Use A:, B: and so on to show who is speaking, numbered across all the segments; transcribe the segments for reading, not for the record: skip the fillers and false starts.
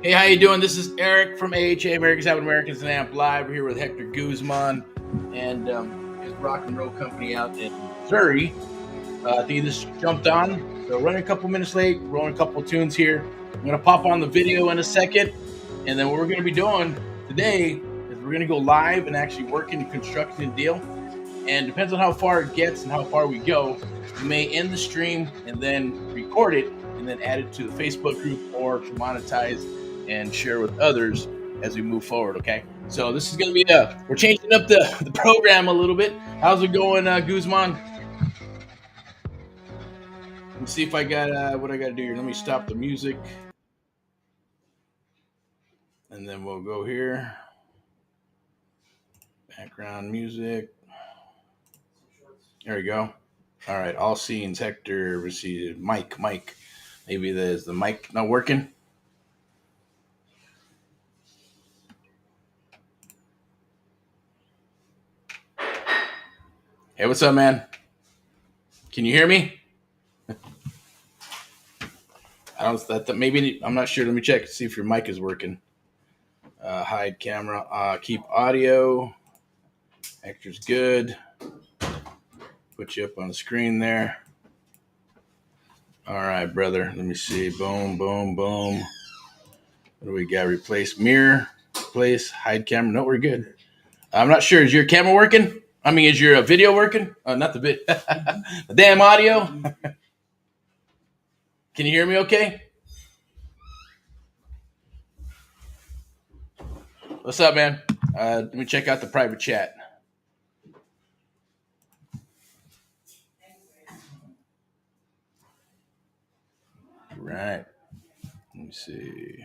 A: Hey, how you doing? This is Eric from AHA, Americans Having Americans and Amp Live. We're here with Hector Guzman and his rock and roll company out in Missouri. I think he just jumped on, so running a couple minutes late, rolling a couple tunes here. I'm going to pop on the video in a second, and then what we're going to be doing today is we're going to go live and actually working and constructing a deal. And depends on how far it gets and how far we go, we may end the stream and then record it and then add it to the Facebook group or to monetize and share with others as we move forward. Okay, so this is going to be we're changing up the program a little bit. How's it going, Guzman? Let me see if I got what I got to do here. Let me stop the music, and then we'll go here. Background music. There we go. All right, all scenes. Hector received. Mike. Maybe there's the mic not working. Hey, what's up, man? Can you hear me? I don't. That maybe I'm not sure. Let me check. See if your mic is working. Hide camera. Keep audio. Hector's good. Put you up on the screen there. All right, brother. Let me see. Boom. What do we got? Replace mirror. Replace hide camera. No, we're good. I'm not sure. Is your camera working? I mean, is your video working? Not the bit. The damn audio. Can you hear me okay? What's up, man? Let me check out the private chat. Right. Let me see.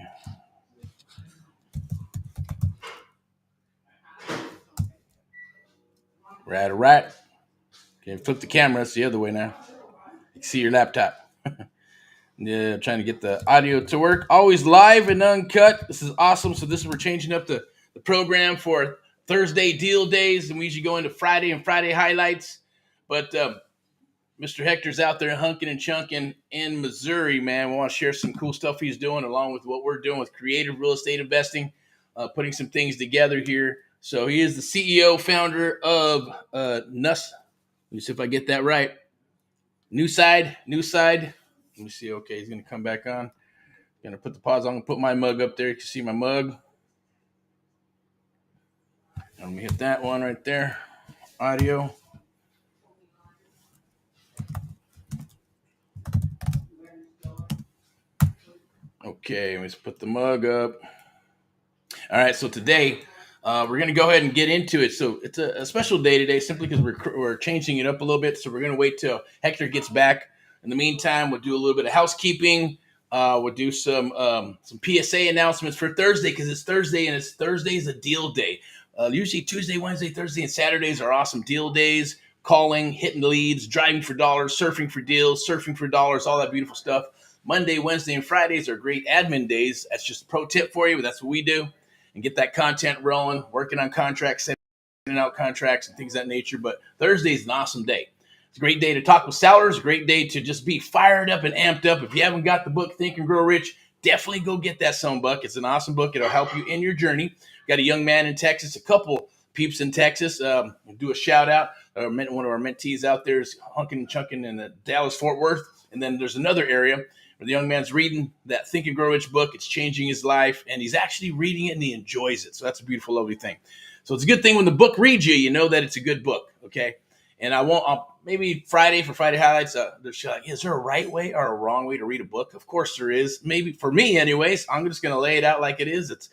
A: Right. Okay, flip the camera. It's the other way now. You can see your laptop. Yeah, trying to get the audio to work. Always live and uncut. This is awesome. So we're changing up the program for Thursday deal days, and we usually go into Friday and Friday highlights. But Mr. Hector's out there hunking and chunking in Missouri, man. We want to share some cool stuff he's doing along with what we're doing with creative real estate investing, putting some things together here. So he is the CEO, founder of NUS. Let me see if I get that right. New side. Let me see. Okay, he's going to come back on. Going to put the pause on. I'm going to put my mug up there. You can see my mug. Let me hit that one right there. Audio. Okay, let's put the mug up. All right, so today we're going to go ahead and get into it. So it's a special day today simply because we're changing it up a little bit. So we're going to wait till Hector gets back. In the meantime, we'll do a little bit of housekeeping. We'll do some PSA announcements for Thursday because it's Thursday, and Thursday's a deal day. Usually Tuesday, Wednesday, Thursday, and Saturdays are awesome deal days. Calling, hitting leads, driving for dollars, surfing for deals, surfing for dollars, all that beautiful stuff. Monday, Wednesday, and Fridays are great admin days. That's just a pro tip for you, but that's what we do. And get that content rolling, working on contracts, sending out contracts and things of that nature. But Thursday is an awesome day. It's a great day to talk with sellers, a great day to just be fired up and amped up. If you haven't got the book, Think and Grow Rich, definitely go get that son buck. It's an awesome book. It'll help you in your journey. Got a young man in Texas, a couple peeps in Texas. Do a shout out. One of our mentees out there is hunking and chunking in the Dallas-Fort Worth. And then there's another area where the young man's reading that Think and Grow Rich book. It's changing his life, and he's actually reading it, and he enjoys it. So that's a beautiful, lovely thing. So it's a good thing when the book reads you, you know that it's a good book, okay? And I'll maybe Friday for Friday highlights, there's like, is there a right way or a wrong way to read a book? Of course there is. Maybe for me anyways, I'm just going to lay it out like it is. It's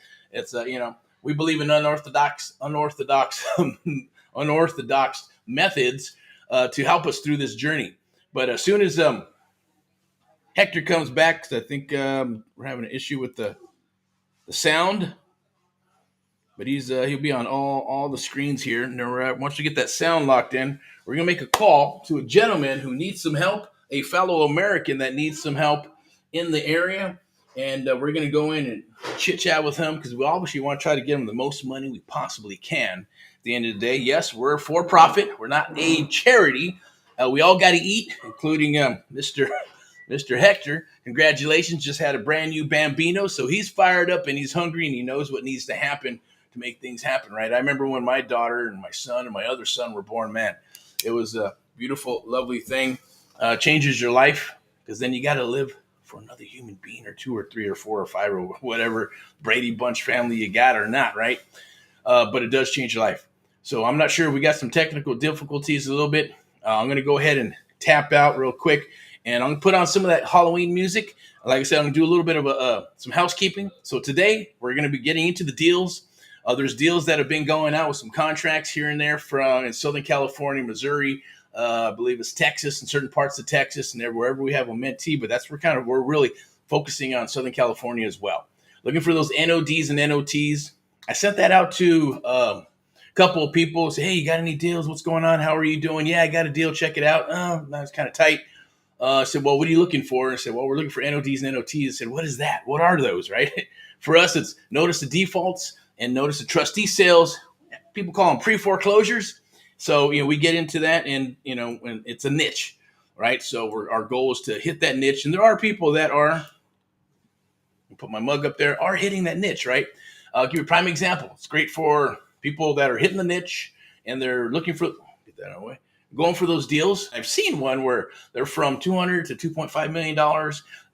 A: we believe in unorthodox methods to help us through this journey. But as soon as Hector comes back, because I think we're having an issue with the sound, but he'll be on all the screens here. And once we get that sound locked in, we're gonna make a call to a gentleman who needs some help, a fellow American that needs some help in the area, and we're gonna go in and chit chat with him because we obviously want to try to get him the most money we possibly can. At the end of the day, yes, we're for profit. We're not a charity. We all got to eat, including Mr. Mr. Hector, congratulations, just had a brand new Bambino. So he's fired up and he's hungry and he knows what needs to happen to make things happen, right? I remember when my daughter and my son and my other son were born, man, it was a beautiful, lovely thing. Changes your life because then you got to live for another human being or two or three or four or five or whatever Brady Bunch family you got or not, right? But it does change your life. So I'm not sure. We got some technical difficulties a little bit. I'm going to go ahead and tap out real quick, and I'm going to put on some of that Halloween music. Like I said, I'm going to do a little bit of some housekeeping. So today we're going to be getting into the deals. There's deals that have been going out with some contracts here and there from in Southern California, Missouri, I believe it's Texas and certain parts of Texas and wherever we have a mentee. But that's we're really focusing on Southern California as well. Looking for those NODs and NOTs. I sent that out to a couple of people. Say, hey, you got any deals? What's going on? How are you doing? Yeah, I got a deal. Check it out. Oh, no, it's kind of tight. I said, well, what are you looking for? And I said, well, we're looking for NODs and NOTs. I said, what is that? What are those, right? For us, it's notice the defaults and notice the trustee sales. People call them pre-foreclosures. So, we get into that and, when it's a niche, right? So our goal is to hit that niche. And there are people that are, put my mug up there, are hitting that niche, right? I'll give you a prime example. It's great for people that are hitting the niche and they're looking for, get that out of the way, going for those deals. I've seen one where they're from $200 to $2.5 million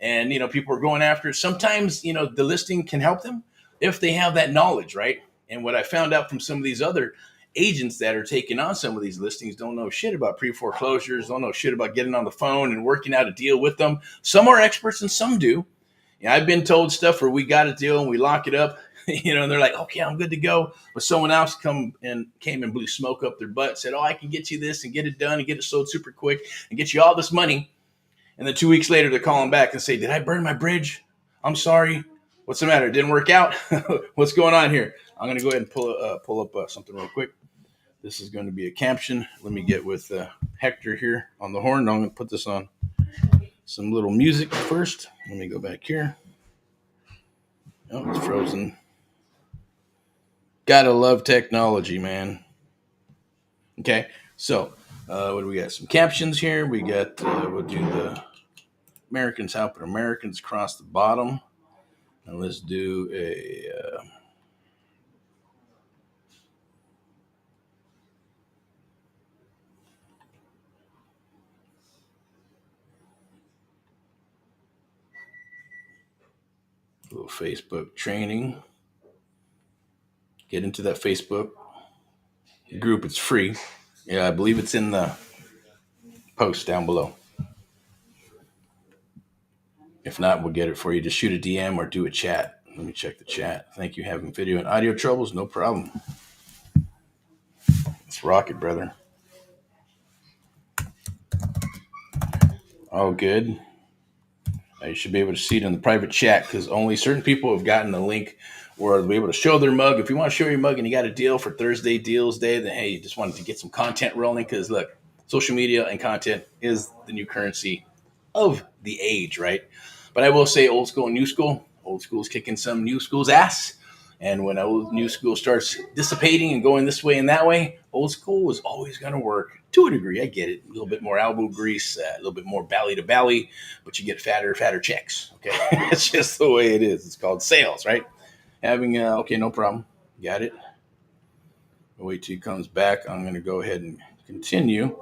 A: and, people are going after it. Sometimes, the listing can help them if they have that knowledge, right? And what I found out from some of these other agents that are taking on some of these listings don't know shit about pre-foreclosures, don't know shit about getting on the phone and working out a deal with them. Some are experts and some do. I've been told stuff where we got a deal and we lock it up, and they're like, okay, I'm good to go. But someone else came and blew smoke up their butt and said, oh, I can get you this and get it done and get it sold super quick and get you all this money. And then 2 weeks later, they're calling back and say, did I burn my bridge? I'm sorry. What's the matter? It didn't work out? What's going on here? I'm going to go ahead and pull up something real quick. This is going to be a caption. Let me get with Hector here on the horn. I'm going to put this on some little music first. Let me go back here. Oh, it's frozen. Gotta love technology, man. Okay, so what do we got? Some captions here. We got, we'll do the Americans helping Americans across the bottom. And let's do a... little Facebook training. Get into that Facebook group. It's free. Yeah, I believe it's in the post down below. If not, we'll get it for you. Just shoot a DM or do a chat. Let me check the chat. Thank you. Having video and audio troubles? No problem. Let's rock it, brother. All good. You should be able to see it in the private chat because only certain people have gotten the link where they'll be able to show their mug. If you want to show your mug and you got a deal for Thursday Deals Day, then hey, you just wanted to get some content rolling because look, social media and content is the new currency of the age, right? But I will say old school and new school. Old school is kicking some new school's ass. And when old new school starts dissipating and going this way and that way, old school is always going to work to a degree. I get it. A little bit more elbow grease, a little bit more belly to belly, but you get fatter checks. Okay. It's just the way it is. It's called sales, right? Having, okay, no problem. Got it. Wait till he comes back. I'm going to go ahead and continue.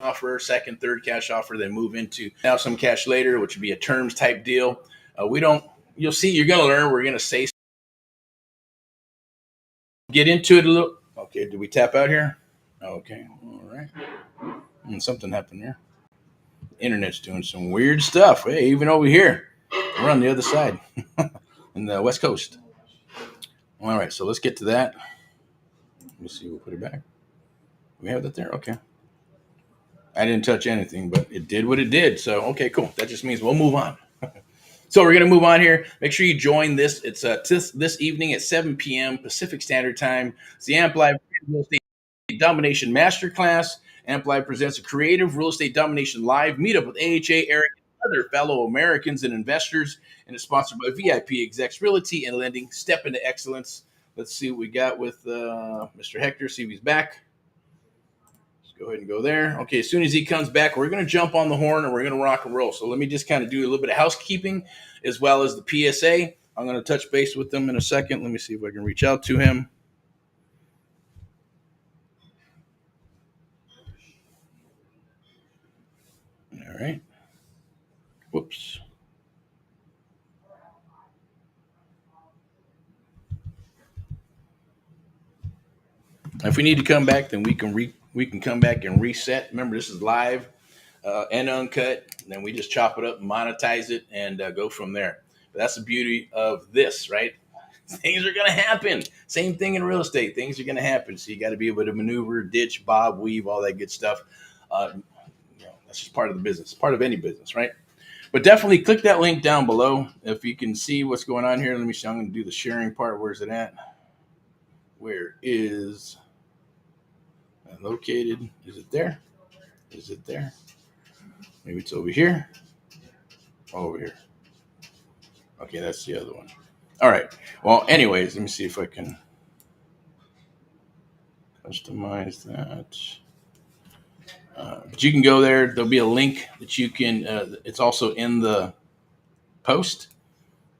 A: Offer, second, third cash offer, then move into now some cash later, which would be a terms type deal. You'll see, you're going to learn. We're going to say, get into it a little. Okay, did we tap out here? Okay, all right. Something happened there. Internet's doing some weird stuff. Hey, even over here, we're on the other side in the West Coast. All right, so let's get to that. Let me see, we'll put it back. We have that there? Okay. I didn't touch anything, but it did what it did. So, okay, cool. That just means we'll move on. So we're going to move on here. Make sure you join this. It's this evening at 7 p.m. Pacific Standard Time. It's the Amp Live Real Estate Domination Masterclass. Amp Live presents a creative real estate domination live meetup with AHA, Erick other fellow Americans and investors, and is sponsored by VIP Execs Realty and Lending. Step into excellence. Let's see what we got with Mr. Hector. See if he's back. Let's go ahead and go there. Okay, as soon as he comes back, we're going to jump on the horn and we're going to rock and roll. So let me just kind of do a little bit of housekeeping as well as the PSA. I'm going to touch base with them in a second. Let me see if I can reach out to him. All right. Whoops. If we need to come back, then we can come back and reset. Remember, this is live and uncut. And then we just chop it up, monetize it, and go from there. But that's the beauty of this, right? Things are going to happen. Same thing in real estate. Things are going to happen. So you got to be able to maneuver, ditch, bob, weave, all that good stuff. That's just part of the business, part of any business, right? But definitely click that link down below if you can see what's going on here. Let me see. I'm going to do the sharing part. Where's it at? Where is it located? Is it there? Is it there? Maybe it's over here. Over here. Okay, that's the other one. All right. Well, anyways, let me see if I can customize that. But you can go there. There'll be a link that you can. It's also in the post.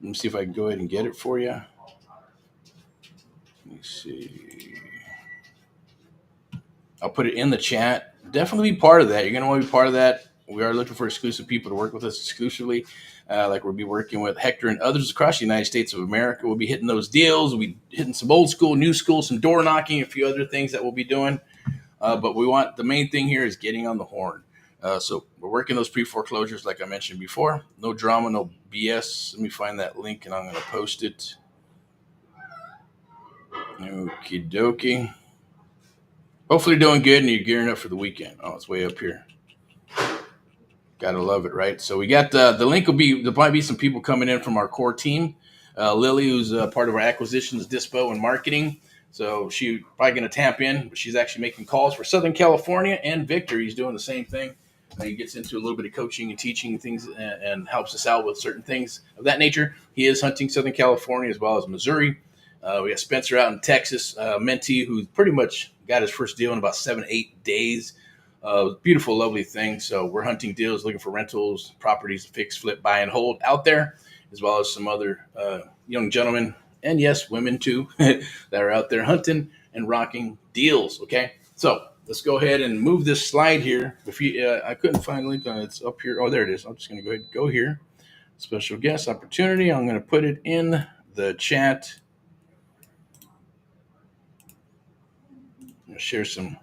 A: Let me see if I can go ahead and get it for you. Let me see. I'll put it in the chat. Definitely be part of that. You're going to want to be part of that. We are looking for exclusive people to work with us exclusively. Like we'll be working with Hector and others across the United States of America. We'll be hitting those deals. We'll be hitting some old school, new school, some door knocking, a few other things that we'll be doing. But the main thing here is getting on the horn. So we're working those pre-foreclosures like I mentioned before. No drama, no BS. Let me find that link and I'm going to post it. Okie dokie. Hopefully you're doing good and you're gearing up for the weekend. Oh, it's way up here. Gotta love it, right? So we got the link there'll probably be some people coming in from our core team. Lily, who's part of our acquisitions, dispo, and marketing. So she's probably going to tap in, but she's actually making calls for Southern California, and Victor, he's doing the same thing. He gets into a little bit of coaching and teaching things and helps us out with certain things of that nature. He is hunting Southern California as well as Missouri. We got Spencer out in Texas, mentee, who pretty much got his first deal in about 7-8 days. Beautiful, lovely thing. So we're hunting deals, looking for rentals, properties, fix, flip, buy, and hold out there, as well as some other young gentlemen, and yes, women too, that are out there hunting and rocking deals. Okay, so let's go ahead and move this slide here. If you, I couldn't find a link on it. It's up here. Oh, there it is. I'm just going to go ahead and go here. Special guest opportunity. I'm going to put it in the chat. I'm going to share some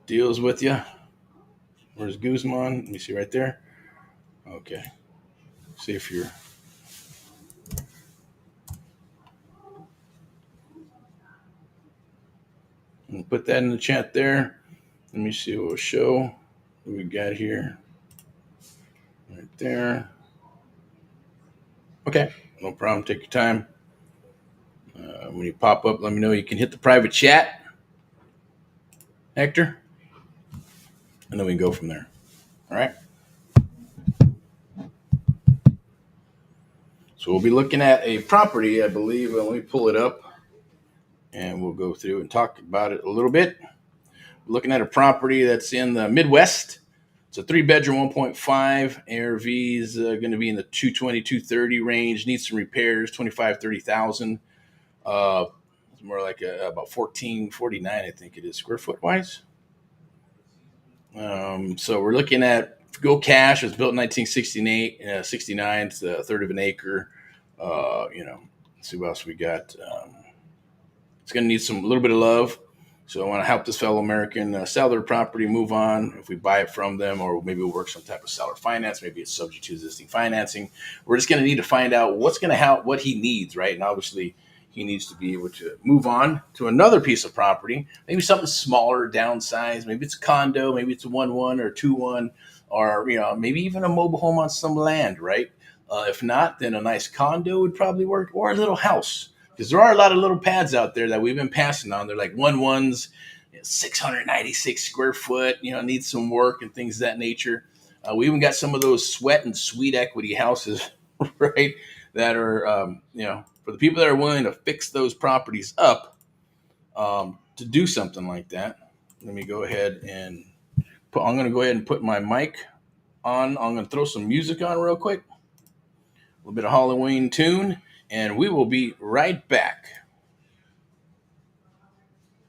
A: deals with you. Where's Guzman? Let me see right there. Okay. See if you're. I'll put that in the chat there. Let me see what we'll show. What we got here. Right there. Okay. No problem. Take your time. When you pop up, let me know. You can hit the private chat, Hector, and then we can go from there. All right. So we'll be looking at a property, I believe. Let me pull it up, and we'll go through and talk about it a little bit. We're looking at a property that's in the Midwest. It's a 3-bedroom, 1.5. ARV is going to be in the 220, 230 range. Needs some repairs, 25, 30,000. It's more like about 1449, I think it is, square foot wise. So we're looking at Go Cash. It was built in 1969. 69. It's a third of an acre. Let's see what else we got. It's going to need a little bit of love. So I want to help this fellow American sell their property, move on. If we buy it from them, or maybe we'll work some type of seller finance. Maybe it's subject to existing financing. We're just going to need to find out what he needs, right? And obviously, he needs to be able to move on to another piece of property, maybe something smaller, downsized. Maybe it's a condo, maybe it's a 1-1 or 2-1, or maybe even a mobile home on some land, right? If not, then a nice condo would probably work, or a little house. Because there are a lot of little pads out there that we've been passing on. They're like 1-1s, 696 square foot, need some work and things of that nature. We even got some of those sweat and sweet equity houses, right? That are, for the people that are willing to fix those properties up to do something like that. Let me go ahead and I'm going to go ahead and put my mic on. I'm going to throw some music on real quick, a little bit of Halloween tune, and we will be right back.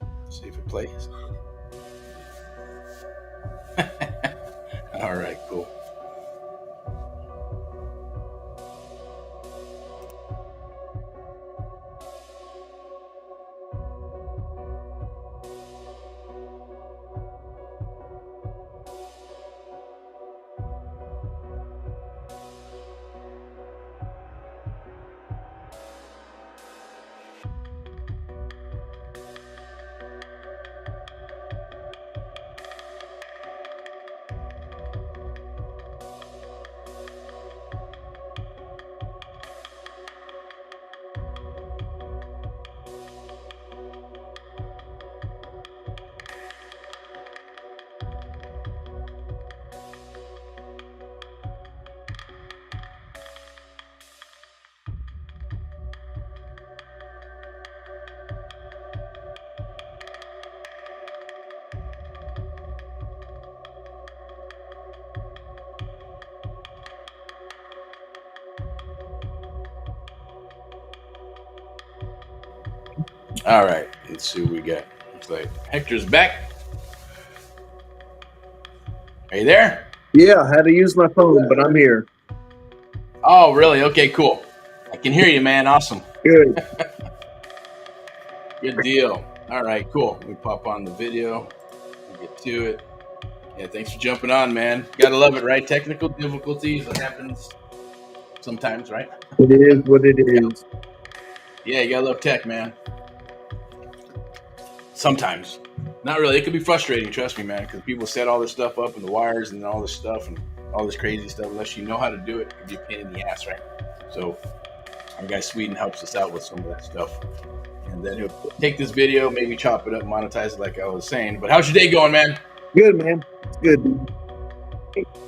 A: Let's see if it plays. All right, cool. All right, let's see what we got. Looks like Hector's back. Are you there?
B: Yeah, I had to use my phone, but I'm here.
A: Oh, really? Okay, cool. I can hear you, man. Awesome.
B: Good.
A: Good deal. All right, cool. Let me pop on the video. We'll get to it. Yeah, thanks for jumping on, man. Gotta love it, right? Technical difficulties, that happens sometimes, right?
B: It is what it is.
A: Yeah, you gotta love tech, man. Sometimes. Not really. It can be frustrating, trust me, man, because people set all this stuff up and the wires and all this stuff and all this crazy stuff. Unless you know how to do it, it can be a pain in the ass, right? So our guy Sweden helps us out with some of that stuff. And then he'll take this video, maybe chop it up, monetize it like I was saying. But how's your day going, man?
B: Good, man. It's good.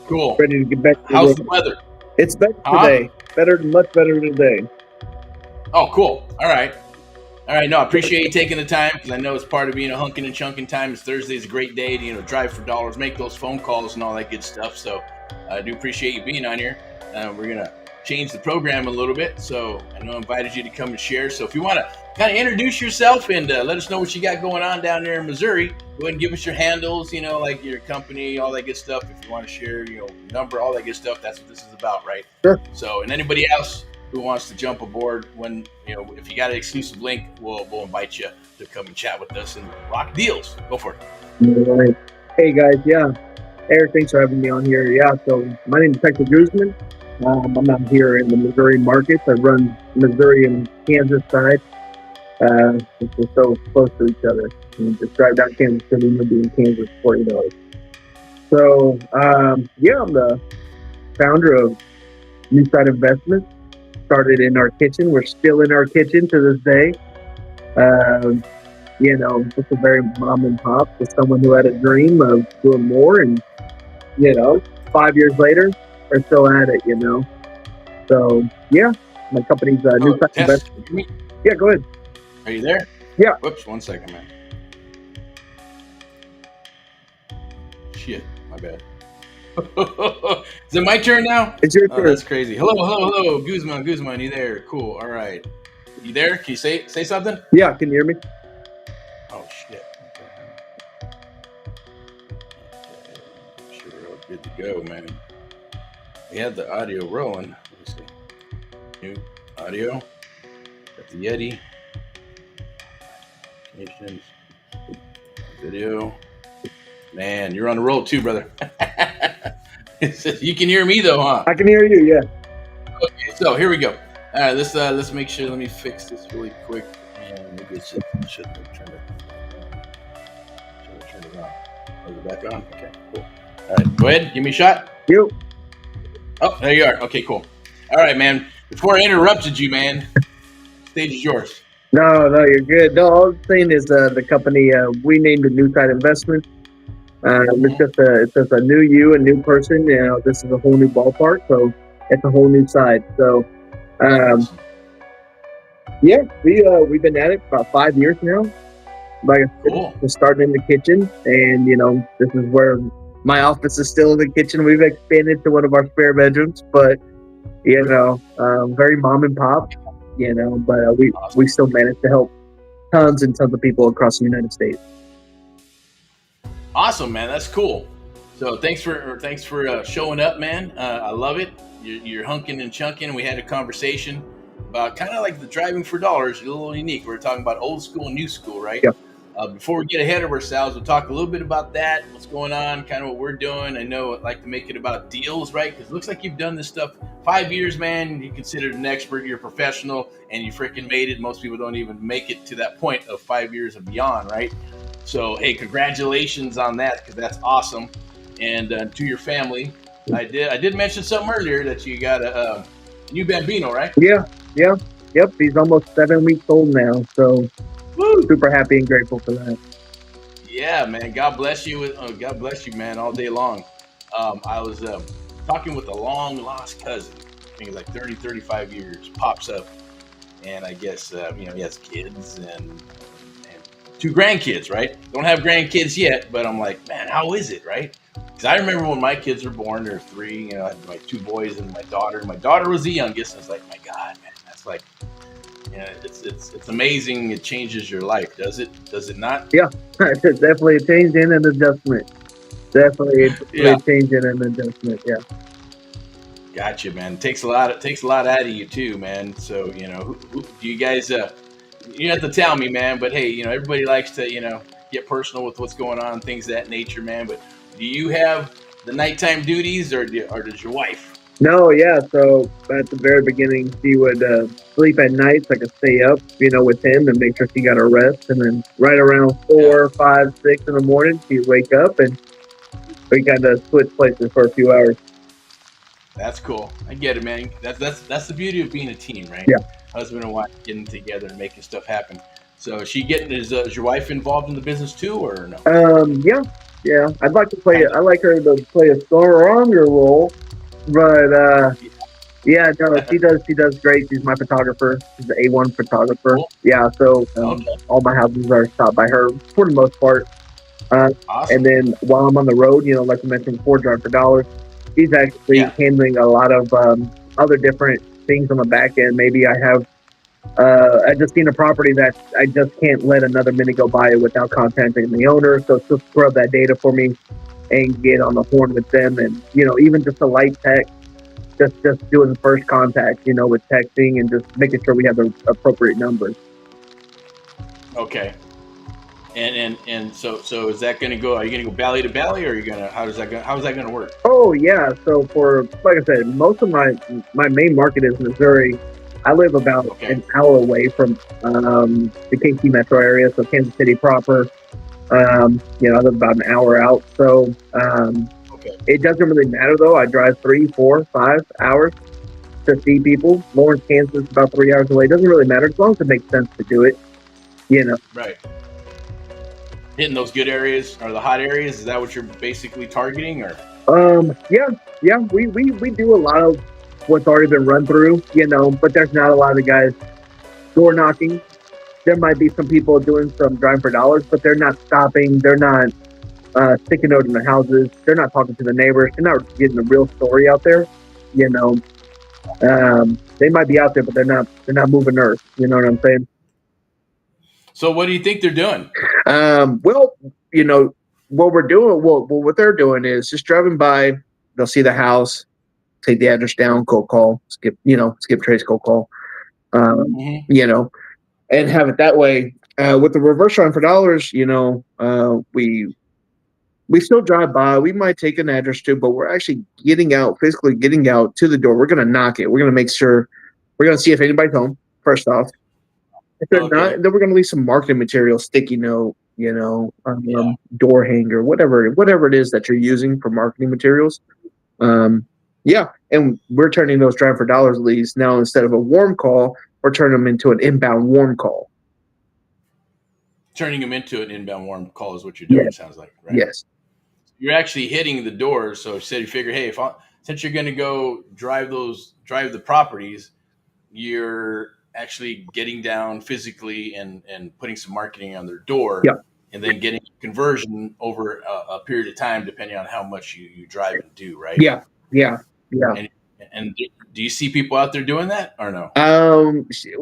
A: Cool.
B: Ready to get back to
A: how's the weather?
B: It's better today. Much better today.
A: Oh, cool. All right. No, I appreciate you taking the time because I know it's part of being a hunking and chunking time. It's Thursday's a great day to drive for dollars, make those phone calls and all that good stuff. So I do appreciate you being on here. We're gonna change the program a little bit. So I know I invited you to come and share. So if you want to kind of introduce yourself and let us know what you got going on down there in Missouri, go ahead and give us your handles. Like your company, all that good stuff. If you want to share, number, all that good stuff. That's what this is about, right?
B: Sure.
A: So and anybody else who wants to jump aboard, when if you got an exclusive link, we'll invite you to come and chat with us and rock deals. Go for it.
B: All right. Hey guys, yeah. Eric, thanks for having me on here. Yeah, so my name is Hector Guzman. I'm out here in the Missouri markets. I run Missouri and Kansas side. We're so close to each other. You just drive down Kansas City, we'll be in Kansas before you know it. So, I'm the founder of New Side Investments. Started in our kitchen. We're still in our kitchen to this day. Just a very mom and pop, just someone who had a dream of doing more, and 5 years later, we're still at it. So yeah, my company's New Side Investments. Yeah, go ahead.
A: Are you there?
B: Yeah.
A: Whoops, 1 second, man. Shit, my bad. Is it my turn now?
B: It's your turn.
A: That's crazy. Hello, Guzman, you there? Cool. All right, you there? Can you say something?
B: Yeah, can you hear me?
A: Oh shit. Okay. Sure, we're all good to go, man. We have the audio rolling. Let me see. New audio. Got the Yeti. Communications. Video. Man, you're on the roll too, brother. You can hear me though, huh?
B: I can hear you, yeah.
A: Okay, so here we go. All right, let's make sure. Let me fix this really quick. And maybe it should turn it on. Oh, is it back on? Okay, cool. All right, go ahead. Give me a shot.
B: You.
A: Oh, there you are. Okay, cool. All right, man. Before I interrupted you, man, stage is yours.
B: No, you're good. No, all I'm saying is the company, we named it New Side Investments. It's just a new you, a new person. You know, this is a whole new ballpark, so it's a whole new side. So, um,
A: Awesome.
B: yeah, we've been at it about 5 years now. Like I said,
A: Cool.
B: just starting in the kitchen, and you know, this is where my office is still in the kitchen. We've expanded to one of our spare bedrooms, but you know, very mom and pop. You know, but we
A: Awesome.
B: still manage to help tons and tons of people across the United States.
A: Awesome, man. That's cool. So thanks for showing up, man. I love it. You're hunking and chunking. We had a conversation about kind of like the driving for dollars. A little unique. We're talking about old school and new school, right?
B: Yeah,
A: Before we get ahead of ourselves, we'll talk a little bit about that. What's going on? Kind of what we're doing. I know I'd like to make it about deals, right? Because it looks like you've done this stuff 5 years, man. You're considered an expert. You're a professional, and you freaking made it. Most people don't even make it to that point of 5 years and beyond, right? So, hey, congratulations on that because that's awesome. And to your family, I did mention something earlier that you got a new bambino, right?
B: yeah, yeah, yep. He's almost 7 weeks old now, so
A: Woo!
B: super happy and grateful for that.
A: Yeah, man. God bless you. God bless you, man, all day long. I was talking with a long lost cousin. I think it's like 30, 35 years. Pops up, and I guess he has kids and two grandkids, right? Don't have grandkids yet, but I'm like, man, how is it, right? Because I remember when my kids were born, they're three. You know, I had my two boys and my daughter. My daughter was the youngest. I was like, my God, man, that's like, it's amazing. It changes your life, does it? Does it not?
B: Yeah, it's definitely a change and an adjustment. Definitely
A: Yeah,
B: a change and an adjustment. Yeah.
A: gotcha, man. It takes a lot. It takes a lot out of you too, man. So who do you guys? You have to tell me, man. But hey, everybody likes to get personal with what's going on, things of that nature, man. But do you have the nighttime duties, or does your wife?
B: No, yeah. So at the very beginning, she would sleep at night so I could stay up, you know, with him and make sure she got her rest. And then right around
A: Yeah,
B: 4, 5, 6 in the morning, she'd wake up and we kind of switch places for a few hours.
A: that's cool. I get it, man. That's the beauty of being a team, right?
B: Yeah.
A: Husband and wife getting together and making stuff happen. So is your wife involved in the business too, or no?
B: Yeah, yeah. I'd like to play.
A: Kind
B: I like her to play a stronger role, but yeah, no,
A: of.
B: she does great. She's my photographer. She's the A1 photographer.
A: Cool.
B: Yeah, so
A: Okay.
B: all my houses are shot by her for the most part. And
A: Awesome.
B: then while I'm on the road, you know, like I mentioned before, Drive for Dollars, he's actually
A: Yeah.
B: handling a lot of other different things on the back end. Maybe I just seen a property that I just can't let another minute go by without contacting the owner. So she'll scrub that data for me and get on the horn with them. And, you know, even just a light text, just doing the first contact, you know, with texting and just making sure we have the appropriate numbers.
A: Okay. And so is that going to go? Are you going to go valley to valley, or are you going to? How is that going to work?
B: Oh yeah, so for like I said, most of my main market is Missouri. I live about
A: Okay.
B: an hour away from the KC metro area, so Kansas City proper. You know, I live about an hour out, so
A: Okay.
B: it doesn't really matter though. I drive 3, 4, 5 hours to see people. Lawrence, Kansas, is about 3 hours away. It doesn't really matter as long as it makes sense to do it. You know.
A: Right. Hitting those good areas or the hot areas. Is that what you're basically targeting, or?
B: Yeah, yeah. We do a lot of what's already been run through, you know, but there's not a lot of guys door knocking. There might be some people doing some driving for dollars, but they're not stopping. They're not sticking out in the houses. They're not talking to the neighbors. They're not getting the real story out there. You know, they might be out there, but they're not. They're not moving earth. You know what I'm saying?
A: So what do you think they're doing?
B: Well, you know what we're doing. Well, what they're doing is just driving by. They'll see the house, take the address down, cold call, skip. You know, skip trace, cold call.
A: Hmm.
B: You know, and have it that way. With the reverse driving for dollars, you know, we still drive by. We might take an address too, but we're actually physically getting out to the door. We're going to knock it. We're going to make sure, we're going to see if anybody's home, first off. If they're not,
A: Okay.
B: then we're going to leave some marketing material, sticky note, you know,
A: Yeah.
B: door hanger, whatever it is that you're using for marketing materials. Yeah. And we're turning those drive for dollars leads now, instead of a warm call, we're turning them into an inbound warm call.
A: Turning them into an inbound warm call is what you're doing.
B: Yeah.
A: Sounds like, right?
B: Yes.
A: you're actually hitting the doors. So instead you figure, hey, since you're going to go drive the properties, you're actually getting down physically and putting some marketing on their door,
B: Yeah.
A: and then getting conversion over a period of time, depending on how much you drive and do, right?
B: Yeah. Yeah. Yeah.
A: And do you see people out there doing that or no?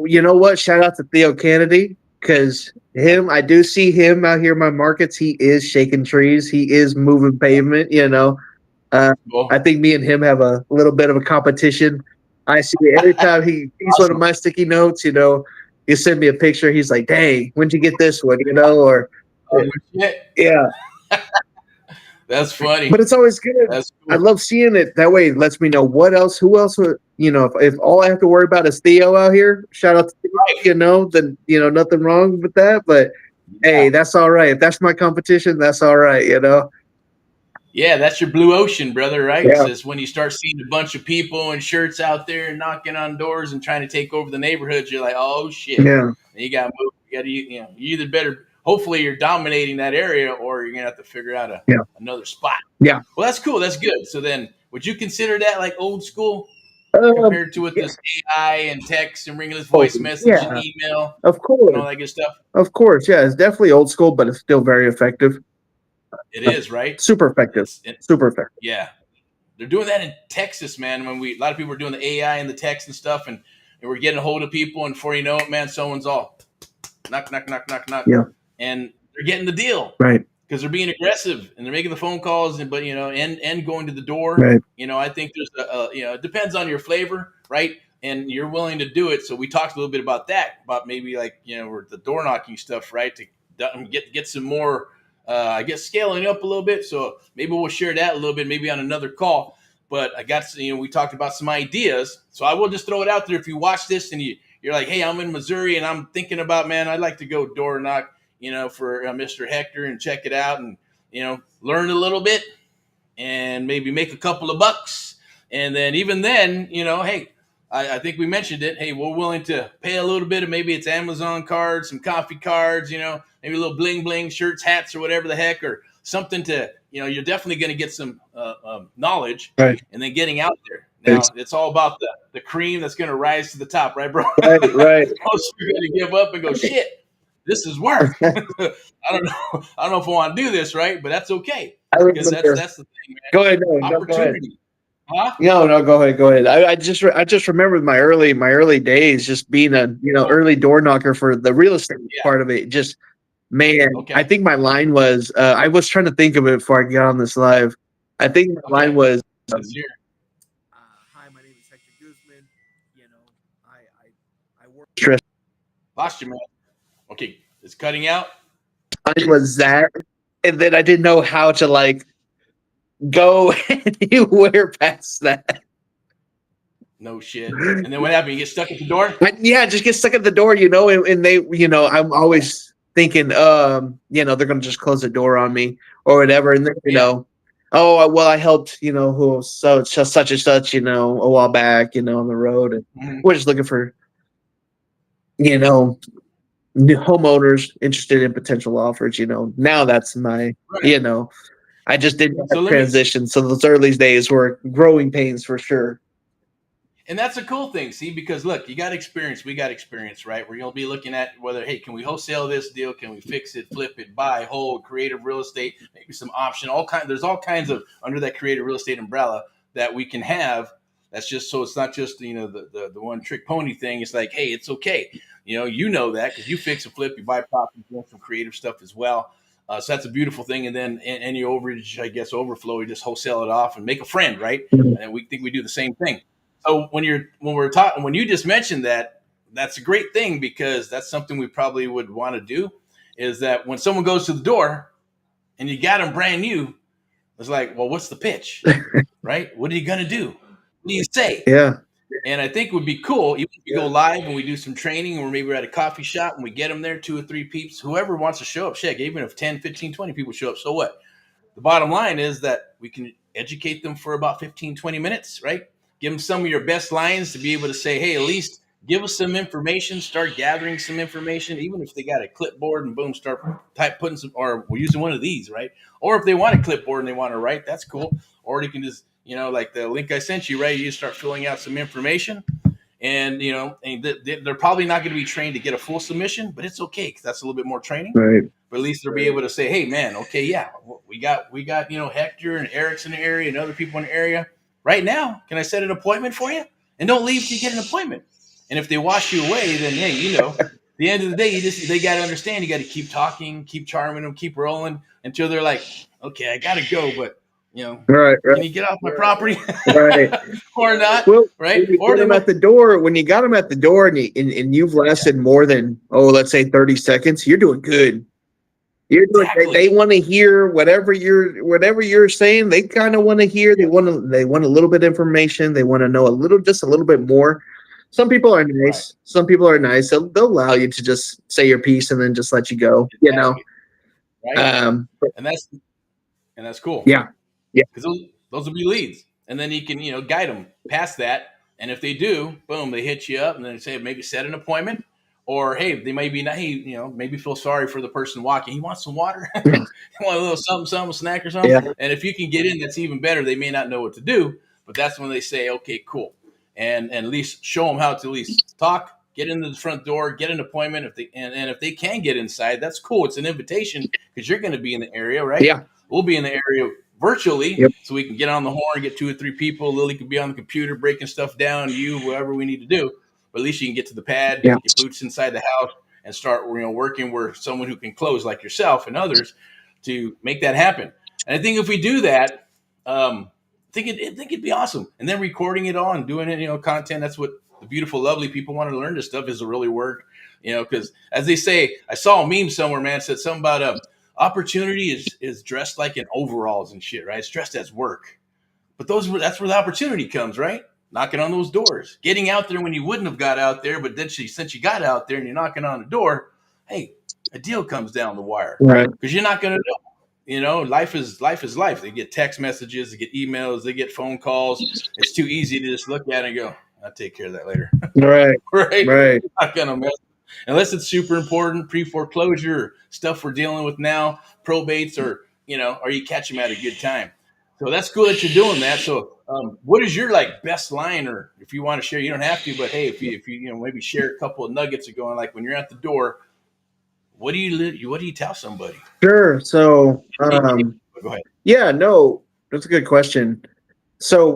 B: You know what? Shout out to Theo Kennedy, because I do see him out here in my markets. He is shaking trees. He is moving pavement. Uh, I
A: Well,
B: think me and him have a little bit of a competition. I see every time he sees one of
A: awesome.
B: my sticky notes, he send me a picture. He's like, "Dang, when'd you get this one?" Or
A: Shit.
B: yeah.
A: That's funny.
B: But it's always good.
A: That's
B: I
A: cool.
B: love seeing it that way. It lets me know who else would, if all I have to worry about is Theo out here, shout out to
A: Right.
B: Theo, then, nothing wrong with that. But
A: Yeah.
B: hey, that's all right. If that's my competition, that's all right.
A: Yeah, that's your blue ocean, brother, right?
B: Yeah.
A: It's when you start seeing a bunch of people in shirts out there knocking on doors and trying to take over the neighborhoods, you're like, oh shit.
B: Yeah.
A: And you got to move. You either better, hopefully you're dominating that area, or you're going to have to figure out
B: Yeah.
A: another spot.
B: Yeah.
A: Well, that's cool. That's good. So then, would you consider that like old school
B: Um,
A: compared to with
B: yeah.
A: this AI and text and ringless
B: Oh,
A: voice message and
B: yeah.
A: email
B: Of
A: and all
B: course.
A: that good stuff?
B: Of course. Yeah. It's definitely old school, but it's still very effective.
A: It is, right?
B: Super effective. Super effective.
A: Yeah. They're doing that in Texas, man. When a lot of people are doing the AI and the text and stuff, and we're getting a hold of people, and before you know it, man, someone's all knock, knock, knock, knock, knock,
B: Yeah.
A: and they're getting the deal
B: Right.
A: because they're being aggressive and they're making the phone calls, but and going to the door.
B: Right.
A: I think there's it depends on your flavor, right? And you're willing to do it. So we talked a little bit about that, about maybe like the door knocking stuff, right? To get some more I guess scaling up a little bit. So maybe we'll share that a little bit, maybe on another call. But I got we talked about some ideas. So I will just throw it out there. If you watch this and you're like, hey, I'm in Missouri and I'm thinking about, man, I'd like to go door knock, for Mr. Hector and check it out and, learn a little bit and maybe make a couple of bucks. And then even then, hey, I think we mentioned it. Hey, we're willing to pay a little bit of, maybe it's Amazon cards, some coffee cards, maybe a little bling bling shirts, hats, or whatever the heck, or something to, you're definitely going to get some knowledge,
B: Right.
A: and then getting out there. Now it's all about the cream that's going to rise to the top, right, bro?
B: Right. Right.
A: Most are going to give up and go, shit, this is work. I don't know if I want to do this, right? But that's okay, because that's the thing, man.
B: Go ahead. No,
A: Opportunity. Huh?
B: No, go ahead. I just remember my early days just being a early door knocker for the real estate part of it. Just man,
A: Okay.
B: I think my line was I was trying to think of it before I got on this live. I think my line was
A: Hi,
B: my name is Hector Guzman. I work stress.
A: Lost you, man. Okay, it's cutting out.
B: It was that, and then I didn't know how to go anywhere past that.
A: No shit. And then what happened? You get stuck at the door?
B: Just get stuck at the door, and they, I'm always thinking, they're going to just close the door on me or whatever. And then, oh, well, I helped, such and such, a while back, on the road. And we're just looking for, new homeowners interested in potential offers, now that's my, I just did that transition. So those early days were growing pains for sure.
A: And that's a cool thing, see, because look, you got experience, we got experience, right? We're going to be looking at whether, hey, can we wholesale this deal? Can we fix it, flip it, buy, hold, creative real estate, maybe some option, there's all kinds of under that creative real estate umbrella that we can have. That's just so it's not just the one trick pony thing. It's like, hey, it's okay, that because you fix and flip, you buy property, you do some creative stuff as well. So that's a beautiful thing. And then any overage, I guess, overflow, you just wholesale it off and make a friend, right? And we think we do the same thing. So when you just mentioned that, that's a great thing, because that's something we probably would want to do, is that when someone goes to the door and you got them brand new, it's like, well, what's the pitch, right? What are you going to do? What do you say?
B: Yeah.
A: And I think it would be cool even if we go live and we do some training, or maybe we're at a coffee shop and we get them there, 2 or 3 peeps, whoever wants to show up, check, even if 10, 15, 20 people show up, so what? The bottom line is that we can educate them for about 15, 20 minutes, right? Give them some of your best lines to be able to say, hey, at least give us some information, start gathering some information, even if they got a clipboard and boom, start putting some, or we're using one of these, right? Or if they want a clipboard and they want to write, that's cool. Or they can just, like the link I sent you, right? You just start filling out some information, and they're probably not going to be trained to get a full submission, but it's okay because that's a little bit more training.
B: Right.
A: But at least they'll be able to say, "Hey, man, okay, yeah, we got Hector and Eric's in the area and other people in the area right now. Can I set an appointment for you? And don't leave till you get an appointment." And if they wash you away, then hey, at the end of the day, they got to understand. You got to keep talking, keep charming them, keep rolling until they're like, "Okay, I got to go, but."
B: Right.
A: Can you get off my property?
B: Right.
A: Or not?
B: Well,
A: right?
B: Or them at the door. When you got them at the door and you've lasted more than let's say 30 seconds, you're doing good. You're doing.
A: Exactly.
B: They want to hear whatever you're saying. They kind of want to hear. They want a little bit of information. They want to know just a little bit more. Some people are nice.
A: Right.
B: Some people are nice. They'll allow you to just say your piece and then just let you go.
A: Exactly. Right. And that's cool.
B: Yeah.
A: Because those will be leads, and then you can guide them past that. And if they do, boom, they hit you up, and then say maybe set an appointment, or hey, they may be not. Hey, maybe feel sorry for the person walking. He wants some water, he want a little something, snack or something.
B: Yeah.
A: And if you can get in, that's even better. They may not know what to do, but that's when they say, okay, cool, and at least show them how to at least talk. Get into the front door, get an appointment. If they can get inside, that's cool. It's an invitation because you're going to be in the area, right?
B: Yeah.
A: We'll be in the area virtually,
B: Yep.
A: so we can get on the horn, get 2 or 3 people. Lily could be on the computer breaking stuff down, whatever we need to do. But at least you can get to the pad,
B: Yeah.
A: get boots inside the house, and start working with someone who can close like yourself and others to make that happen. And I think if we do that, I think it'd be awesome. And then recording it all and doing it, content. That's what the beautiful, lovely people want to learn. This stuff is to really work, because as they say, I saw a meme somewhere, man, said something about opportunity is dressed like in overalls and shit, right? It's dressed as work. But that's where the opportunity comes, right? Knocking on those doors, getting out there when you wouldn't have got out there, but then since you got out there and you're knocking on the door, hey, a deal comes down the wire,
B: right?
A: Because you're not going to know. Life is life. They get text messages, they get emails, they get phone calls. It's too easy to just look at it and go, "I'll take care of that later."
B: Right.
A: Right.
B: Right.
A: Not gonna mess. Unless it's super important, pre-foreclosure stuff we're dealing with now, probates, or you catch them at a good time. So that's cool that you're doing that. So, what is your best line, or if you want to share, you don't have to, but hey, if you maybe share a couple of nuggets of going when you're at the door, what do you tell somebody?
B: Sure. So,
A: Go ahead.
B: Yeah, no, that's a good question. So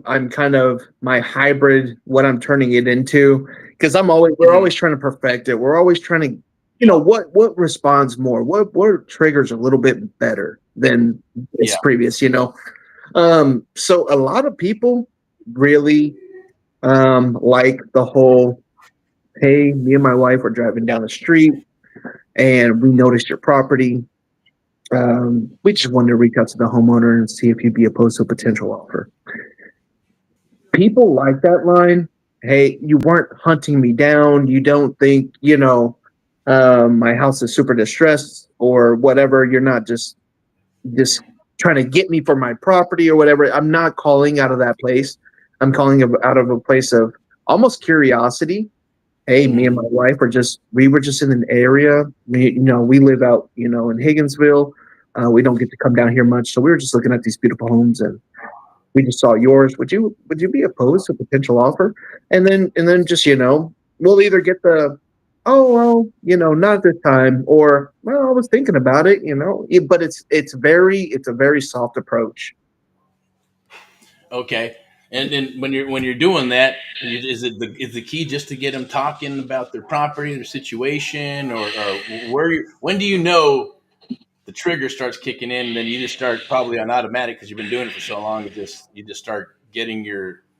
B: I'm kind of my hybrid, what I'm turning it into, because we're always trying to perfect it. We're always trying to, what responds more, what triggers a little bit better than its previous, So a lot of people really like the whole, hey, me and my wife are driving down the street and we noticed your property. We just wanted to reach out to the homeowner and see if you'd be opposed to a potential offer. People like that line. Hey, you weren't hunting me down. You don't think, my house is super distressed or whatever. You're not just trying to get me for my property or whatever. I'm not calling out of that place. I'm calling out of a place of almost curiosity. Hey, me and my wife we were just in an area. We live out, in Higginsville. We don't get to come down here much, so we were just looking at these beautiful homes, and we just saw yours. Would you be opposed to a potential offer? And then just we'll either get the, oh well, not this time, or well, I was thinking about it, But it's a very soft approach.
A: Okay. And then when you're doing that, is the key just to get them talking about their property, their situation, or when do you know the trigger starts kicking in? And then you just start probably on automatic because you've been doing it for so long. You just start getting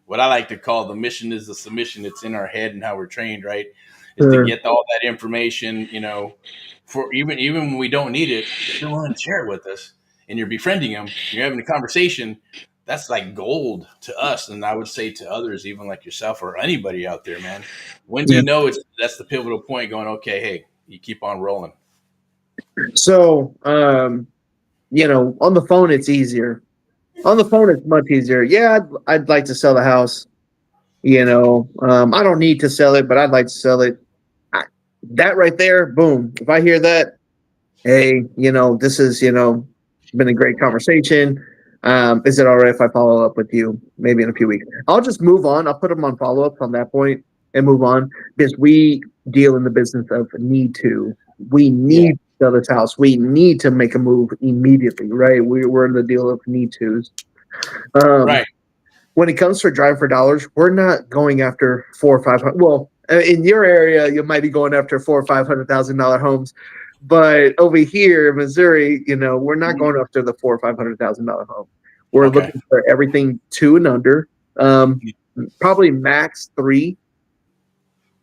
A: what I like to call the mission is the submission. It's in our head and how we're trained, right? Is to get all that information, for even when we don't need it, if you're willing to share it with us and you're befriending them, you're having a conversation. That's like gold to us, and I would say to others, even like yourself or anybody out there, man. When do you know that's the pivotal point? Going, okay, hey, you keep on rolling.
B: So, on the phone it's easier. On the phone it's much easier. Yeah, I'd like to sell the house. I don't need to sell it, but I'd like to sell it. That right there, boom. If I hear that, hey, this is, been a great conversation. Is it all right if I follow up with you maybe in a few weeks? I'll just move on. I'll put them on follow up on that point and move on because we deal in the business of need to. We
A: Yeah.
B: need to sell this house. We need to make a move immediately, right? We're in the deal of need tos. Um,
A: Right.
B: when it comes to driving for dollars, we're not going after 400 or 500. Well, in your area, you might be going after $400,000 or $500,000 homes, but over here in Missouri, we're not
A: Mhm.
B: going after the $400,000 or $500,000 home. We're
A: Okay.
B: looking for everything two and under, probably max three,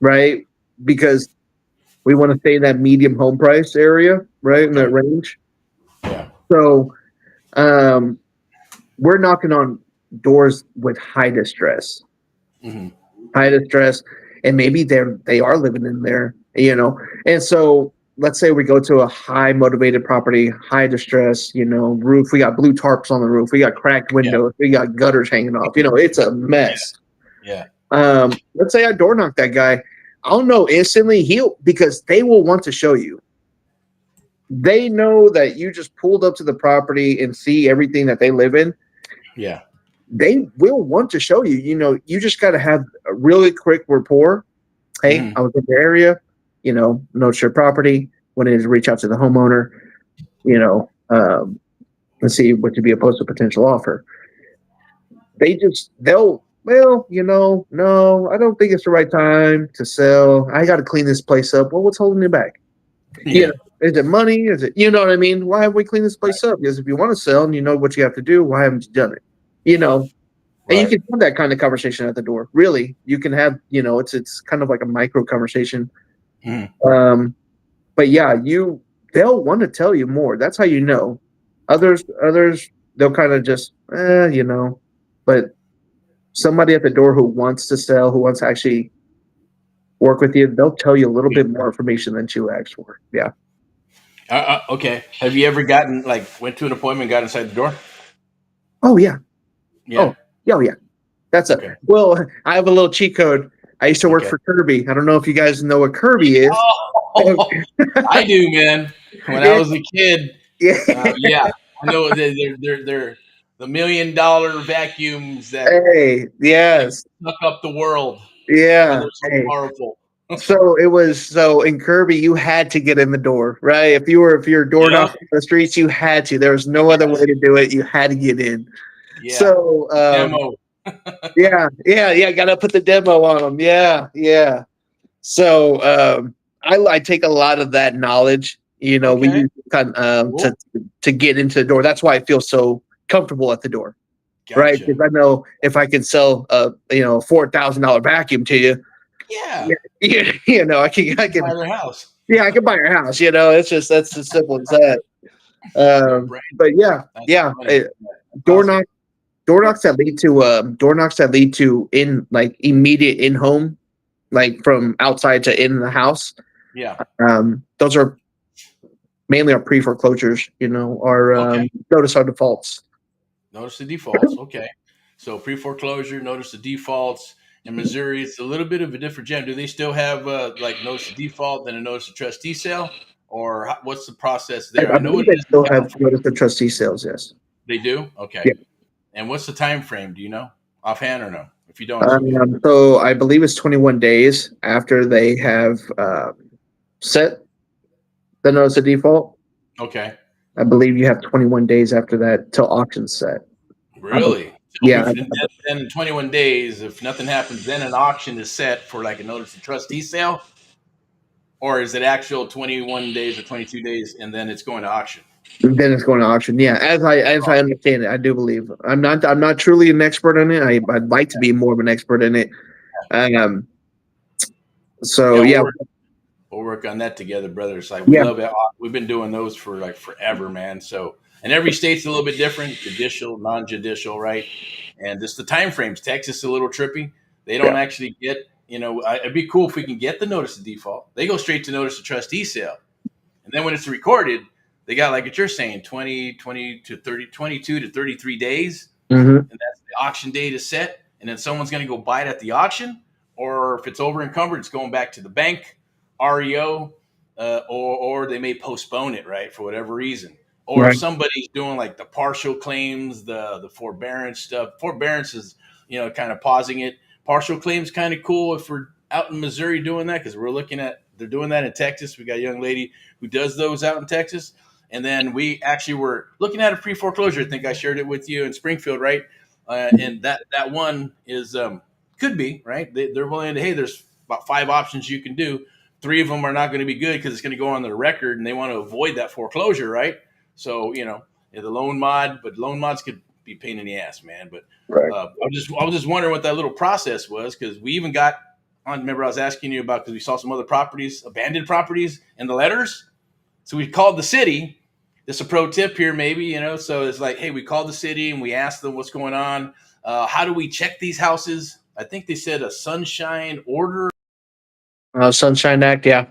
B: right? Because we want to stay in that medium home price area, right in that
A: Okay.
B: range.
A: Yeah.
B: So um, we're knocking on doors with high distress.
A: Hmm.
B: High distress, and maybe they are living in there, And so let's say we go to a high motivated property, high distress, roof. We got blue tarps on the roof. We got cracked
A: Yeah.
B: windows. We got gutters hanging off. It's a mess.
A: Yeah.
B: Let's say I door knock that guy. I'll know instantly because they will want to show you. They know that you just pulled up to the property and see everything that they live in.
A: Yeah.
B: They will want to show you. You just got to have a really quick rapport. Hey,
A: Hmm.
B: I was in the area, notice your property, wanted to reach out to the homeowner, and see what could be opposed to a potential offer. No, I don't think it's the right time to sell. I got to clean this place up. Well, what's holding you back?
A: Yeah.
B: Is it money? Is it, you know what I mean? Why have we cleaned this place up? Because if you want to sell and you know what you have to do, why haven't you done it? And you
A: Right.
B: can have that kind of conversation at the door. Really, you can have, it's kind of like a micro conversation.
A: Hmm.
B: But yeah, they'll want to tell you more. That's how you know. Others, they'll kind of just, But somebody at the door who wants to sell, who wants to actually work with you, they'll tell you a little
A: Yeah.
B: bit more information than you asked for. Yeah.
A: Okay. Have you ever went to an appointment, got inside the door?
B: Oh yeah.
A: Yeah.
B: Oh yeah. Oh yeah. That's a
A: Okay.
B: well. I have a little cheat code. I used to work
A: Okay.
B: for Kirby. I don't know if you guys know what Kirby is.
A: Oh, I do, man. When I
B: Yeah.
A: was a kid,
B: Yeah.
A: yeah, I know they're the $1 million vacuums that
B: Hey.
A: like
B: Yes.
A: suck up the world. Man,
B: Yeah.
A: they're so
B: Hey.
A: powerful.
B: So in Kirby, you had to get in the door, right? If you're door
A: Yeah.
B: knocking on the streets, you had to. There was no other way
A: Yes.
B: to do it. You had to get in.
A: Yeah.
B: So
A: Demo.
B: yeah. Got to put the demo on them. Yeah. So I take a lot of that knowledge. We
A: Okay.
B: use kind
A: Cool.
B: to get into the door. That's why I feel so comfortable at the door, right?
A: Gotcha.
B: Because I know if I can sell a $4,000 vacuum to you,
A: Yeah.
B: I
A: Buy
B: can.
A: their house.
B: Yeah, I can buy your house. It's just that's as simple as that.
A: No brain.
B: But yeah,
A: That's
B: yeah.
A: funny. That's
B: Door
A: awesome.
B: knock, door knocks that lead to in like immediate in home, like from outside to in the house.
A: Yeah.
B: Those are mainly our pre foreclosures. Our
A: Okay.
B: notice our defaults.
A: Notice the defaults. Okay. So pre foreclosure, notice the defaults. In Missouri, it's a little bit of a different jam. Do they still have like notice the default, then a notice of trustee sale? Or what's the process there? I
B: I
A: know
B: believe
A: it
B: they
A: is in
B: still have
A: California.
B: notice of trustee sales. Yes.
A: They do? Okay.
B: Yeah.
A: And what's the time frame? Do you know offhand or no? If you don't, it's okay.
B: So I believe it's 21 days after they have set the notice of default.
A: Okay.
B: I believe you have 21 days after that till auction set.
A: Really? So
B: Yeah,
A: then in 21 days, if nothing happens, then an auction is set for like a notice of trustee sale? Or is it actual 21 days or 22 days and then it's going to auction?
B: then it's going to auction. Yeah, as I understand it, I do believe I'm not truly an expert in it. I'd like to be more of an expert in it. Um. So
A: Yeah,
B: yeah,
A: we'll work on that together, brother. It's like we
B: yeah,
A: love it. We've been doing those for like forever, man. So, and every state's a little bit different: judicial, non-judicial, right? And just the time frames. Texas is a little trippy. They
B: yeah.
A: don't actually get. It'd be cool if we can get the notice of default. They go straight to notice of trustee sale, and then when it's recorded, they got like what you're saying, 20 to 30, 22 to 33 days,
B: Hmm.
A: and that's the auction date is set. and then someone's going to go buy it at the auction, or if it's over encumbered, it's going back to the bank, REO, or they may postpone it, right, for whatever reason. Or if
B: Right.
A: somebody's doing like the partial claims, the forbearance stuff. Forbearance is, kind of pausing it. Partial claims kind of cool if we're out in Missouri doing that, because we're looking at they're doing that in Texas. We got a young lady who does those out in Texas. And then we actually were looking at a pre foreclosure. I think I shared it with you in Springfield, right? And that one is could be right. They're willing to, hey, there's about 5 options you can do. 3 of them are not going to be good because it's going to go on their record, and they want to avoid that foreclosure, right? So the loan mod, but loan mods could be a pain in the ass, man. But
B: Right.
A: I was just wondering what that little process was, because we even got on. Remember, I was asking you about, because we saw some other properties, abandoned properties, in the letters. So we called the city. This is a pro tip here, maybe, So it's like, hey, we called the city and we asked them what's going on. How do we check these houses? I think they said a sunshine order.
B: Sunshine Act, yeah.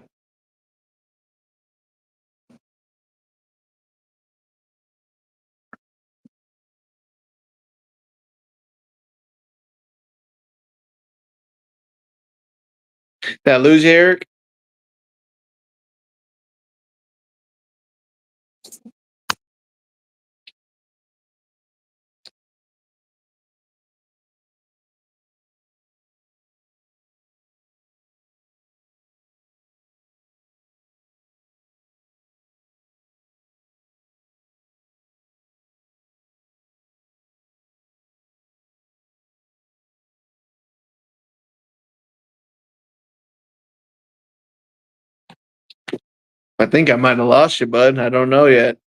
B: Did I lose you, Eric? I think I might have lost you, bud. I don't know yet.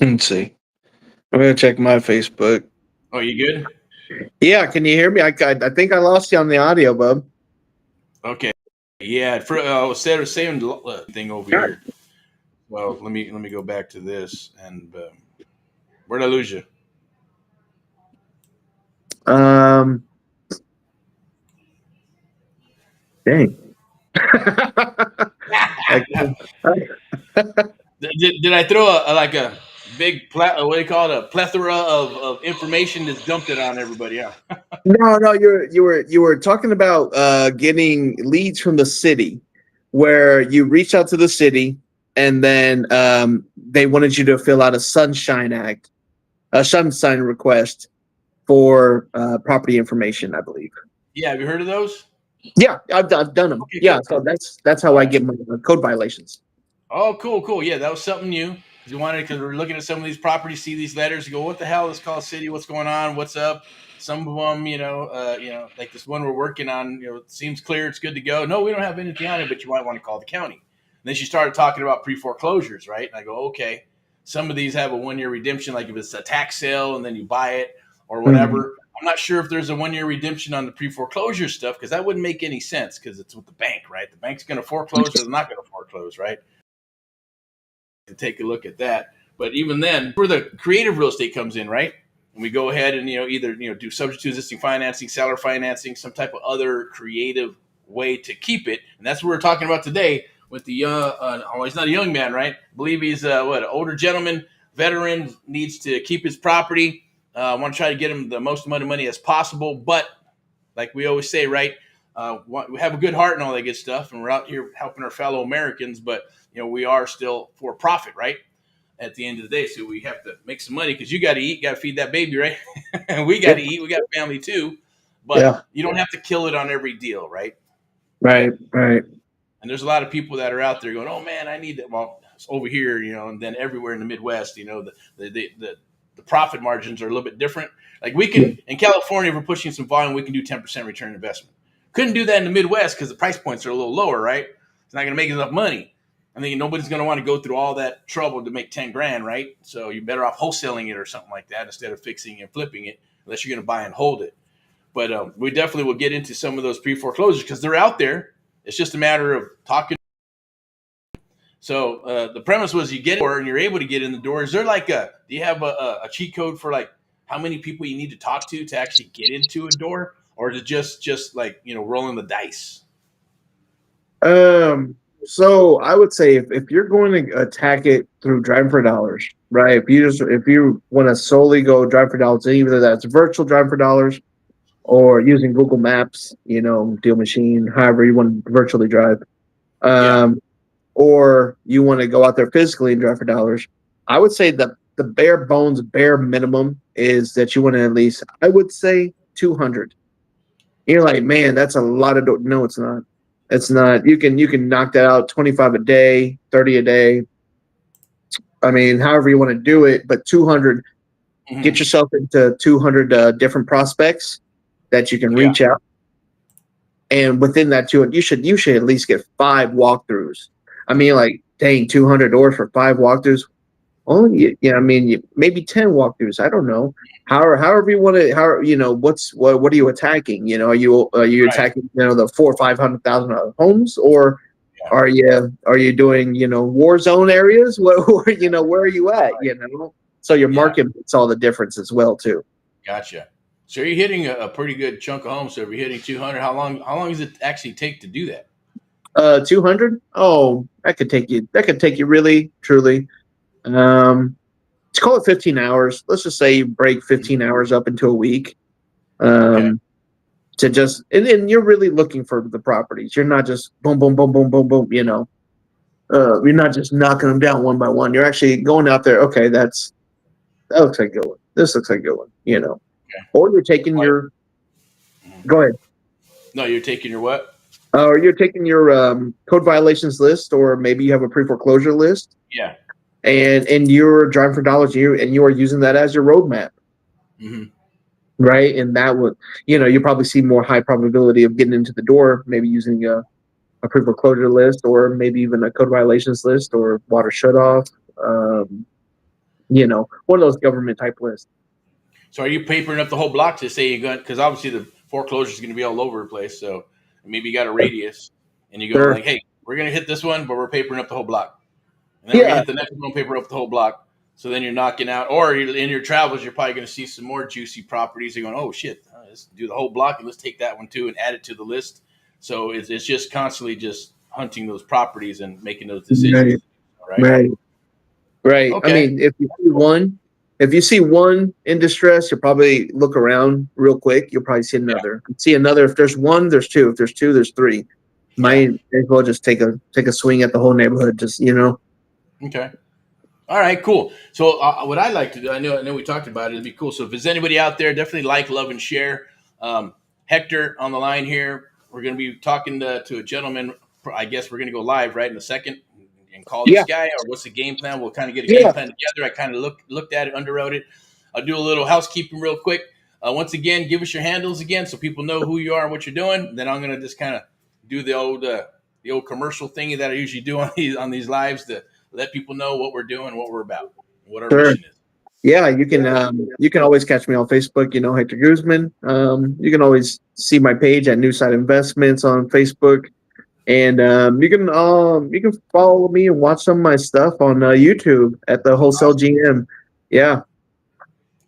B: Let's see. I'm gonna check my Facebook.
A: Oh, you good?
B: Yeah, can you hear me? I think I lost you on the audio, bub.
A: Okay. Yeah. I was saying thing over here. Well, let me go back to this. And where did I lose you?
B: Dang.
A: Did I throw a big what do you call it, a plethora of information that's dumped it on everybody? Yeah.
B: No, you were talking about getting leads from the city, where you reach out to the city, and then they wanted you to fill out a sunshine request for property information, I believe.
A: Yeah. Have you heard of those?
B: Yeah, I've done them.
A: Okay,
B: Yeah,
A: cool.
B: so that's how
A: All
B: I
A: right.
B: get my code violations.
A: Oh, cool. Yeah, that was something new. Because we're looking at some of these properties, see these letters, go, what the hell is called city? What's going on? What's up? Some of them, like this one we're working on, it seems clear, it's good to go. No, we don't have anything on it, but you might want to call the county. And then she started talking about pre foreclosures, right? And I go, okay. Some of these have a 1-year redemption, like if it's a tax sale and then you buy it or whatever. I'm not sure if there's a 1-year redemption on the pre foreclosure stuff, because that wouldn't make any sense, because it's with the bank, right? The bank's going to foreclose or they're not going to foreclose, right? To take a look at that. But even then, where the creative real estate comes in, right? And we go ahead and either do subject to existing financing, seller financing, some type of other creative way to keep it. And that's what we're talking about today with the young. He's not a young man, right? I believe he's an older gentleman, veteran, needs to keep his property. I want to try to get him the most amount of money as possible, but like we always say, right? We have a good heart and all that good stuff, and we're out here helping our fellow Americans, but we are still for profit, right? At the end of the day, so we have to make some money, because you got to eat, got to feed that baby, right? And we got to eat, we got a family too, but you don't have to kill it on every deal, right?
B: Right.
A: And there's a lot of people that are out there going, "Oh man, I need that." Well, it's over here, and then everywhere in the Midwest, the profit margins are a little bit different. Like we can in California, if we're pushing some volume, we can do 10% return investment. Couldn't do that in the Midwest because the price points are a little lower, right? It's not going to make enough money. I mean, nobody's going to want to go through all that trouble to make 10 grand, right? So you're better off wholesaling it or something like that instead of fixing and flipping it, unless you're going to buy and hold it. But we definitely will get into some of those pre foreclosures because they're out there. It's just a matter of talking. So the premise was you get in the door and you're able to get in the door. Is there do you have a cheat code for like how many people you need to talk to actually get into a door? Or is it just like, rolling the dice?
B: So I would say if you're going to attack it through driving for dollars, right? If you want to solely go drive for dollars, either that's virtual drive for dollars or using Google Maps, Deal Machine, however you want to virtually drive,
A: Yeah.
B: or you want to go out there physically and drive for dollars, I would say the bare bones, bare minimum is that you want to at least, I would say 200. You're like, man, that's a lot of no, it's not. It's not. You can knock that out 25 a day, 30 a day. I mean, however you want to do it, but 200,
A: Hmm.
B: get yourself into 200 different prospects that you can
A: Yeah.
B: reach out, and within that 200, you should at least get 5 walkthroughs. I mean, like, dang, 200 doors for 5 walkthroughs. Oh, yeah. I mean, maybe 10 walkthroughs. I don't know. However you want to. How what are you attacking? Are you
A: Right.
B: attacking the 400,000 or 500,000 homes, or
A: Yeah.
B: are you doing war zone areas? Where are you at? So your
A: Yeah.
B: market makes all the difference as well too.
A: Gotcha. So you're hitting a pretty good chunk of homes. So if you're hitting 200, how long does it actually take to do that?
B: 200. Oh, that could take you. That could take you really, truly. Let's call it 15 hours. Let's just say you break 15 hours up into a week.
A: Okay.
B: Um, to just and you're really looking for the properties. You're not just boom, boom, boom, boom, boom, boom. You're not just knocking them down one by one. You're actually going out there. Okay, that looks like a good one. This looks like a good one.
A: Okay.
B: Or you're taking
A: Right.
B: your.
A: Mhm.
B: Go ahead.
A: No, you're taking your what?
B: Or you're taking your code violations list, or maybe you have a pre foreclosure list,
A: Yeah.
B: and you're driving for dollars. You are using that as your roadmap,
A: Hmm.
B: right? And that would, you probably see more high probability of getting into the door, maybe using a pre foreclosure list, or maybe even a code violations list, or water shutoff. Um, one of those government type lists.
A: So are you papering up the whole block to say you're going? Because obviously the foreclosure is going to be all over the place. So maybe you got a radius, and you're going
B: Sure.
A: like, "Hey, we're going to hit this one, but we're papering up the whole block, and then we're going to
B: Yeah.
A: hit the next one, paper up the whole block." So then you're knocking out, or in your travels, you're probably going to see some more juicy properties. You're going, "Oh shit, let's do the whole block and let's take that one too and add it to the list." So it's just constantly just hunting those properties and making those decisions.
B: Right.
A: All right.
B: Right. Right. I
A: Okay.
B: mean, if you see one in distress, you'll probably look around real quick. You'll probably see
A: Yeah.
B: another. See another. If there's one, there's two. If there's two, there's three.
A: Yeah.
B: Might as well just take a swing at the whole neighborhood. Just.
A: Okay. All right, cool. So what I'd like to do, I know we talked about it. It'd be cool. So if there's anybody out there, definitely like, love, and share. Hector on the line here. We're going to be talking to a gentleman. I guess we're going to go live right in a second and call this
B: Yeah.
A: guy. Or what's the game plan? We'll kind of get a game
B: Yeah.
A: plan together. I kind of looked at it, underwrote it. I'll do a little housekeeping real quick. Once again, give us your handles again so people know who you are and what you're doing. Then I'm going to just kind of do the old commercial thingy that I usually do on these lives to let people know what we're doing, what we're about, what our
B: Sure.
A: mission is.
B: Yeah, you can always catch me on Facebook, Hector Guzman. You can always see my page at Newside Investments on Facebook, and you can follow me and watch some of my stuff on YouTube at the Wholesale
A: Awesome.
B: GM. Yeah,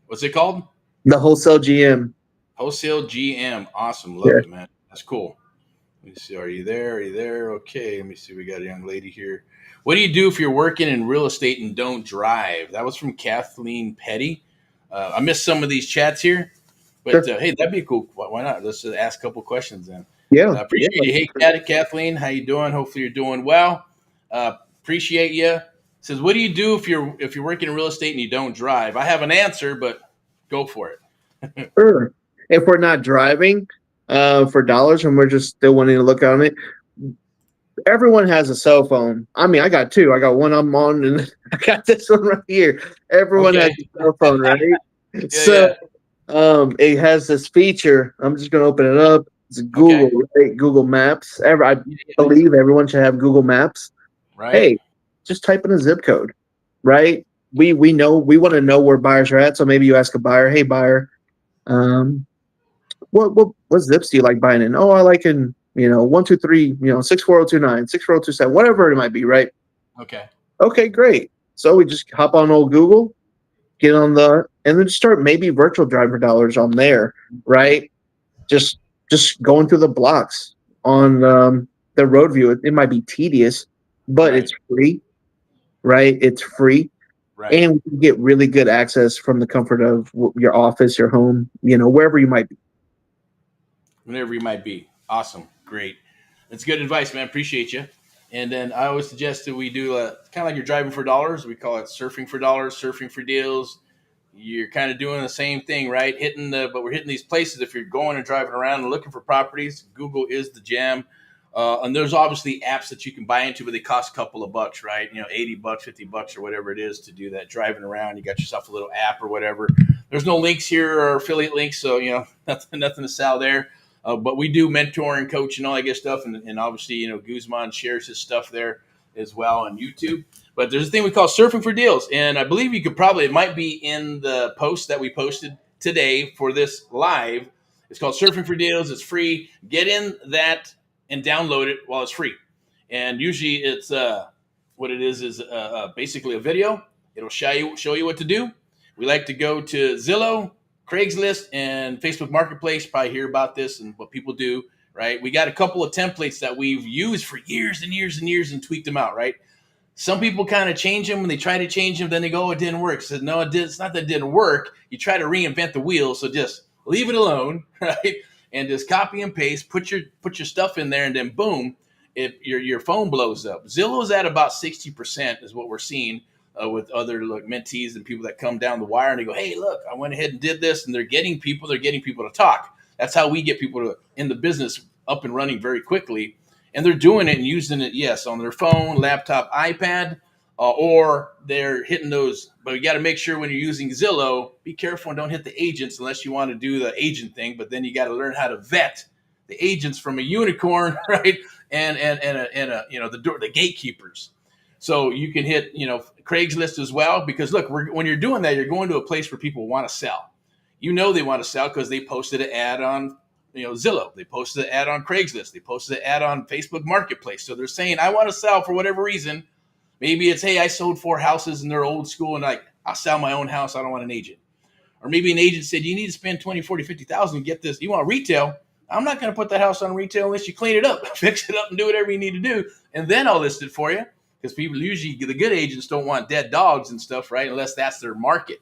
A: What's it called?
B: the Wholesale GM.
A: Wholesale GM. Awesome. Love
B: Yeah,
A: it, man. That's cool. Let me see. Are you there? Are you there? Okay. Let me see. We got a young lady here. What do you do if you're working in real estate and don't drive? That was from Kathleen Petty. I missed some of these chats here, but
B: sure.
A: hey, that'd be cool. Why not? Let's just ask a couple questions then.
B: Yeah, yeah.
A: Appreciate you. Hey, Kathleen, how you doing? Hopefully you're doing well. Appreciate you. Says, what do you do if you're working in real estate and you don't drive? I have an answer, but go for it.
B: Sure. If we're not driving for dollars and we're just still wanting to look on it, everyone has a cell phone. I mean, I got two. I got one I'm on, and I got this one right here. Everyone has
A: Okay.
B: a cell phone, right?
A: Yeah,
B: So
A: yeah.
B: it has this feature. I'm just gonna open it up. It's
A: Okay.
B: Google, right? Google Maps. I
A: Yeah, yeah.
B: believe everyone should have Google Maps.
A: Right.
B: Hey, just type in a zip code, right? We want to know where buyers are at. So maybe you ask a buyer, hey buyer, um, what zips do you like buying in? Oh, I like in 123, 64029, 64027, whatever it might be, right?
A: Okay.
B: Okay, great. So we just hop on old Google, get on and then start maybe virtual driver dollars on there, right? Just just going through the blocks on the road view. It might be tedious, but
A: Right.
B: it's free, right? It's free,
A: Right.
B: and we get really good access from the comfort of your office, your home, wherever you might be.
A: Whenever you might be. Awesome. Great. That's good advice, man. Appreciate you. And then I always suggest that we do kind of like you're driving for dollars. We call it surfing for dollars, surfing for deals. You're kind of doing the same thing, right? But we're hitting these places. If you're going and driving around and looking for properties, Google is the jam. And there's obviously apps that you can buy into, but they cost a couple of bucks, right? $80, $50, or whatever it is to do that driving around. You got yourself a little app or whatever. There's no links here or affiliate links, so nothing to sell there. But we do mentor and coach and all that good stuff, and obviously Guzman shares his stuff there as well on YouTube. But there's a thing we call surfing for deals, and I believe it might be in the post that we posted today for this live. It's called Surfing for Deals. It's free. Get in that and download it while it's free. And usually it's what it is basically a video. It'll show you what to do. We like to go to Zillow, Craigslist, and Facebook Marketplace. Probably hear about this and what people do, right? We got a couple of templates that we've used for years and years and years and tweaked them out, right? Some people kind of change them when they try to change them, then they go, "Oh, it didn't work." So no, it's not that it didn't work. You try to reinvent the wheel, so just leave it alone, right? And just copy and paste, put your stuff in there, and then boom, your phone blows up. Zillow's at about 60% is what we're seeing with other mentees and people that come down the wire and they go, "Hey, look, I went ahead and did this," and they're getting people to talk. That's how we get people in the business up and running very quickly. And they're doing it and using it, yes, on their phone, laptop, iPad, or they're hitting those. But you got to make sure when you're using Zillow, be careful and don't hit the agents unless you want to do the agent thing. But then you got to learn how to vet the agents from a unicorn, right? And the gatekeepers. So you can hit Craigslist as well, because look, when you're doing that, you're going to a place where people want to sell. They want to sell because they posted an ad on Zillow. They posted an ad on Craigslist. They posted an ad on Facebook Marketplace. So they're saying, I want to sell for whatever reason. Maybe it's, hey, I sold 4 houses and they're old school and I'll sell my own house. I don't want an agent. Or maybe an agent said, you need to spend 20, 40, 50,000 to get this. You want retail? I'm not going to put that house on retail unless you clean it up, fix it up, and do whatever you need to do. And then I'll list it for you, because people usually, the good agents don't want dead dogs and stuff, right? Unless that's their market.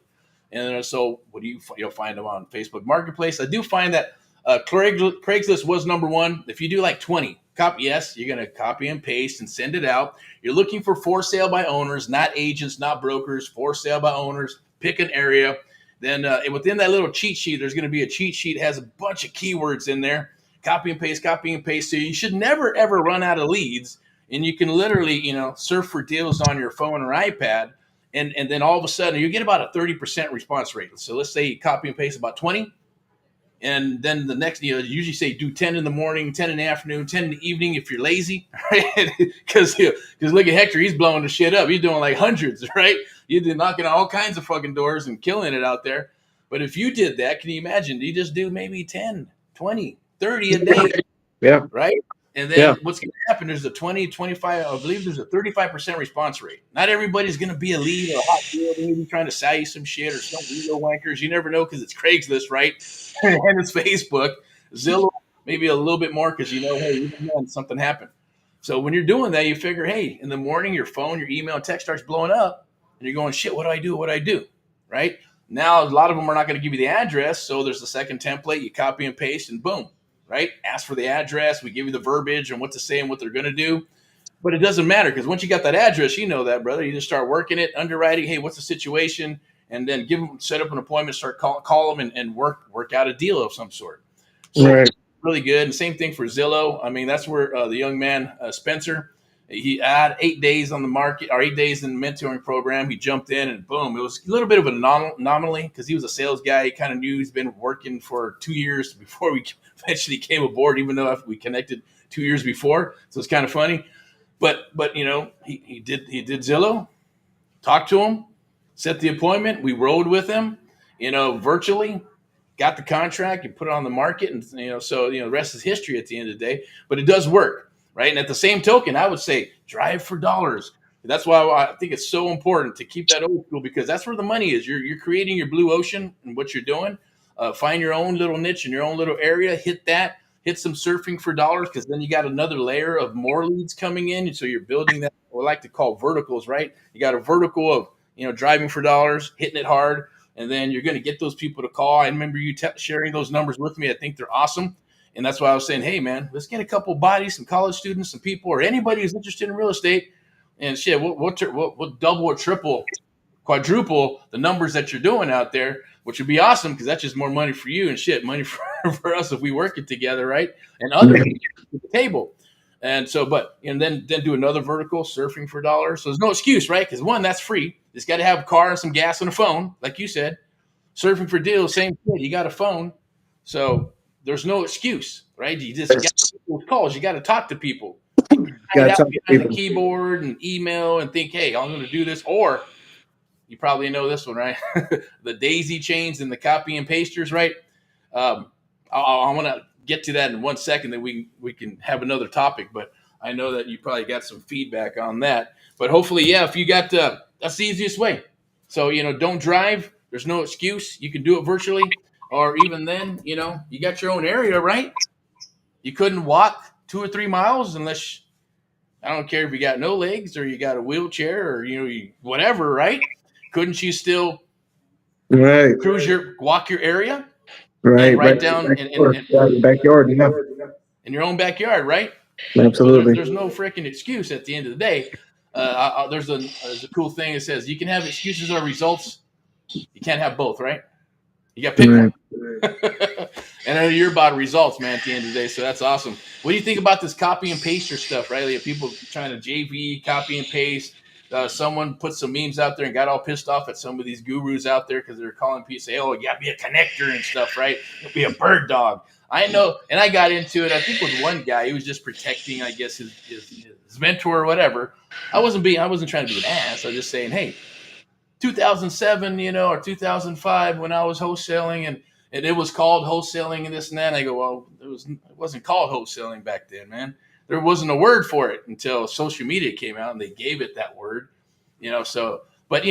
A: And so what do you'll find them on Facebook Marketplace. I do find that Craigslist was number one. If you do like 20, yes, you're going to copy and paste and send it out. You're looking for sale by owners, not agents, not brokers, for sale by owners. Pick an area. Then within that little cheat sheet, there's going to be a cheat sheet that has a bunch of keywords in there. Copy and paste, copy and paste. So you should never, ever run out of leads. And you can literally, surf for deals on your phone or iPad. And then all of a sudden, you get about a 30% response rate. So let's say you copy and paste about 20. And then the next, usually say do 10 in the morning, 10 in the afternoon, 10 in the evening if you're lazy, right? Because look at Hector, he's blowing the shit up. He's doing like hundreds, right? You're knocking on all kinds of fucking doors and killing it out there. But if you did that, can you imagine? You just do maybe 10, 20, 30 a day,
B: Yeah.
A: right? And then what's going to happen? There's a 20, 25, I believe there's a 35% response rate. Not everybody's going to be a lead or a hot deal. They're maybe trying to sell you some shit or some video wankers. You never know, because it's Craigslist, right? And it's Facebook. Zillow, maybe a little bit more, because hey, even then something happened. So when you're doing that, you figure, hey, in the morning, your phone, your email, and text starts blowing up, and you're going, shit, what do I do? What do I do? Right? Now, a lot of them are not going to give you the address, so there's the second template. You copy and paste, and boom. Right? Ask for the address. We give you the verbiage and what to say and what they're going to do. But it doesn't matter, because once you got that address, that, brother. You just start working it, underwriting. Hey, what's the situation? And then set up an appointment, start call them and work out a deal of some sort. So right. Really good. And same thing for Zillow. I mean, that's where the young man, Spencer, he had 8 days on the market, or 8 days in the mentoring program. He jumped in and boom, it was a little bit of an anomaly, because he was a sales guy. He kind of knew he's been working for 2 years before we eventually came aboard, even though we connected 2 years before. So it's kind of funny. But he did Zillow, talked to him, set the appointment. We rode with him, virtually, got the contract and put it on the market. And, the rest is history at the end of the day. But it does work, right? And at the same token, I would say drive for dollars. That's why I think it's so important to keep that old school, because that's where the money is. You're creating your blue ocean and what you're doing. Find your own little niche in your own little area, hit that, hit some surfing for dollars, because then you got another layer of more leads coming in. And so you're building that, what I like to call verticals, right? You got a vertical of, driving for dollars, hitting it hard, and then you're going to get those people to call. I remember you sharing those numbers with me. I think they're awesome. And that's why I was saying, hey, man, let's get a couple bodies, some college students, some people, or anybody who's interested in real estate. And shit, we'll double or triple, quadruple the numbers that you're doing out there, which would be awesome, because that's just more money for you and shit, money for us if we work it together, right? And other people at the table. And so, then do another vertical, surfing for dollars. So there's no excuse, right? Because one, that's free. Just got to have a car and some gas and a phone, like you said. Surfing for deals, same thing. You got a phone, so there's no excuse, right? You just got those calls. You got to talk to people. Hide out behind the keyboard and email and think, hey, I'm going to do this. Or you probably know this one, right? The daisy chains and the copy and pasters, right? I want to get to that in 1 second, that we can have another topic, but I know that you probably got some feedback on that. But hopefully, yeah, if you got that's the easiest way. So, don't drive. There's no excuse. You can do it virtually, or even then, you got your own area, right? You couldn't walk 2 or 3 miles unless, I don't care if you got no legs or you got a wheelchair or whatever, right? Couldn't you still walk your area, and write down in
B: backyard,
A: in your own backyard, right?
B: Absolutely.
A: So there's no freaking excuse at the end of the day. There's a cool thing that says you can have excuses or results. You can't have both, right? You got to pick one. And I know you're about results, man, at the end of the day. So that's awesome. What do you think about this copy and paste your stuff, right? Like people trying to JV, copy and paste. Someone put some memes out there and got all pissed off at some of these gurus out there because they're calling people, say, oh, you got to be a connector and stuff, right? You'll be a bird dog. I know. And I got into it, I think, with one guy. He was just protecting, I guess, his mentor or whatever. I wasn't trying to be an ass. I was just saying, hey, 2007, or 2005, when I was wholesaling and it was called wholesaling and this and that. And I go, well, it wasn't called wholesaling back then, man. There wasn't a word for it until social media came out and they gave it that word, so, but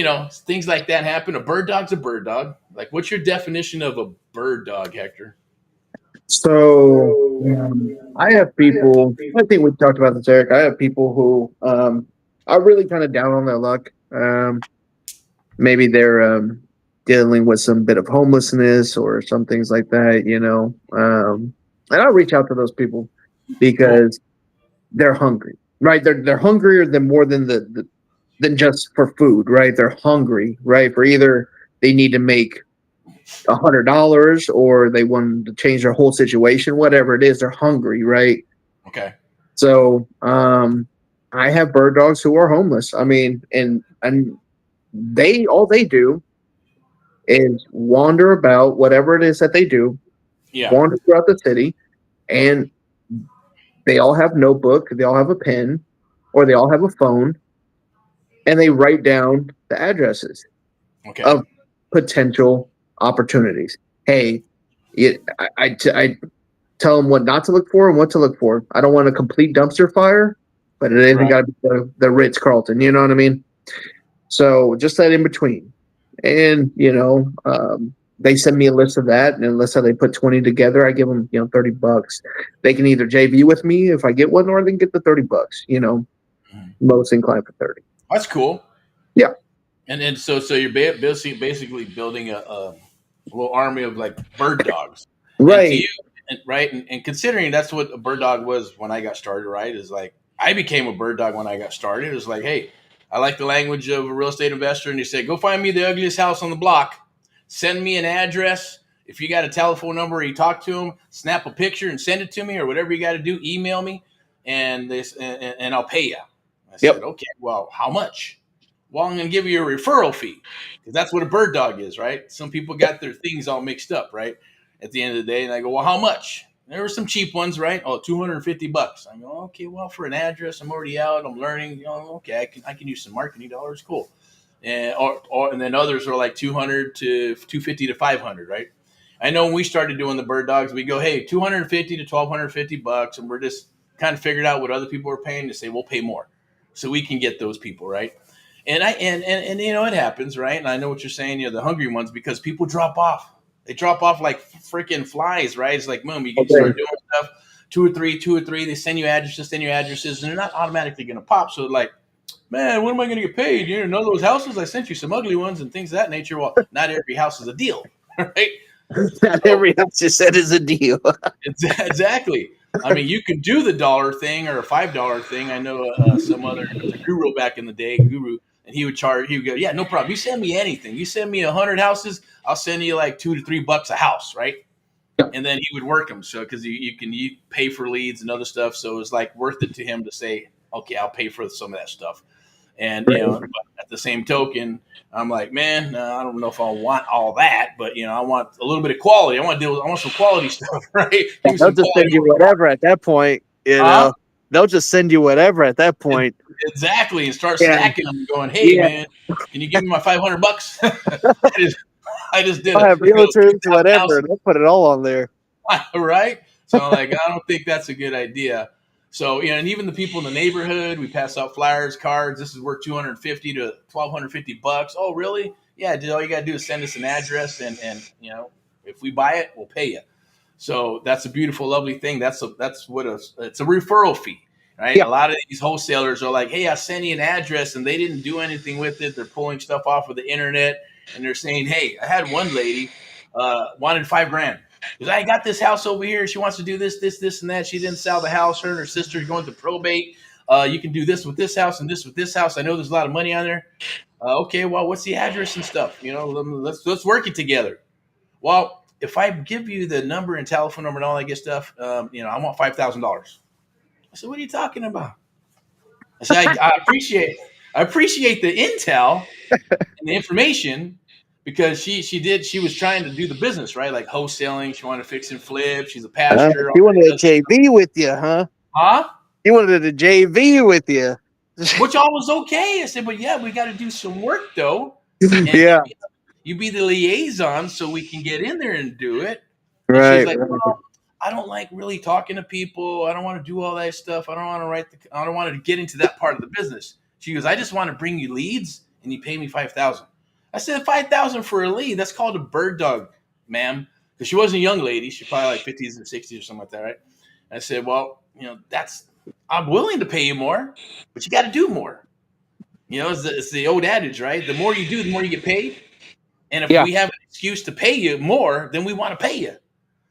A: things like that happen. A bird dog's a bird dog. Like, what's your definition of a bird dog, Hector?
B: So I have people, I think we talked about this, Eric. I have people who are really kind of down on their luck. Maybe they're dealing with some bit of homelessness or some things like that, and I'll reach out to those people because they're hungry, right? They're hungrier than more than than just for food, right? They're hungry, right? For either they need to make $100 or they want to change their whole situation, whatever it is, they're hungry, right?
A: Okay.
B: So I have bird dogs who are homeless. I mean, and all they do is wander about, whatever it is that they do, wander throughout the city, and they all have notebook, they all have a pen, or they all have a phone, and they write down the addresses of potential opportunities. Hey, I tell them what not to look for and what to look for. I don't want a complete dumpster fire, but it isn't got to be the Ritz-Carlton. You know what I mean? So just that in between. And, they send me a list of that, and let's say they put 20 together, I give them, $30. They can either JV with me if I get one, or they can get the $30, most inclined for 30.
A: That's cool.
B: Yeah.
A: And so you're basically building a little army of like bird dogs.
B: Right.
A: Right. And considering that's what a bird dog was when I got started, right? Is like, I became a bird dog when I got started. It was like, hey, I like the language of a real estate investor. And you say, go find me the ugliest house on the block. Send me an address. If you got a telephone number or you talk to them, snap a picture and send it to me, or whatever you got to do, email me and I'll pay you. I said, okay, well, how much? Well, I'm going to give you a referral fee, because that's what a bird dog is, right? Some people got their things all mixed up, right? At the end of the day, and I go, well, how much? There were some cheap ones, right? Oh, $250. I go, okay, well, for an address, I'm already out, I'm learning. Okay, I can use some marketing dollars, cool. And and then others are like $200 to $250 to $500, right? I know when we started doing the bird dogs, we go, hey, $250 to $1,250, and we're just kind of figured out what other people are paying to say we'll pay more, so we can get those people, right? And it happens, right? And I know what you're saying, the hungry ones, because people drop off. They drop off like freaking flies, right? It's like, boom, you can
B: Okay.
A: start doing stuff. Two or three. They send you addresses, and they're not automatically going to pop. So like, man, when am I going to get paid? You know those houses? I sent you some ugly ones and things of that nature. Well, not every house is a deal, right?
B: Not every house you said is a deal.
A: Exactly. I mean, you can do the dollar thing or a $5 thing. I know some other there's a guru back in the day, and he would charge. He would go, yeah, no problem. You send me anything. You send me 100 houses, I'll send you like $2 to $3 a house, right?
B: Yeah.
A: And then he would work them. So because you pay for leads and other stuff, so it was like worth it to him to say, okay, I'll pay for some of that stuff. And
B: Right.
A: but at the same token, I'm like, man, I don't know if I want all that, but I want a little bit of quality. I want some quality stuff, right? Give me
B: They'll
A: some
B: just
A: quality.
B: send you whatever at that point. They'll just send you whatever at that point.
A: Exactly, and start
B: Yeah.
A: stacking them, going, hey,
B: Yeah.
A: man, can you give me my $500? I just did
B: I'll have realtors,
A: 2,000
B: whatever. They'll put it all on there.
A: right? So I'm like, I don't think that's a good idea. So, and even the people in the neighborhood, we pass out flyers, cards. This is worth $250 to $1,250. Oh, really? Yeah, all you got to do is send us an address, and if we buy it, we'll pay you. So that's a beautiful, lovely thing. It's a referral fee, right?
B: Yeah.
A: A lot of these wholesalers are like, hey, I send you an address, and they didn't do anything with it. They're pulling stuff off of the internet, and they're saying, hey, I had one lady wanted $5,000. Because I got this house over here. She wants to do this, and that. She didn't sell the house. Her and her sister are going to probate. You can do this with this house and this with this house. I know there's a lot of money on there. Okay, well, what's the address and stuff? Let's work it together. Well, if I give you the number and telephone number and all that good stuff, I want $5,000. I said, what are you talking about? I said, I appreciate the intel and the information. Because she was trying to do the business, right? Like wholesaling. She wanted to fix and flip. She's a pastor.
B: She wanted a JV with you, huh?
A: Huh?
B: She wanted a JV with you.
A: Which all was okay. I said, but yeah, we got to do some work though. And
B: Yeah.
A: You be the liaison so we can get in there and do it. And
B: Right.
A: she's like, well, I don't like really talking to people. I don't want to do all that stuff. I don't want to get into that part of the business. She goes, I just want to bring you leads and you pay me $5,000. I said, $5,000 for a lead. That's called a bird dog, ma'am. Because she wasn't a young lady. She's probably like 50s and 60s or something like that, right? And I said, well, I'm willing to pay you more, but you got to do more. It's the old adage, right? The more you do, the more you get paid. And if we have an excuse to pay you more, then we want to pay you.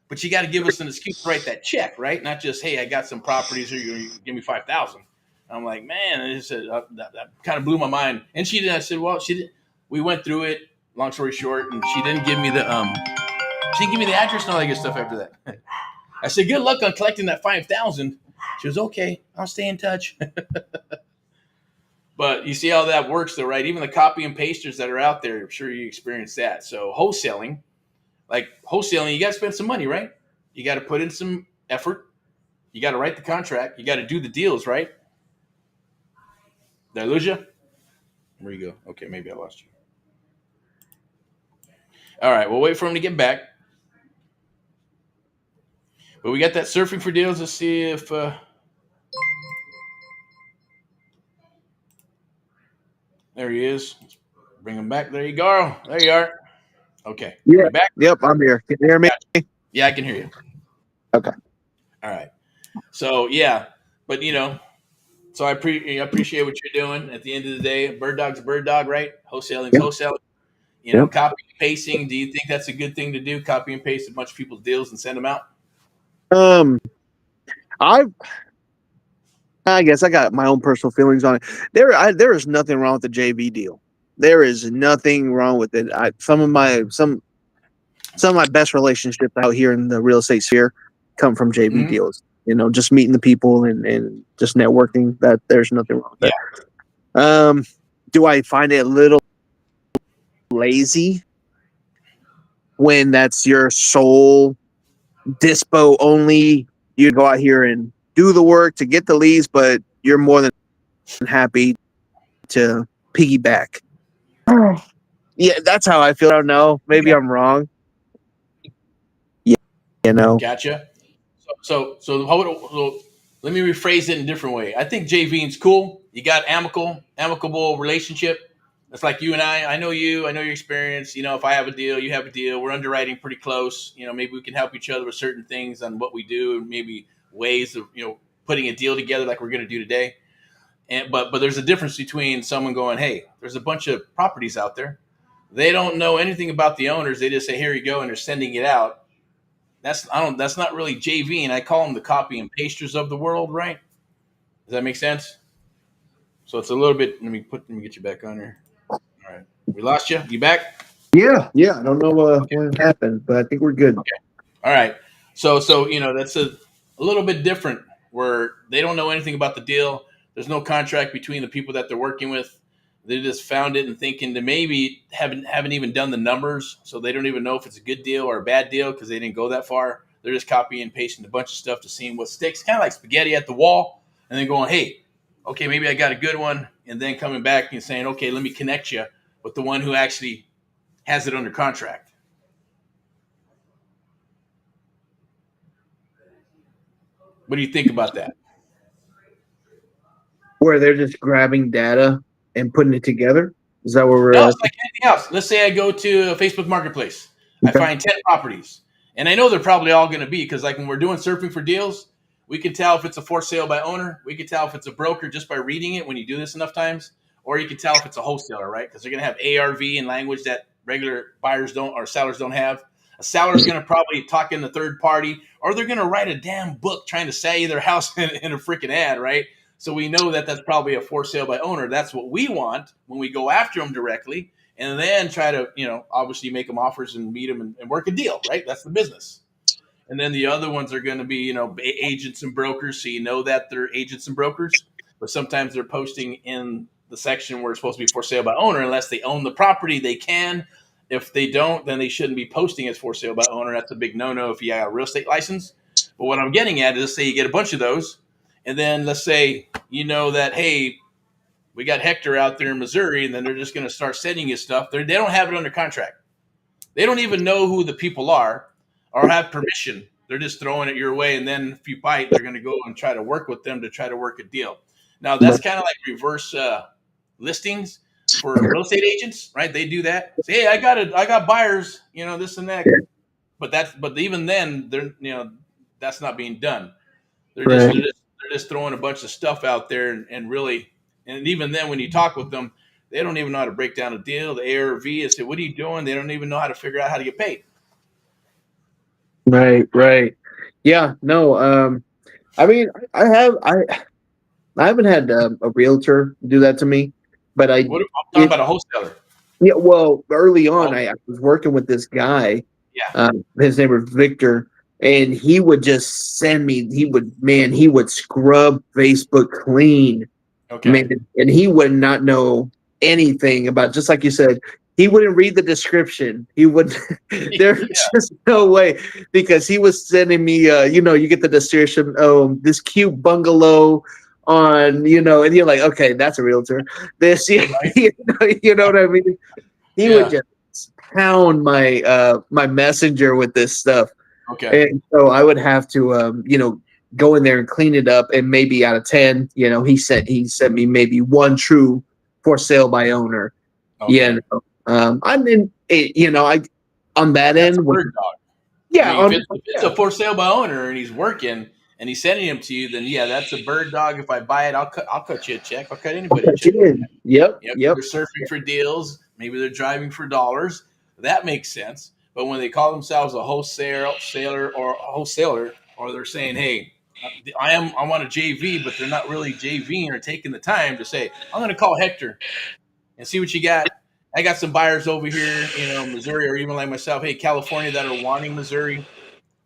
A: But you got to give us an excuse to write that check, right? Not just, hey, I got some properties here, you give me $5,000. I'm like, man, that kind of blew my mind. And she did. I said, well, she did. We went through it. Long story short, and she didn't give me the address and all that good stuff after that. I said, good luck on collecting that $5,000. She was okay. I'll stay in touch. But you see how that works, though, right? Even the copy and pasters that are out there, I'm sure you experience that. So wholesaling, you got to spend some money, right? You got to put in some effort. You got to write the contract. You got to do the deals, right? Did I lose you? Where you go? Okay, maybe I lost you. All right, we'll wait for him to get back. But we got that surfing for deals. Let's see if there he is. Let's bring him back. There you go. There you are. Okay.
B: Yeah.
A: You back?
B: Yep, I'm here. Can you hear me?
A: Yeah, I can hear you.
B: Okay.
A: All right. So yeah, but so I appreciate what you're doing. At the end of the day, bird dog's a bird dog, right? Wholesaling's wholesaling. Copy and pasting. Do you think that's a good thing to do? Copy and paste a bunch of people's deals and send them out?
B: I guess I got my own personal feelings on it. There is nothing wrong with the JV deal. There is nothing wrong with it. Some of my best relationships out here in the real estate sphere come from JV deals. Just meeting the people and just networking. That there's nothing wrong with that. Do I find it a little lazy when that's your sole dispo only? You go out here and do the work to get the leads, but you're more than happy to piggyback. Yeah, that's how I feel. I don't know. Maybe I'm wrong. Yeah,
A: Gotcha. So let me rephrase it in a different way. I think JVing's cool. You got amicable relationship. It's like you and I know you, I know your experience. If I have a deal, you have a deal. We're underwriting pretty close. Maybe we can help each other with certain things on what we do, and maybe ways of putting a deal together like we're going to do today. But there's a difference between someone going, hey, there's a bunch of properties out there. They don't know anything about the owners. They just say, here you go, and they're sending it out. That's not really JV, and I call them the copy and pasters of the world, right? Does that make sense? So it's a little bit. Let me get you back on here. All right, we lost you. You back?
B: Yeah. I don't know
A: Okay.
B: what happened, but I think we're good.
A: Okay. All right. So that's a little bit different where they don't know anything about the deal. There's no contract between the people that they're working with. They just found it and thinking that maybe haven't even done the numbers, so they don't even know if it's a good deal or a bad deal because they didn't go that far. They're just copying and pasting a bunch of stuff to see what sticks, kind of like spaghetti at the wall, and then going, "Hey, okay, maybe I got a good one," and then coming back and saying, "Okay, let me connect you with the one who actually has it under contract." What do you think about that?
B: Where they're just grabbing data and putting it together. Is that what
A: No,
B: we're
A: it's like anything else. Let's say I go to a Facebook Marketplace. I
B: okay?
A: find 10 properties. And I know they're probably all going to be because, like, when we're doing surfing for deals, we can tell if it's a for sale by owner. We can tell if it's a broker just by reading it when you do this enough times. Or you can tell if it's a wholesaler, right? Because they're going to have ARV and language that regular buyers don't or sellers don't have. A seller's going to probably talk in the third party, or they're going to write a damn book trying to sell you their house in a freaking ad, right? So we know that that's probably a for sale by owner. That's what we want when we go after them directly, and then try to, obviously make them offers and meet them and work a deal, right? That's the business. And then the other ones are going to be, agents and brokers. So you know that they're agents and brokers, but sometimes they're posting in the section where it's supposed to be for sale by owner. Unless they own the property, they can. If they don't, then they shouldn't be posting as for sale by owner. That's a big no-no if you have a real estate license. But what I'm getting at is, let's say you get a bunch of those, and then let's say that, hey, we got Hector out there in Missouri, and then they're just going to start sending you stuff. They don't have it under contract. They don't even know who the people are or have permission. They're just throwing it your way, and then if you bite, they're going to go and try to work with them to try to work a deal. Now that's kind of like reverse listings for real estate agents, right? They do that. Say, hey, I got buyers, this and that. But even then, that's not being done. They're just
B: Right.
A: they're just throwing a bunch of stuff out there, and really, and even then, when you talk with them, they don't even know how to break down a deal. The ARV and say, "What are you doing?" They don't even know how to figure out how to get paid.
B: Right. Yeah. No. I mean, I haven't had a realtor do that to me, but I
A: I'm talking
B: it
A: about a wholesaler.
B: yeah. Well, early on,
A: Oh,
B: I was working with this guy.
A: yeah.
B: His name was Victor, and he would just send me. He would scrub Facebook clean,
A: Okay.
B: man, and he would not know anything about. Just like you said, he wouldn't read the description. He would. There's
A: Yeah.
B: just no way because he was sending me. You get the description. Oh, this cute bungalow on. And you're like, okay, that's a realtor. This,
A: Right.
B: you know what I mean? He would
A: Yeah.
B: just pound my messenger with this stuff,
A: Okay.
B: and so I would have to go in there and clean it up, and maybe out of 10, he sent me maybe one true for sale by owner.
A: Okay.
B: Yeah, I'm in it, I on that
A: That's a
B: end.
A: bird dog. I
B: Yeah,
A: mean, if it's a for sale by owner and he's working and he's sending them to you, then yeah, that's a bird dog. If I buy it, I'll cut you a check. I'll cut
B: I'll
A: anybody a
B: put
A: check.
B: you in. Yep,
A: They're
B: yep.
A: surfing for deals. Maybe they're driving for dollars. That makes sense. But when they call themselves a wholesaler, or they're saying, "Hey, I want a JV," but they're not really JVing or taking the time to say, "I'm going to call Hector and see what you got." I got some buyers over here, Missouri, or even like myself, hey, California, that are wanting Missouri.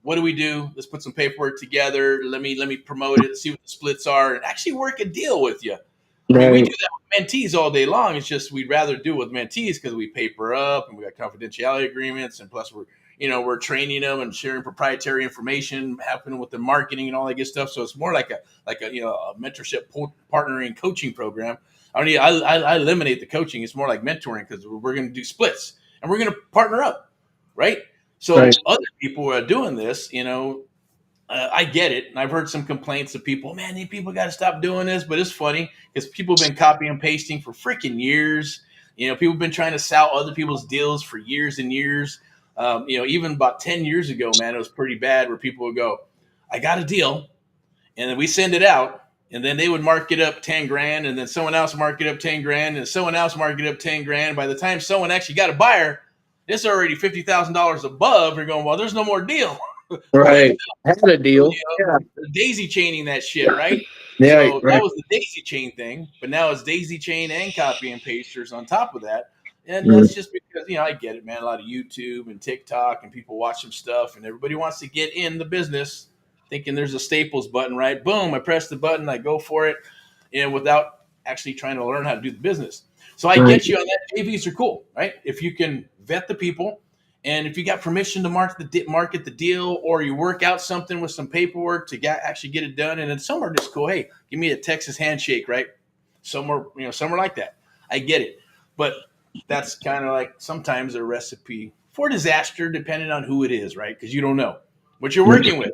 A: What do we do? Let's put some paperwork together. Let me promote it, see what the splits are, and actually work a deal with you. I mean, we
B: Right,
A: do that with mentees all day long. It's just we'd rather do it with mentees because we paper up and we got confidentiality agreements, and plus we're training them and sharing proprietary information, helping them with the marketing and all that good stuff. So it's more like a mentorship partnering coaching program. I eliminate the coaching. It's more like mentoring because we're going to do splits and we're going to partner up, right?
B: right,
A: So other people are doing this, I get it. And I've heard some complaints of people, man, you people got to stop doing this. But it's funny because people have been copying and pasting for freaking years. People have been trying to sell other people's deals for years and years. Even about 10 years ago, man, it was pretty bad where people would go, I got a deal. And then we send it out, and then they would mark it up 10 grand, and then someone else mark it up 10 grand, and someone else mark it up 10 grand. By the time someone actually got a buyer, it's already $50,000 above. You're going, well, there's no more deal.
B: Right. Had a deal. Yeah.
A: Daisy chaining that shit, right?
B: Yeah.
A: So
B: Right.
A: that was the daisy chain thing, but now it's daisy chain and copy and pasters on top of that. And that's just because, I get it, man. A lot of YouTube and TikTok and people watch some stuff, and everybody wants to get in the business thinking there's a Staples button, right? Boom, I press the button, I go for it, without actually trying to learn how to do the business. So I get you on that. JVs are cool, right? If you can vet the people, and if you got permission to market the deal, or you work out something with some paperwork to actually get it done, and then some are just cool. Hey, give me a Texas handshake, right? Some are like that. I get it, but that's kind of like sometimes a recipe for disaster, depending on who it is, right? Because you don't know what you're working with.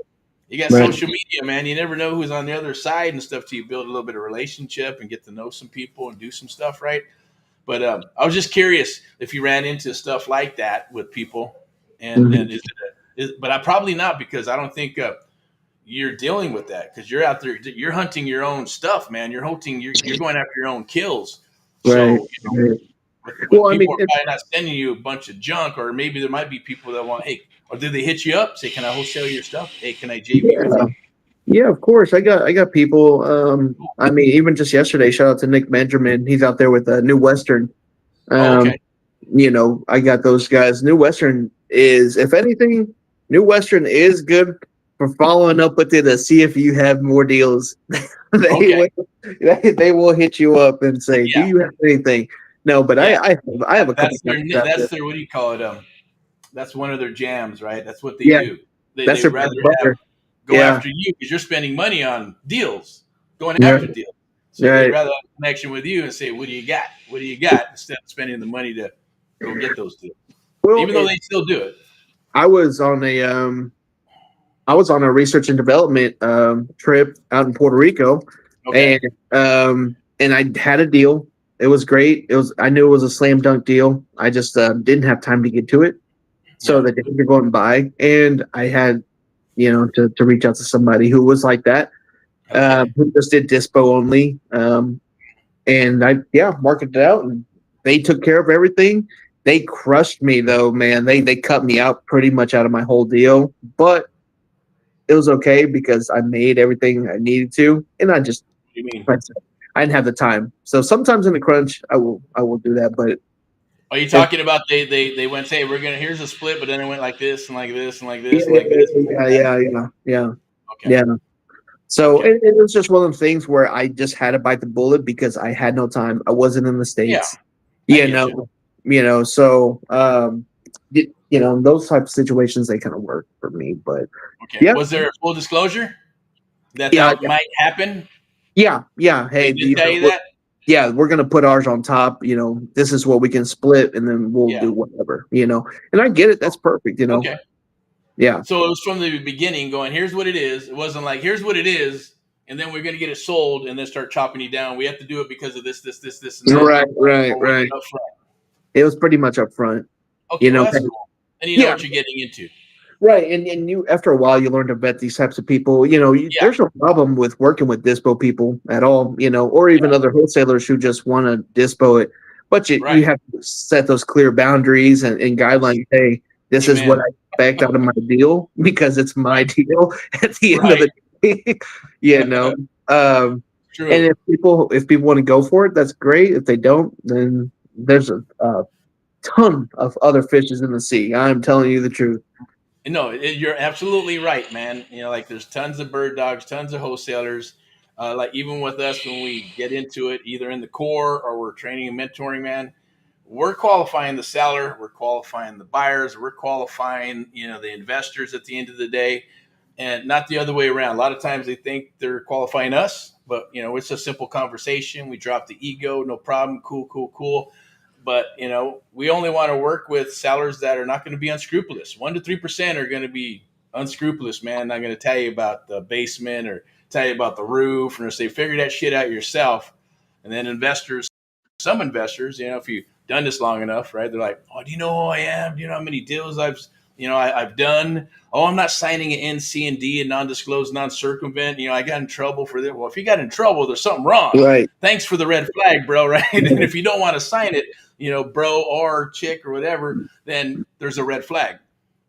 A: You got social media, man. You never know who's on the other side and stuff till you build a little bit of relationship and get to know some people and do some stuff, right? But I was just curious if you ran into stuff like that with people, and but I probably not, because I don't think you're dealing with that, because you're out there, you're hunting your own stuff, man. You're going after your own kills. So with people are probably not sending you a bunch of junk, or maybe there might be people that want, hey, or did they hit you up? Say, can I wholesale your stuff? Hey, can I JV with you?
B: Yeah, of course. I got people. I mean, even just yesterday, shout out to Nick Benjamin. He's out there with a New Western.
A: Okay.
B: I got those guys. New Western is, if anything, New Western is good for following up with it to see if you have more deals. They will hit you up and say, do you have anything? No, but I have a couple.
A: That's their what do you call it? That's one of their jams, right? That's what they do. They rather go after you because you're spending money on deals, going after deals. So they'd rather have a connection with you and say, what do you got? What do you got? Instead of spending the money to go get those deals. Well, even though they still do it.
B: I was on a research and development trip out in Puerto Rico, and I had a deal. It was great. I knew it was a slam dunk deal. I just didn't have time to get to it. So the days are going by, and I had, to reach out to somebody who was like that, who just did dispo only. And I marketed it out, and they took care of everything. They crushed me though, man. They cut me out pretty much out of my whole deal, but it was okay because I made everything I needed to, and I just I didn't have the time. So sometimes in the crunch, I will do that. But
A: are you talking about they went, hey, here's a split, but then it went like this and like this and like this and like this?
B: Yeah. So it was just one of those things where I just had to bite the bullet because I had no time. I wasn't in the States. So those type of situations, they kind of work for me. But
A: was there a full disclosure that might happen?
B: Yeah. Hey,
A: did tell you that?
B: Yeah, we're gonna put ours on top. This is what we can split, and then we'll do whatever. And I get it. That's perfect.
A: Okay.
B: Yeah.
A: So it was from the beginning going, here's what it is. It wasn't like, here's what it is, and then we're going to get it sold and then start chopping you down. We have to do it because of this, and that.
B: Right. It was pretty much up front.
A: Okay, well, that's cool. And you know what you're getting into.
B: Right. And you, after a while, you learn to vet these types of people. There's no problem with working with dispo people at all, or even other wholesalers who just want to dispo it. But you have to set those clear boundaries and guidelines. Hey, this is what I expect out of my deal because it's my deal at the end of the day.
A: True.
B: And if people want to go for it, that's great. If they don't, then there's a ton of other fishes in the sea. I'm telling you the truth.
A: No, you're absolutely right, man. Like there's tons of bird dogs, tons of wholesalers. Like even with us, when we get into it, either in the core or we're training and mentoring, man, we're qualifying the seller, we're qualifying the buyers, we're qualifying, the investors at the end of the day, and not the other way around. A lot of times they think they're qualifying us, but it's a simple conversation. We drop the ego, no problem, cool. But we only want to work with sellers that are not going to be unscrupulous. 1% to 3% are going to be unscrupulous, man. Not going to tell you about the basement or tell you about the roof, or say figure that shit out yourself. And then some investors, if you done this long enough, right? They're like, oh, do you know who I am? Do you know how many deals I've done? Oh, I'm not signing an NC and D and non-disclosed, non-circumvent. I got in trouble for this. Well, if you got in trouble, there's something wrong.
B: Right.
A: Thanks for the red flag, bro. Right? And if you don't want to sign it, bro or chick or whatever, then there's a red flag.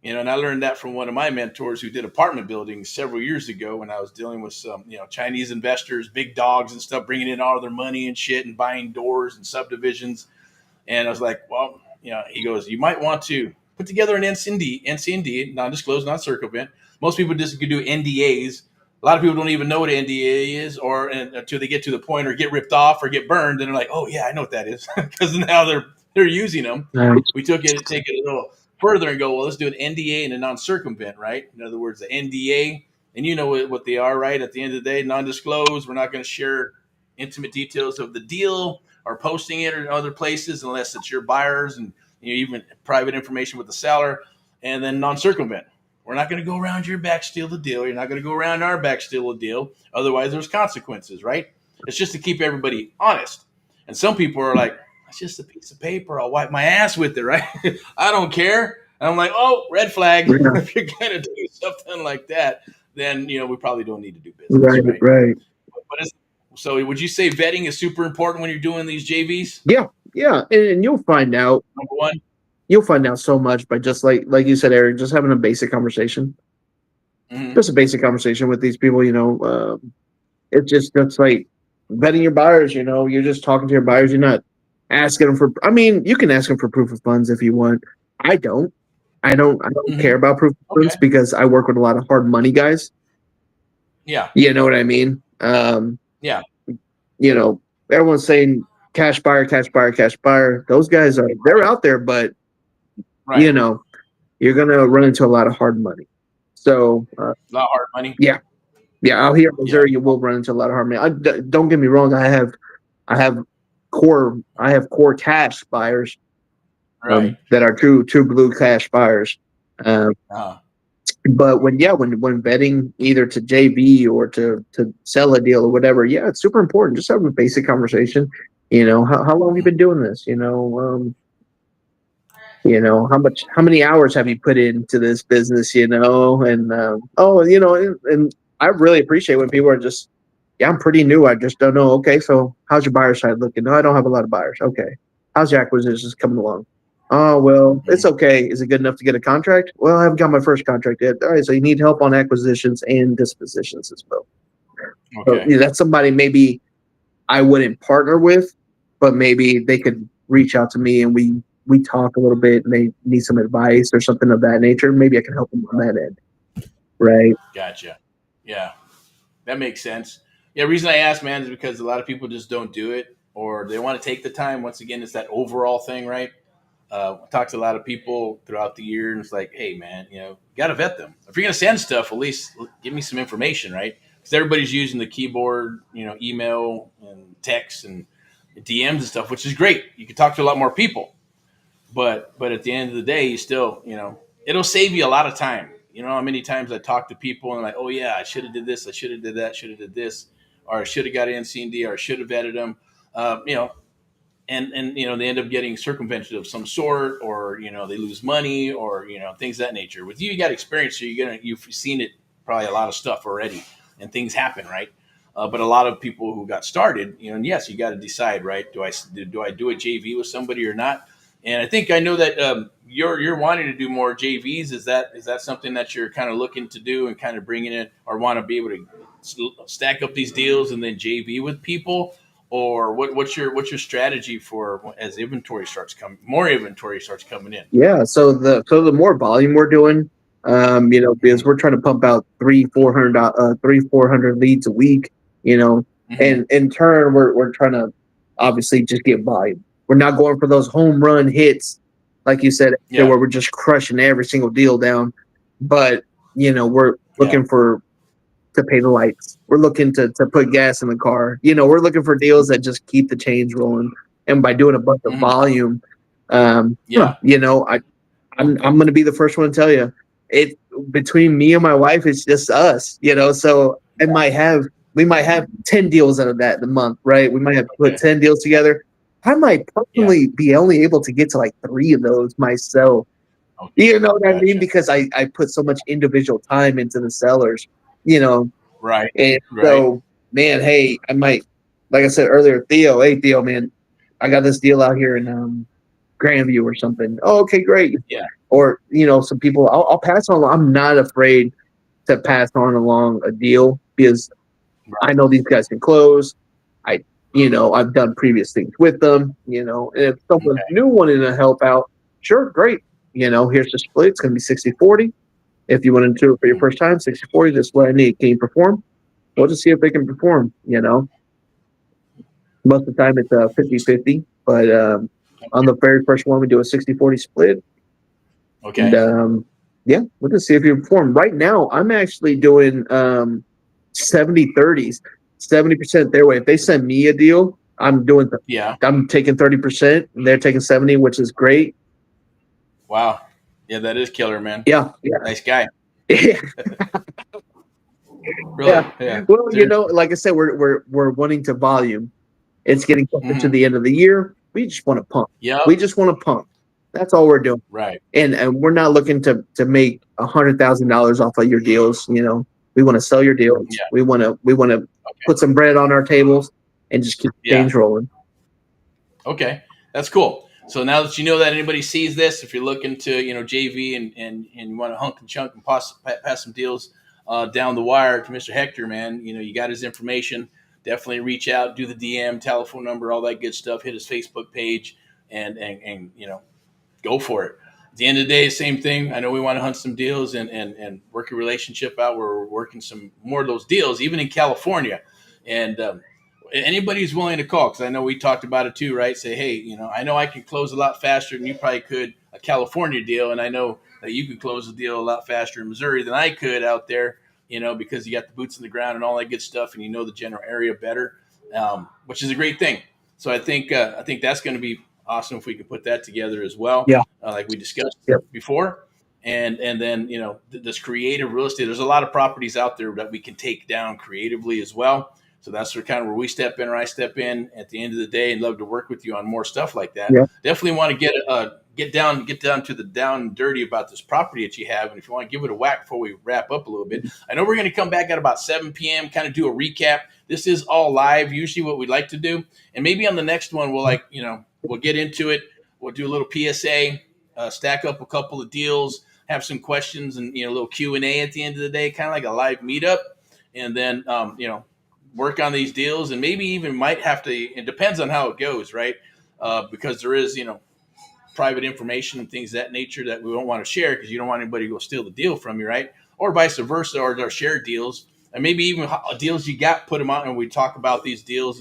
A: And I learned that from one of my mentors who did apartment buildings several years ago when I was dealing with some, Chinese investors, big dogs and stuff, bringing in all their money and shit and buying doors and subdivisions. And I was like, well, he goes, you might want to put together an NC&D, non-disclosed, non-circumvent. Most people just could do NDAs. A lot of people don't even know what an NDA is, or until they get to the point or get ripped off or get burned, and they're like, "Oh yeah, I know what that is," because now they're using them.
B: Right.
A: We take it a little further and go, well, let's do an NDA and a non-circumvent, right? In other words, the NDA, and you know what they are, right? At the end of the day, non-disclosed. We're not going to share intimate details of the deal or posting it or other places unless it's your buyers and even private information with the seller. And then non-circumvent. We're not going to go around your back, steal the deal. You're not going to go around our back, steal the deal. Otherwise, there's consequences, right? It's just to keep everybody honest. And some people are like, it's just a piece of paper. I'll wipe my ass with it, right? I don't care. And I'm like, oh, red flag.
B: Yeah.
A: If you're going to do something like that, then, we probably don't need to do business.
B: Right.
A: So would you say vetting is super important when you're doing these JVs?
B: Yeah. And you'll find out.
A: Number one.
B: You'll find out so much by just like you said, Eric, just having a basic conversation.
A: Mm-hmm.
B: Just a basic conversation with these people, it's like vetting your buyers, you're just talking to your buyers. You're not asking them you can ask them for proof of funds if you want. I don't
A: Mm-hmm.
B: care about proof of funds because I work with a lot of hard money guys.
A: Yeah.
B: You know what I mean?
A: Yeah.
B: Everyone's saying cash buyer. Those guys they're out there, but
A: right.
B: You're going to run into a lot of hard money. So,
A: a lot of hard money.
B: Yeah. Out here in Missouri, you will run into a lot of hard money. Don't get me wrong. I have core cash buyers,
A: right,
B: that are true blue cash buyers. But when vetting either to JV or to sell a deal or whatever, it's super important. Just have a basic conversation. How long have you been doing this? How many hours have you put into this business? And I really appreciate when people are just, I'm pretty new. I just don't know. Okay, so how's your buyer side looking? No, I don't have a lot of buyers. Okay, how's your acquisitions coming along? Oh, well, it's okay. Is it good enough to get a contract? Well, I haven't got my first contract yet. All right, so you need help on acquisitions and dispositions as well.
A: Okay.
B: So, that's somebody maybe I wouldn't partner with, but maybe they could reach out to me and we talk a little bit and they need some advice or something of that nature. Maybe I can help them on that end. Right.
A: Gotcha. Yeah, that makes sense. Yeah, the reason I ask, man, is because a lot of people just don't do it or they want to take the time. Once again, it's that overall thing, right? I talked to a lot of people throughout the year, and it's like, hey, man, you got to vet them. If you're going to send stuff, at least give me some information, right? Because everybody's using the keyboard, email and text and DMs and stuff, which is great. You can talk to a lot more people. But at the end of the day, you still, it'll save you a lot of time. You know how many times I talk to people and like, oh, yeah, I should have did this. I should have did that. Should have did this. Or I should have got NC&D or I should have vetted them. And they end up getting circumvented of some sort, or they lose money, or things of that nature. With you got experience, so you've seen it probably a lot of stuff already, and things happen, right? But a lot of people who got started, and yes, you got to decide, right? Do I do a JV with somebody or not? And I think I know that you're wanting to do more JVs. Is that something that you're kind of looking to do and kind of bringing it, or want to be able to stack up these deals and then JV with people? Or what's your strategy for as more inventory starts coming in?
B: Yeah, so the more volume we're doing, because we're trying to pump out 400 leads a week, and in turn we're trying to obviously just get volume. We're not going for those home run hits, like you said, where we're just crushing every single deal down. But we're looking to pay the lights. We're looking to put gas in the car. We're looking for deals that just keep the change rolling. And by doing a bunch of volume, I'm going to be the first one to tell you, it between me and my wife, it's just us. So we might have 10 deals out of that in a month, right? We might have to put 10 deals together. I might
A: Yeah.
B: personally be only able to get to like 3 of those myself.
A: Okay.
B: You know what I mean?
A: Gotcha.
B: Because I put so much individual time into the sellers, you know.
A: Right.
B: And
A: Right.
B: so, man, hey, I might, like I said earlier, Theo, hey Theo, man, I got this deal out here in Grandview or something. Oh, okay, great.
A: Yeah.
B: Or some people, I'll pass on. I'm not afraid to pass on along a deal because I
A: Right.
B: know these guys can close. I, I've done previous things with them. And if someone's
A: Okay.
B: new wanting to help out, sure, great. Here's the split. It's going to be 60-40. If you want to do it for your
A: Mm.
B: first time, 60-40, this is what I need. Can you perform? We'll just see if they can perform. Most of the time it's 50-50, but on the very first one, we do a 60-40 split. And
A: Okay.
B: yeah, we'll just see if you perform. Right now, I'm actually doing 70-30s, 70% their way. If they send me a deal,
A: Yeah.
B: I'm taking 30% and they're taking 70, which is great.
A: Wow. Yeah, that is killer, man.
B: Yeah,
A: Nice guy.
B: yeah.
A: Really.
B: Yeah.
A: Yeah.
B: Well,
A: Seriously.
B: like I said, we're wanting to volume. It's getting closer to
A: Hmm.
B: the end of the year. We just want to pump.
A: Yep.
B: We just want to pump. That's all we're doing.
A: Right.
B: And we're not looking to make $100,000 off of your deals. We want to sell your deals.
A: Yeah.
B: We want to
A: Okay.
B: put some bread on our tables and just keep
A: Yeah.
B: things rolling.
A: Okay. That's cool. So now that you know that anybody sees this, if you're looking to, JV and you want to hunk and chunk and pass some deals down the wire to Mr. Hector, man, you got his information. Definitely reach out, do the DM, telephone number, all that good stuff. Hit his Facebook page, and go for it. At the end of the day, same thing. I know we want to hunt some deals and work a relationship out where we're working some more of those deals, even in California. And anybody who's willing to call, because I know we talked about it too, right? Say, hey, I know I can close a lot faster than you probably could a California deal, and I know that you could close a deal a lot faster in Missouri than I could out there, because you got the boots in the ground and all that good stuff, and you know the general area better, which is a great thing. So I think that's going to be awesome if we can put that together as well,
B: Yeah.
A: like we discussed
B: Yep.
A: before. And then this creative real estate. There's a lot of properties out there that we can take down creatively as well. So that's kind of where we step in or I step in at the end of the day, and love to work with you on more stuff like that.
B: Yeah.
A: Definitely want to get down to the down and dirty about this property that you have. And if you want to give it a whack before we wrap up a little bit, I know we're going to come back at about 7 p.m., kind of do a recap. This is all live, usually what we like to do. And maybe on the next one, we'll get into it. We'll do a little PSA, stack up a couple of deals, have some questions, and a little Q&A at the end of the day, kind of like a live meetup. And then work on these deals, and maybe even might have to. It depends on how it goes, right? Because there is private information and things of that nature that we don't want to share because you don't want anybody to go steal the deal from you, right? Or vice versa, or share deals, and maybe even deals you got, put them out, and we talk about these deals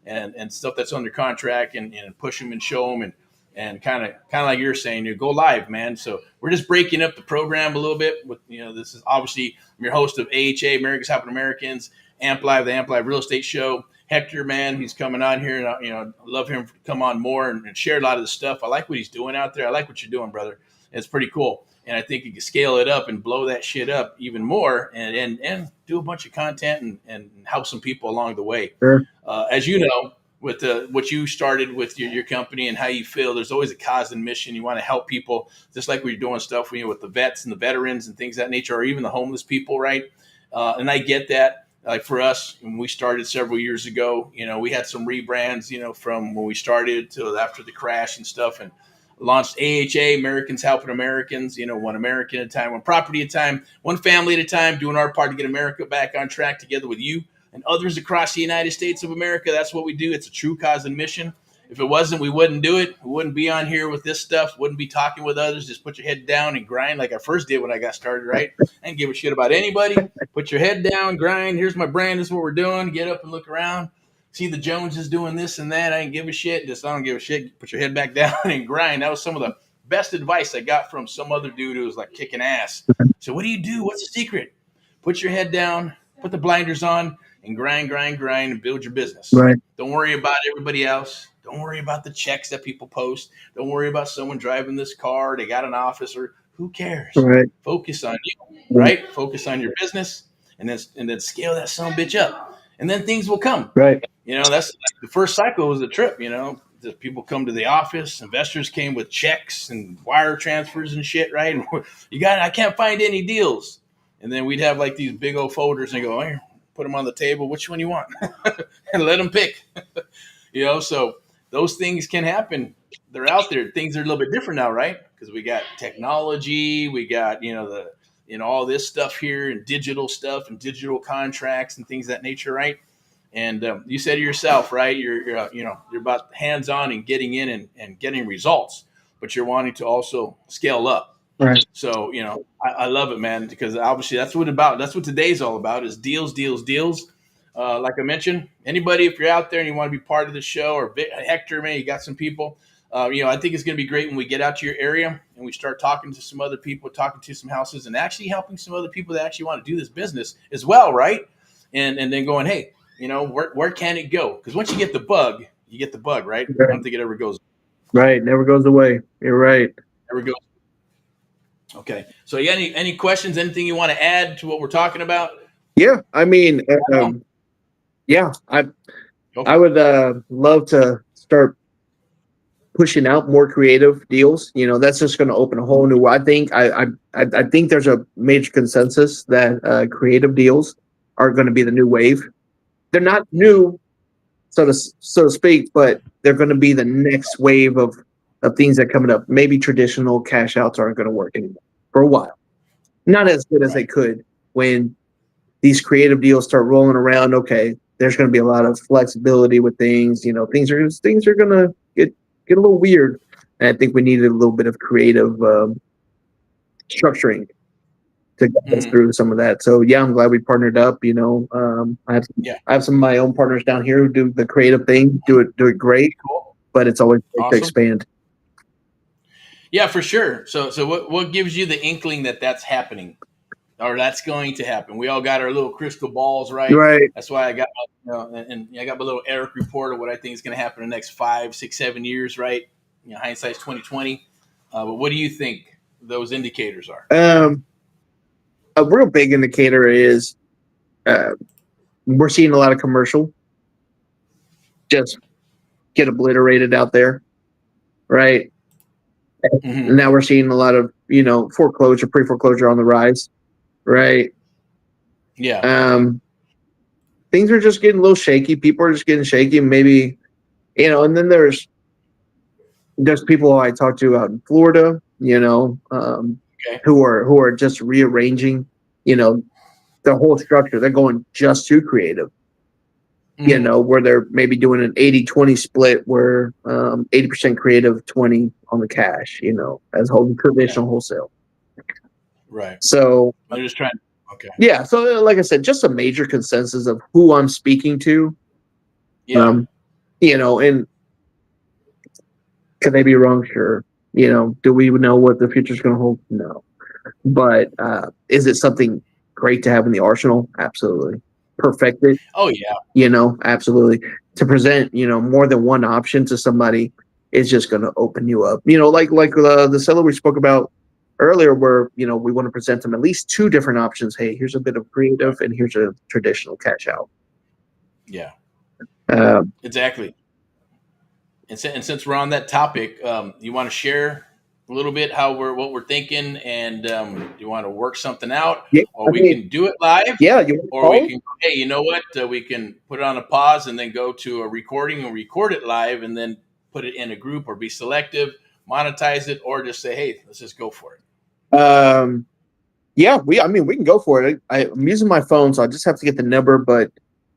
A: and stuff that's under contract, and push them and show them, and kind of like you're saying, you go live, man. So we're just breaking up the program a little bit. With this is obviously I'm your host of AHA, America's Helping Americans, Amp Live, the Amp Live Real Estate Show. Hector, man, he's coming on here, and I love him to come on more and share a lot of the stuff. I like what he's doing out there. I like what you're doing, brother. It's pretty cool, and I think you can scale it up and blow that shit up even more, and do a bunch of content and help some people along the way.
B: Sure.
A: As you know, with what you started with your company and how you feel, there's always a cause and mission. You want to help people, just like we're doing stuff with the vets and the veterans and things of that nature, or even the homeless people, right? And I get that. Like for us, when we started several years ago, we had some rebrands, from when we started to after the crash and stuff, and launched AHA, Americans Helping Americans, one American at a time, one property at a time, one family at a time, doing our part to get America back on track together with you and others across the United States of America. That's what we do. It's a true cause and mission. If it wasn't, we wouldn't do it. We wouldn't be on here with this stuff. Wouldn't be talking with others. Just put your head down and grind like I first did when I got started, right? I didn't give a shit about anybody. Put your head down, grind. Here's my brand. This is what we're doing. Get up and look around. See the Joneses doing this and that. I didn't give a shit. I don't give a shit. Put your head back down and grind. That was some of the best advice I got from some other dude who was like kicking ass. So what do you do? What's the secret? Put your head down, put the blinders on, and grind, and build your business.
B: Right.
A: Don't worry about everybody else. Don't worry about the checks that people post. Don't worry about someone driving this car. They got an office, or who cares?
B: Right.
A: Focus on you, right? Focus on your business, and then scale that son of a bitch up, and then things will come.
B: Right.
A: That's the first cycle was a trip. the people come to the office. Investors came with checks and wire transfers and shit, right? And I can't find any deals. And then we'd have like these big old folders and go, here, put them on the table. Which one you want? And let them pick. So those things can happen. They're out there. Things are a little bit different now, right? Because we got technology, we got all this stuff here, and digital stuff, and digital contracts, and things of that nature, right? And you said to yourself, right? You're about hands on and getting in and getting results, but you're wanting to also scale up.
B: Right.
A: So I love it, man, because obviously that's what today's all about is deals, deals, deals. Like I mentioned, anybody, if you're out there and you want to be part of the show, or Hector, man, you got some people. I think it's going to be great when we get out to your area and we start talking to some other people, talking to some houses, and actually helping some other people that actually want to do this business as well, right? And then going, hey, where can it go? Because once you get the bug, right? I don't think it ever goes.
B: Right, never goes away. You're right.
A: Never goes. Okay. So, any questions? Anything you want to add to what we're talking about?
B: Yeah, I mean, yeah, I would love to start pushing out more creative deals. That's just going to open a whole new. I think there's a major consensus that creative deals are going to be the new wave. They're not new, so to speak, but they're going to be the next wave of things that are coming up. Maybe traditional cash outs aren't going to work anymore for a while. Not as good as they could when these creative deals start rolling around. Okay, there's going to be a lot of flexibility with things. Things are going to get a little weird. And I think we needed a little bit of creative structuring to get us through some of that. So yeah, I'm glad we partnered up. I have some of my own partners down here who do the creative thing, do it great. Cool. But it's always great to expand.
A: Yeah, for sure. So what gives you the inkling that that's happening, or that's going to happen? We all got our little crystal balls, right?
B: Right.
A: That's why I got I got my little Erick report of what I think is going to happen in the next 5, 6, 7 years, right? Hindsight's 2020. But what do you think those indicators are?
B: A real big indicator is we're seeing a lot of commercial just get obliterated out there, right? Mm-hmm. And now we're seeing a lot of foreclosure, pre-foreclosure on the rise, right?
A: Yeah.
B: Things are just getting a little shaky. People are just getting shaky. Maybe, and then there's people I talk to out in Florida, who are just rearranging, the whole structure. They're going just too creative, where they're maybe doing an 80-20 split where 80% creative, 20 on the cash, as traditional wholesale.
A: Right.
B: So
A: I'm just trying. Okay.
B: Yeah. So like I said, just a major consensus of who I'm speaking to.
A: Yeah.
B: And could they be wrong? Sure. Do we know what the future's going to hold? No. But is it something great to have in the arsenal? Absolutely. Perfected.
A: Oh yeah.
B: Absolutely. To present, more than one option to somebody is just going to open you up. Like the seller we spoke about earlier, where we want to present them at least 2 different options. Hey, here's a bit of creative, and here's a traditional cash out.
A: Yeah. Exactly. And since we're on that topic, you want to share a little bit what we're thinking, and do you want to work something out, or we can do it live?
B: Yeah.
A: Or we can, hey, you know what? We can put it on a pause and then go to a recording and record it live, and then put it in a group, or be selective, monetize it, or just say, hey, let's just go for it.
B: Yeah, we can go for it. I'm using my phone, so I just have to get the number, but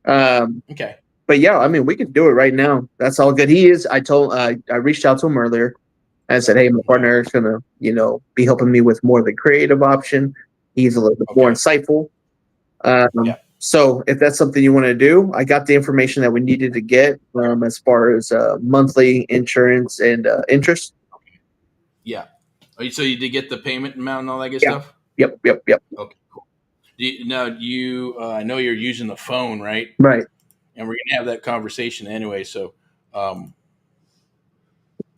A: okay.
B: But yeah, we can do it right now. That's all good. I reached out to him earlier and said, hey, my partner Eric's gonna, be helping me with more of the creative option. He's a little bit more insightful. So if that's something you want to do, I got the information that we needed to get as far as monthly insurance and interest.
A: Yeah. So you did get the payment amount and all that good stuff?
B: Yep.
A: Okay, cool. I know you're using the phone, right?
B: Right.
A: And we're gonna have that conversation anyway. So,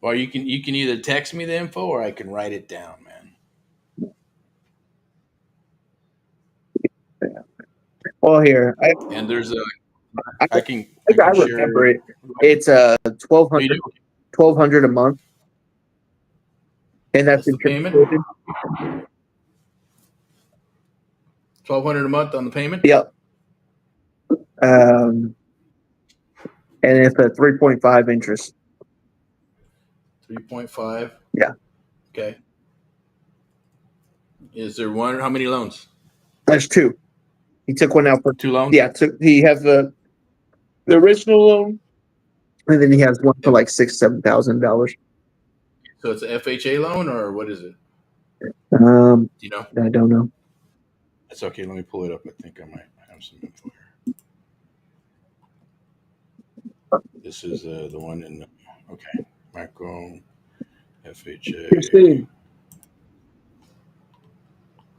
A: or you can either text me the info, or I can write it down, man.
B: Yeah. Well, here
A: and there's a.
B: I remember it. It's 1,200. $1,200 a month, and that's
A: That's the
B: insurance
A: payment.
B: included.
A: $1,200 a month on the payment.
B: Yep. And it's a 3.5 interest.
A: 3.5.
B: Yeah.
A: Okay. Is there one? How many loans?
B: There's two. He took one out for
A: 2 loans.
B: yeah. He has the original loan, and then he has one for
A: Yep.
B: like $6,000-7,000.
A: So it's an FHA loan or what is it?
B: Um,
A: Do you know?
B: I don't know.
A: That's okay. Let me pull it up. I think I might have some info here. This is the one in. Okay. Micro FHA.
B: Christine.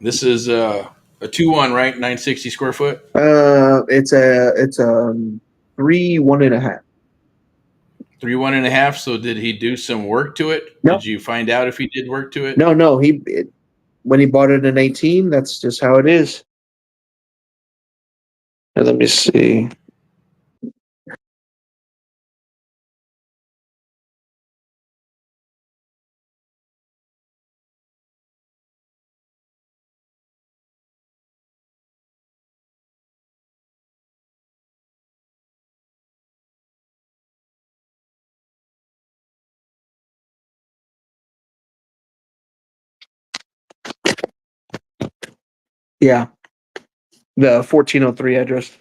A: This is a 2-1, right? 960 square foot.
B: It's a 3 1.5.
A: 3 1.5. So did he do some work to it?
B: No.
A: Did you find out if he did work to it?
B: No. When he bought it in 18, that's just how it is. And let me see. Yeah, the 1403 address.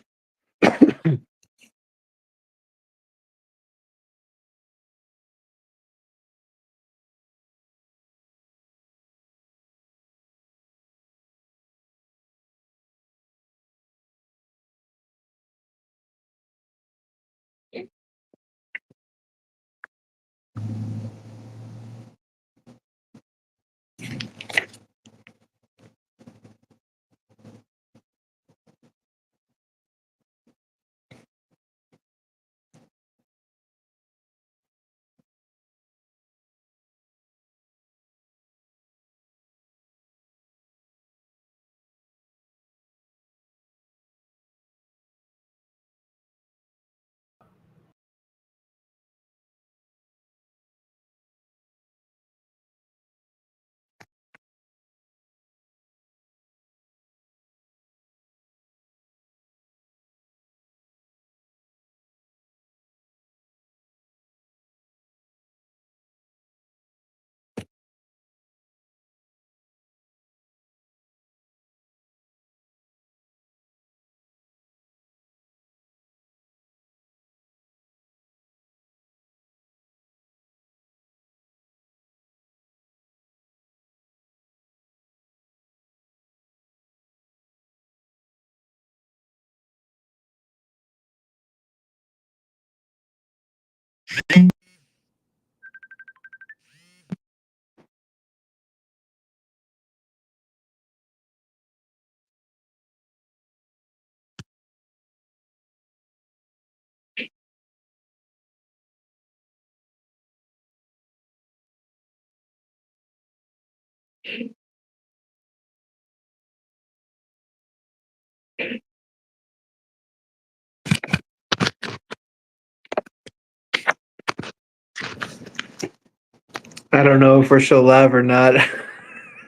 B: I don't know if we're still live or not.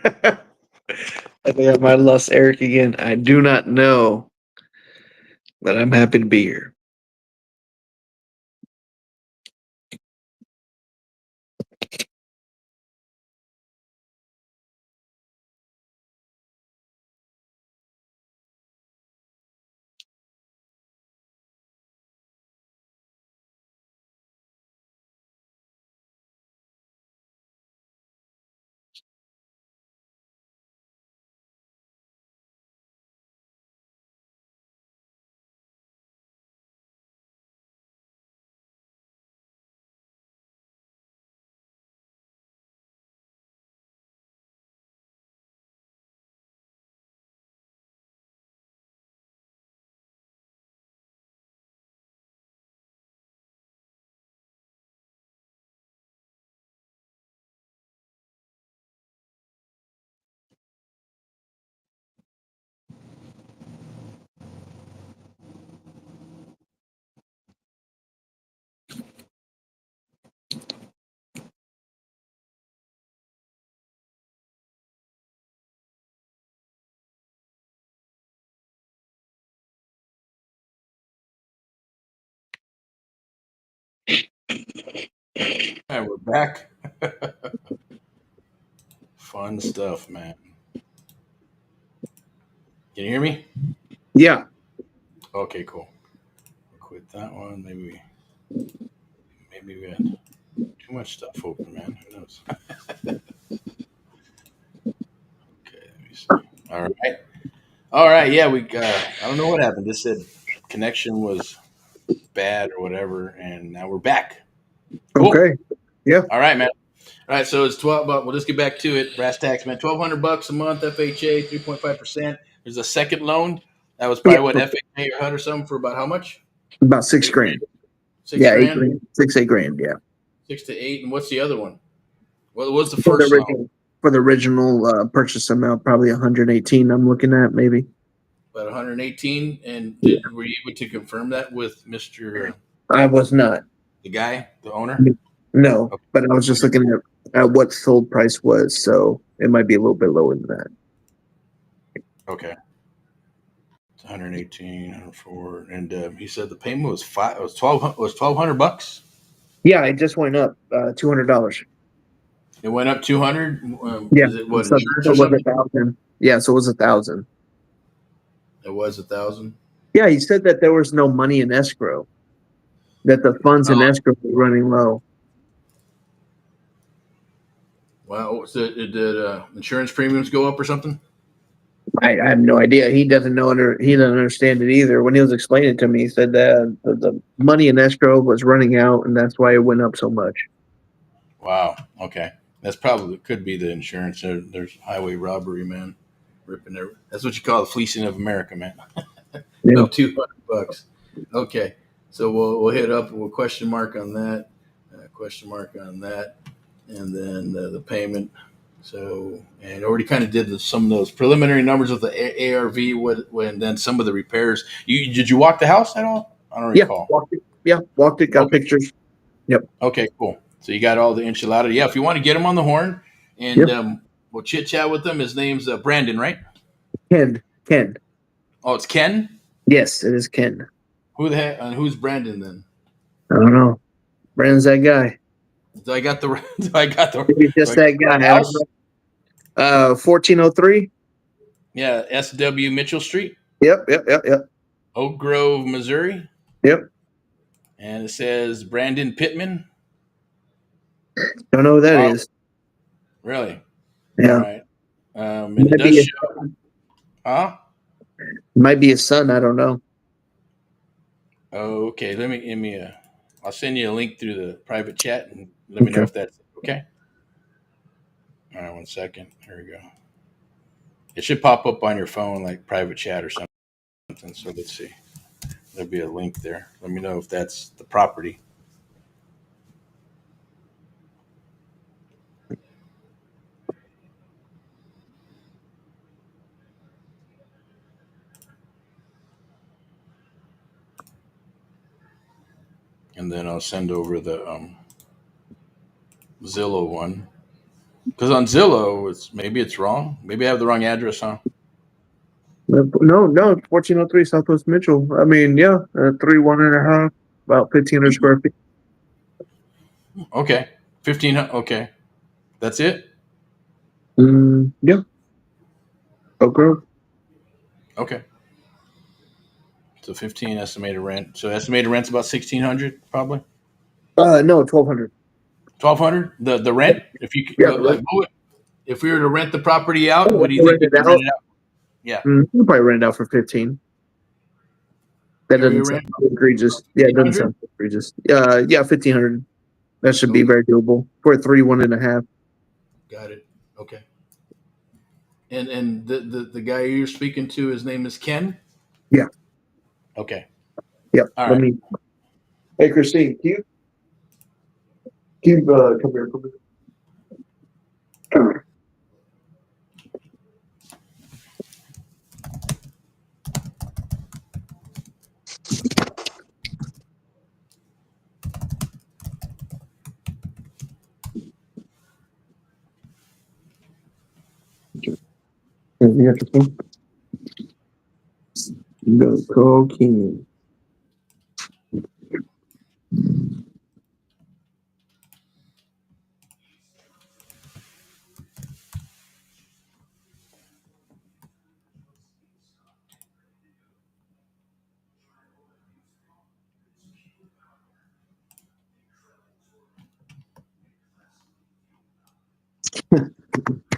B: I think I might have lost Eric again. I do not know, but I'm happy to be here.
A: And we're back. Fun stuff, man. Can you hear me?
B: Yeah.
A: Okay, cool. Quit that one. Maybe we had too much stuff open, man. Who knows? Okay, let me see. All right. All right. Yeah, we. I don't know what happened. This said connection was bad or whatever, and now we're back. Cool.
B: Okay. Yeah.
A: All right, man. All right, so it's 12. But we'll just get back to it. Brass tacks, man. $1,200 a month. FHA 3.5%. There's a second loan. That was
B: Yeah.
A: probably what FHA or HUD or something for about how much?
B: About 6 grand.
A: 8 grand. Six
B: Yeah,
A: grand.
B: 8 grand. 6, 8 grand. Yeah.
A: 6 to 8. And what's the other one? What was the
B: For the
A: first loan?
B: original, for the original purchase amount, probably 118. I'm looking at maybe.
A: About 118. And
B: Yeah.
A: were you able to confirm that with Mr.
B: I was not.
A: The guy, the owner?
B: No,
A: Okay.
B: but I was just looking at what sold price was, so it might be a little bit lower than that.
A: Okay. It's 118, 104, and he said the payment was five. It was $1,200.
B: Yeah, it just went up $200.
A: It went up 200.
B: Yeah,
A: Is it what
B: so
A: insurance
B: it
A: or
B: was
A: something?
B: 1,000. Yeah, so it was 1,000.
A: It was 1,000.
B: Yeah, he said that there was no money in escrow, that the funds in
A: Oh,
B: escrow were running low.
A: wow. So did insurance premiums go up or something?
B: I have no idea. He doesn't know. He doesn't understand it either. When he was explaining it to me, he said that the money in escrow was running out, and that's why it went up so much.
A: Wow. Okay. That's probably could be the insurance. There's highway robbery, man. Ripping there. That's what you call the fleecing of America, man.
B: Yeah.
A: Up $200. Okay. So we'll hit up. We'll question mark on that. Question mark on that, and then the payment. So, and already kind of did some of those preliminary numbers of the ARV. When then some of the repairs. Did you walk the house at all? I don't
B: Yeah,
A: recall.
B: walked it. Yeah, walked it. Got
A: Okay.
B: pictures. Yep.
A: Okay. Cool. So you got all the enchilada. Yeah. If you want to get him on the horn, and
B: Yep.
A: we'll chit chat with him. His name's Brandon, right?
B: Ken. Ken.
A: Oh, it's Ken.
B: Yes, it is Ken.
A: Who the heck? Who's Brandon then?
B: I don't know. Brandon's that guy.
A: Do I got the? Do I got the?
B: Maybe
A: Do
B: just
A: I got
B: that
A: the
B: guy.
A: right
B: I don't
A: house?
B: know. 1403.
A: Yeah, SW Mitchell Street,
B: Yep. Yep. Yep. Yep.
A: Oak Grove, Missouri.
B: Yep.
A: And it says Brandon Pittman.
B: Don't know who that
A: Wow,
B: is.
A: really? All
B: Yeah.
A: right. And it does show, huh?
B: Might be his son. I don't know.
A: Oh, okay. I'll send you a link through the private chat and let me know
B: Okay.
A: if that's okay. All right, 1 second. Here we go. It should pop up on your phone like private chat or something. So let's see. There'll be a link there. Let me know if that's the property. And then I'll send over the Zillow one. Because on Zillow, maybe it's wrong. Maybe I have the wrong address, huh?
B: No, 1403 Southwest Mitchell. I mean, yeah, 1.5, about 1,500 square feet.
A: Okay. 15. Okay. That's it?
B: Yeah. Oak Grove.
A: Okay. So 15 estimated rent. So estimated rent's about 1,600 probably.
B: No, 1,200.
A: 1,200. The
B: Yeah,
A: rent. If you
B: yeah.
A: if we were to rent the property out, what do you think
B: Rent
A: we
B: it
A: could
B: out.
A: rent it out? Yeah.
B: We'll probably rent it out for 15. That
A: Can we
B: doesn't
A: rent
B: sound egregious. Yeah, it doesn't
A: 1,500?
B: sound egregious. Yeah, 1,500. That should be
A: Okay.
B: very doable for a 3.5.
A: Got it. Okay. And the guy you're speaking to, his name is Ken.
B: Yeah.
A: Okay.
B: Yep.
A: All
B: Let
A: right.
B: me. Hey, Christine, come here. Come here. You got your phone? Go call King.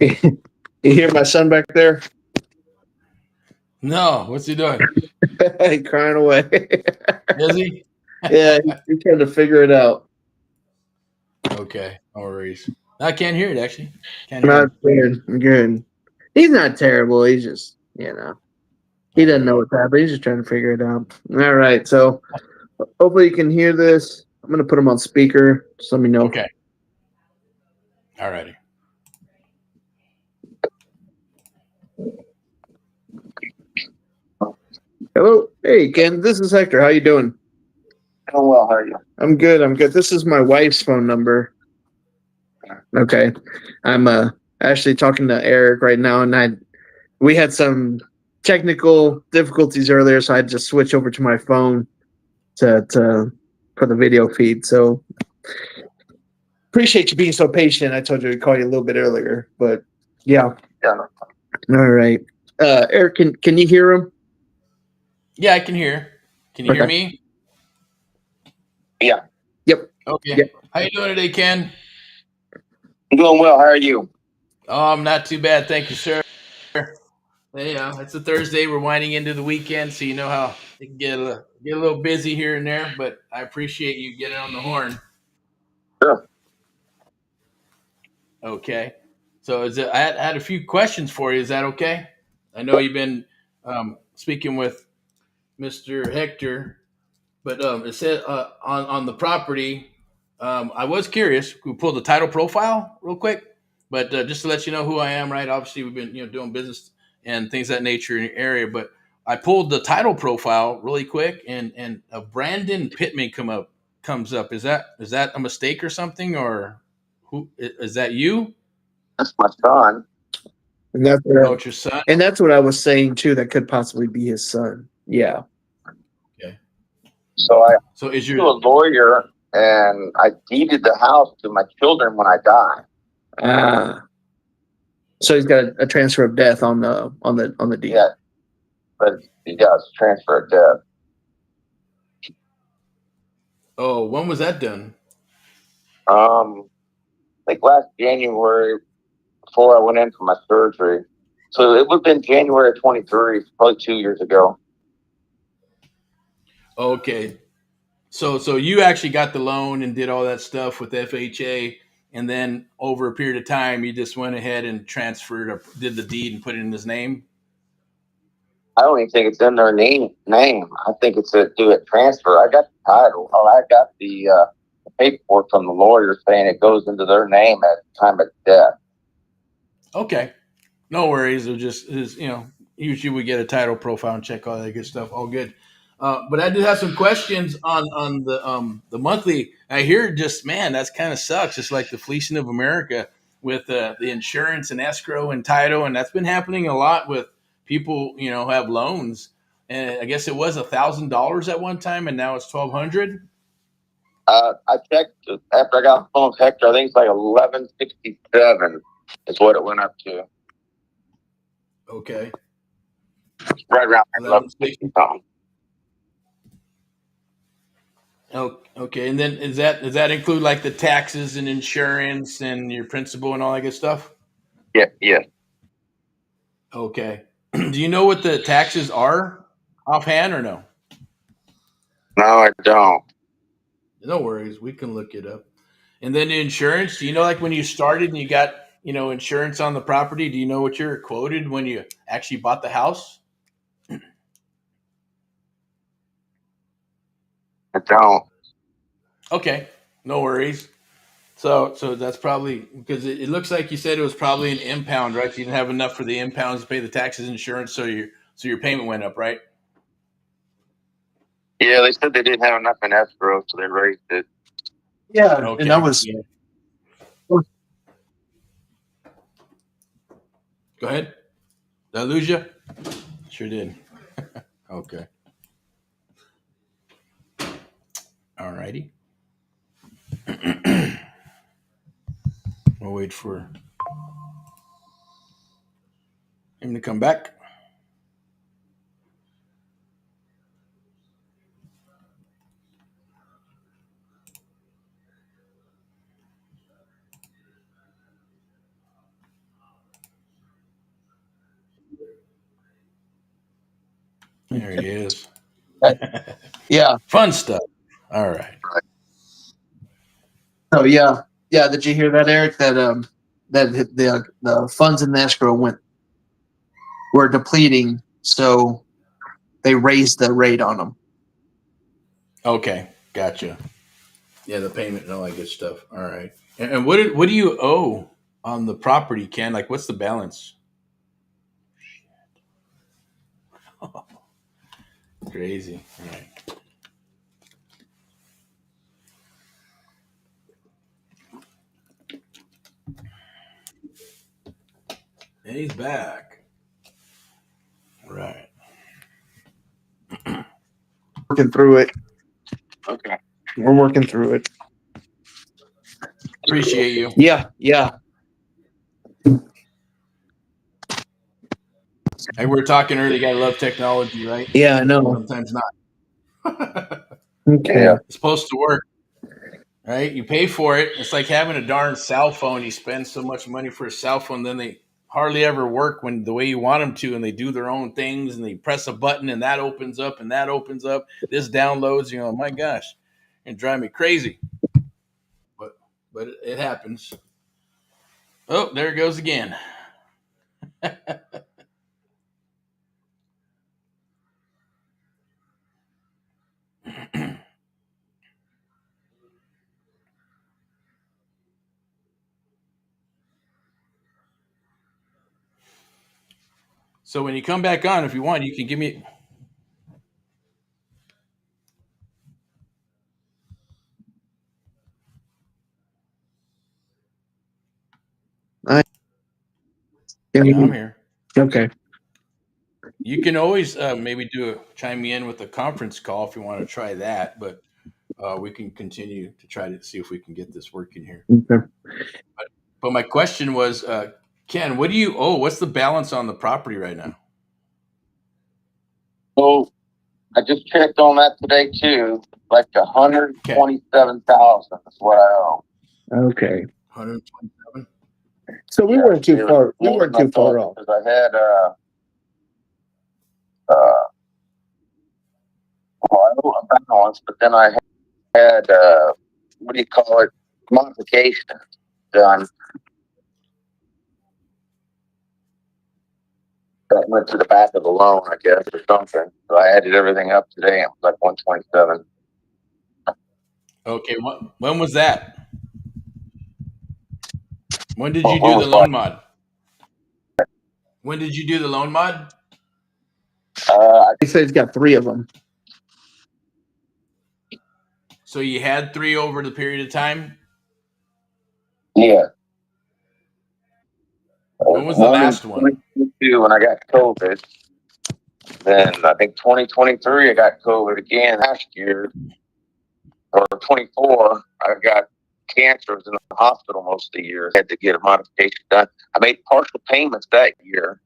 B: You hear my son back there?
A: No, what's he doing?
B: He crying away.
A: Is he?
B: Yeah, he's trying to figure it out.
A: Okay, no worries. I can't hear it actually. Can't hear
B: Not
A: him.
B: good. Good. He's not terrible. He's just, he
A: All
B: doesn't know
A: right.
B: what's happening. He's just trying to figure it out. All right. So hopefully you can hear this. I'm going to put him on speaker. Just let me know.
A: Okay. All righty.
B: Hello. Hey, Ken. This is Hector. How you doing?
C: Doing well. How are you?
B: I'm good. I'm good. This is my wife's phone number. Okay. I'm actually talking to Eric right now, and we had some technical difficulties earlier, so I had to switch over to my phone to for the video feed. So appreciate you being so patient. I told you to call you a little bit earlier, but yeah.
C: Yeah.
B: All right. Eric, can you hear him?
A: Yeah, I can hear. Can you hear
B: Okay.
A: me?
C: Yeah.
B: Yep.
A: Okay.
B: Yep.
A: How you doing today, Ken?
C: I'm doing well. How are you?
A: Oh, I'm not too bad, thank you, sir. Hey, it's a Thursday. We're winding into the weekend, so you know how it can get a little busy here and there. But I appreciate you getting on the horn.
C: Sure.
A: Okay. So I had a few questions for you. Is that okay? I know you've been speaking with Mr. Hector, but it said on the property. I was curious. We pull the title profile real quick, but just to let you know who I am, right? Obviously, we've been doing business and things of that nature in the area, but I pulled the title profile really quick, and a Brandon Pittman comes up. Is that a mistake or something, or who is that? You?
C: That's my son.
B: And
A: Oh, it's your son.
B: that's what I was saying too. That could possibly be his son. Yeah.
A: Okay.
C: So I
A: So is
C: to
A: your
C: a lawyer and I deeded the house to my children when I die.
B: Ah. So he's got a transfer of death on the deed.
C: Yeah, but he does transfer of death.
A: when was that done?
C: Like last January before I went in for my surgery. So it would have been January of 23, probably 2 years ago.
A: Okay. So you actually got the loan and did all that stuff with FHA, and then over a period of time, you just went ahead and transferred or did the deed and put it in his name.
C: I don't even think it's in their name. I think it's a do it transfer. I got the title. Oh, I got the paperwork from the lawyer saying it goes into their name at the time of death.
A: Okay, no worries. It just is, usually we get a title profile and check all that good stuff. All good. But I do have some questions on the monthly. I hear just man, that's kind of sucks. It's like the fleecing of America with the insurance and escrow and title, and that's been happening a lot with people who have loans. And I guess it was $1,000 at one time, and now it's 1,200.
C: I checked after I got the phone with Hector. I think it's like 1167 is what it went up to.
A: Okay,
C: Right around
A: 1160.
C: 1160 something.
A: Oh, okay. And then does that include like the taxes and insurance and your principal and all that good stuff?
C: Yeah, yeah.
A: Okay. Do you know what the taxes are offhand or no?
C: No, I don't.
A: No worries. We can look it up. And then the insurance, do you know like when you started and you got, insurance on the property, do you know what you're quoted when you actually bought the house?
C: I don't.
A: Okay. No worries. So that's probably because it looks like you said it was probably an impound, right? You didn't have enough for the impounds to pay the taxes and insurance, so your payment went up, right?
C: Yeah, they said they didn't have enough in escrow, so they raised it.
B: Yeah, and that
A: Okay.
B: was
A: Yeah. Go ahead. Did I lose you? Sure did. Okay. All righty. We'll wait for him to come back. There he is.
B: Yeah.
A: Fun stuff. All right.
B: So yeah. Did you hear that, Eric? That the funds in the escrow were depleting, so they raised the rate on them.
A: Okay. Gotcha. Yeah, the payment and all that good stuff. All right. And what do you owe on the property, Ken? Like, what's the balance? Crazy. All right. And he's back. All right.
B: Working through it.
C: Okay.
B: We're working through it.
A: Appreciate you.
B: Yeah. Yeah.
A: And we were talking earlier. You gotta love technology, right?
B: Yeah, I know.
A: Sometimes not.
B: Okay.
C: Yeah.
A: It's supposed to work, right? You pay for it. It's like having a darn cell phone. You spend so much money for a cell phone, then they hardly ever work when the way you want them to, and they do their own things, and they press a button, and that opens up, and that opens up. This downloads. You know, my gosh, it drive me crazy. But it happens. Oh, there it goes again. So when you come back on, if you want, you can give me. Yeah, I'm here.
B: Okay.
A: You can always maybe chime me in with a conference call if you want to try that, but we can continue to try to see if we can get this working here.
B: Okay.
A: But my question was, Ken, what do you owe? What's the balance on the property right now?
C: So I just checked on that today too. Like 127,000 is what I owe.
B: Okay.
A: 127.
B: So we weren't too far. We weren't too far off.
C: Because I had well, I owe a balance, but then I had what do you call it? Modification done. That went to the back of the loan, I guess, or something. So I added everything up today. It was like 127.
A: Okay, when was that? When did you do the loan mod? When did you do the loan mod?
B: He said he's got 3 of them.
A: So you had 3 over the period of time?
C: Yeah.
A: When was the last one?
C: When I got COVID. Then I think 2023 I got COVID again last year. Or 24, I got cancer. I was in the hospital most of the year. Had to get a modification done. I made partial payments that year,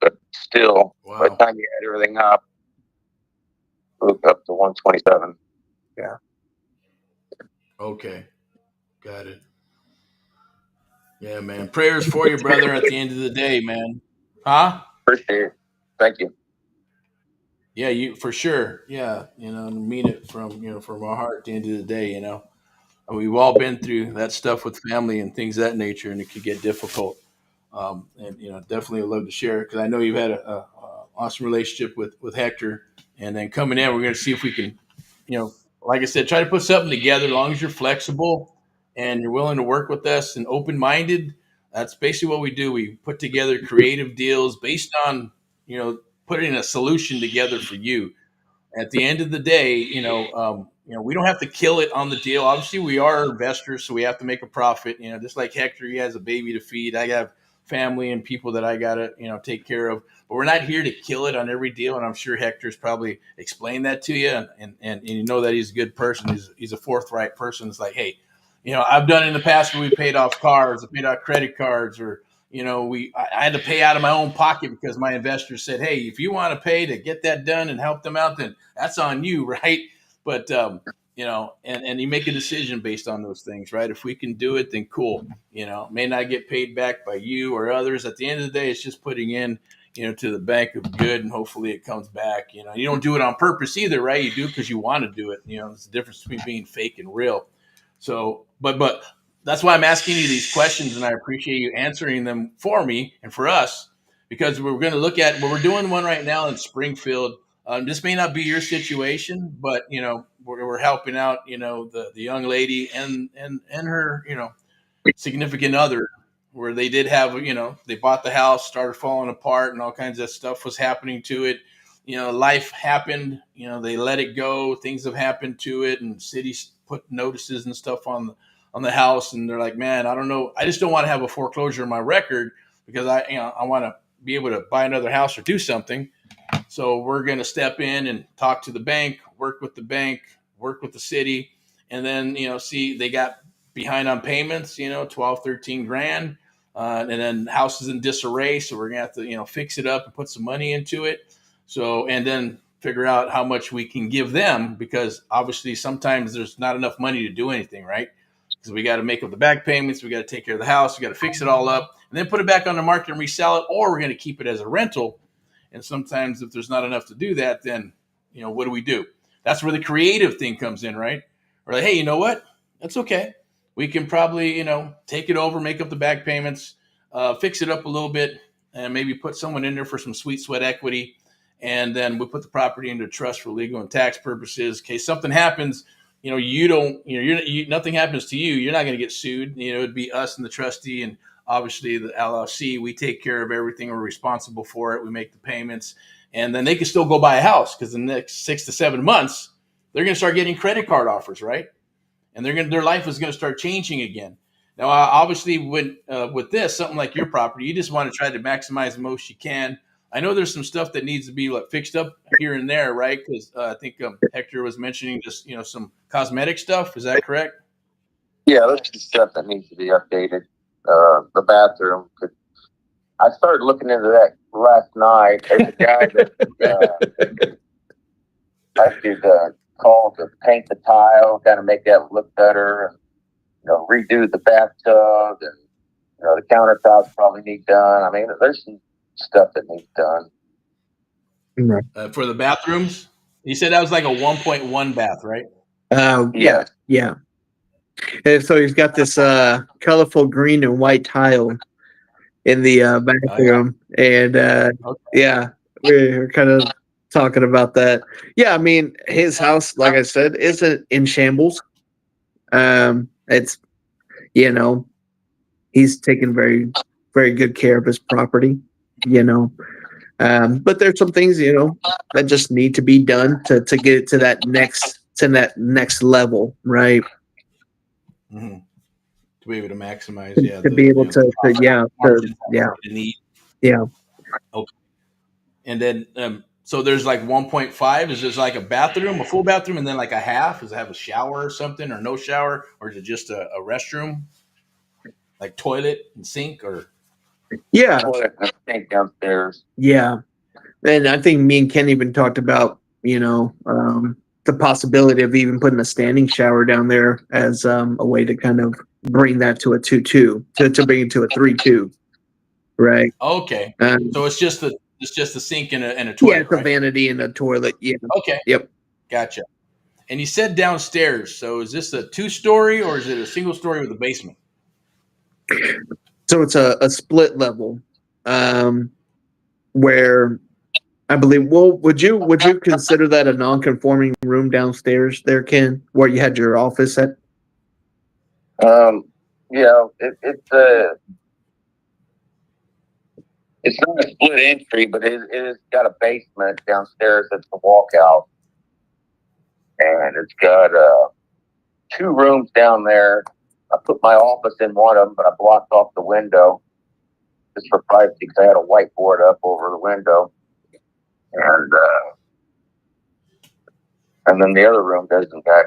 C: but still, by the time you add everything up, moved up to 127. Yeah.
A: Okay. Got it. Yeah, man. Prayers for you, brother, at the end of the day, man. Huh?
C: Appreciate it. Thank you.
A: Yeah, you for sure. Yeah, mean it from our heart at the end of the day, We've all been through that stuff with family and things of that nature, and it could get difficult. And definitely would love to share because I know you've had a awesome relationship with Hector, and then coming in, we're going to see if we can, like I said, try to put something together. As long as you're flexible and you're willing to work with us and open minded, that's basically what we do. We put together creative deals based on putting a solution together for you. At the end of the day, we don't have to kill it on the deal. Obviously, we are investors, so we have to make a profit. Just like Hector, he has a baby to feed. I have family and people that I gotta, take care of. But we're not here to kill it on every deal. And I'm sure Hector's probably explained that to you. And you know that he's a good person. He's a forthright person. It's like, hey, I've done in the past where we paid off cars, I paid off credit cards, or I had to pay out of my own pocket because my investors said, hey, if you want to pay to get that done and help them out, then that's on you, right? But and you make a decision based on those things, right? If we can do it, then cool. May not get paid back by you or others. At the end of the day, it's just putting in, to the bank of good, and hopefully it comes back. You don't do it on purpose either, right? You do it because you want to do it. It's the difference between being fake and real. So, but that's why I'm asking you these questions, and I appreciate you answering them for me and for us, because we're going to look at we're doing one right now in Springfield. This may not be your situation, but we're helping out the young lady and her significant other, where they did have, they bought the house, started falling apart, and all kinds of stuff was happening to it. Life happened. They let it go. Things have happened to it, and cities put notices and stuff on the house, and they're like, man, I don't know. I just don't want to have a foreclosure in my record because I want to be able to buy another house or do something. So we're going to step in and talk to the bank, work with the city, and then, see they got behind on payments, 12, 13 grand. And then house is in disarray. So we're going to have to, fix it up and put some money into it. So, and then figure out how much we can give them, because obviously sometimes there's not enough money to do anything, right? Because we got to make up the back payments. We got to take care of the house. We got to fix it all up and then put it back on the market and resell it, or we're going to keep it as a rental. And sometimes if there's not enough to do that, then, what do we do? That's where the creative thing comes in, right? We're like, hey, you know what? That's okay. We can probably, take it over, make up the back payments, fix it up a little bit, and maybe put someone in there for some sweet sweat equity. And then we put the property into trust for legal and tax purposes. In case something happens, nothing happens to you. You're not going to get sued. It'd be us and the trustee, and obviously the LLC. We take care of everything. We're responsible for it. We make the payments, and then they can still go buy a house, because in the next 6 to 7 months, they're going to start getting credit card offers, right? And their life is going to start changing again. Now, obviously, with this, something like your property, you just want to try to maximize the most you can. I know there's some stuff that needs to be fixed up here and there, right? Because I think Hector was mentioning just some cosmetic stuff. Is that correct?
C: Yeah, that's just stuff that needs to be updated. The bathroom. I started looking into that last night. There's a guy that I could call to paint the tile, kind of make that look better, and redo the bathtub, and the countertops probably need done. I mean, there's some stuff that needs done.
A: For the bathrooms, you said that was like a 1.1 bath, right?
B: Yeah. And so he's got this colorful green and white tile in the bathroom, and yeah, we're kind of talking about that. Yeah, I mean, his house, like I said, isn't in shambles. It's he's taken very, very good care of his property. But there's some things that just need to be done to get it to that next level, right?
A: Mm-hmm. To be able to maximize,
B: to be able to
A: Okay. And then, so there's like 1.5. Is this like a bathroom, a full bathroom, and then like a half? Does it have a shower or something, or no shower, or is it just a restroom, like toilet and sink, or?
C: Yeah, toilet and sink downstairs.
B: Yeah, and I think me and Ken even talked about the possibility of even putting a standing shower down there as a way to kind of bring that to a 2-2, to bring it to a 3-2, right?
A: Okay, so it's just a sink and a toilet.
B: Yeah, it's a vanity and a toilet. Yeah.
A: Okay.
B: Yep.
A: Gotcha. And you said downstairs. So is this a 2-story, or is it a single story with a basement?
B: So it's a split level, where I believe. Well, would you consider that a non-conforming room downstairs there, Ken, where you had your office at?
C: It's not a split entry, but it's got a basement downstairs that's a walkout. And it's got 2 rooms down there. I put my office in one of them, but I blocked off the window just for privacy, because I had a whiteboard up over the window. And then the other room doesn't got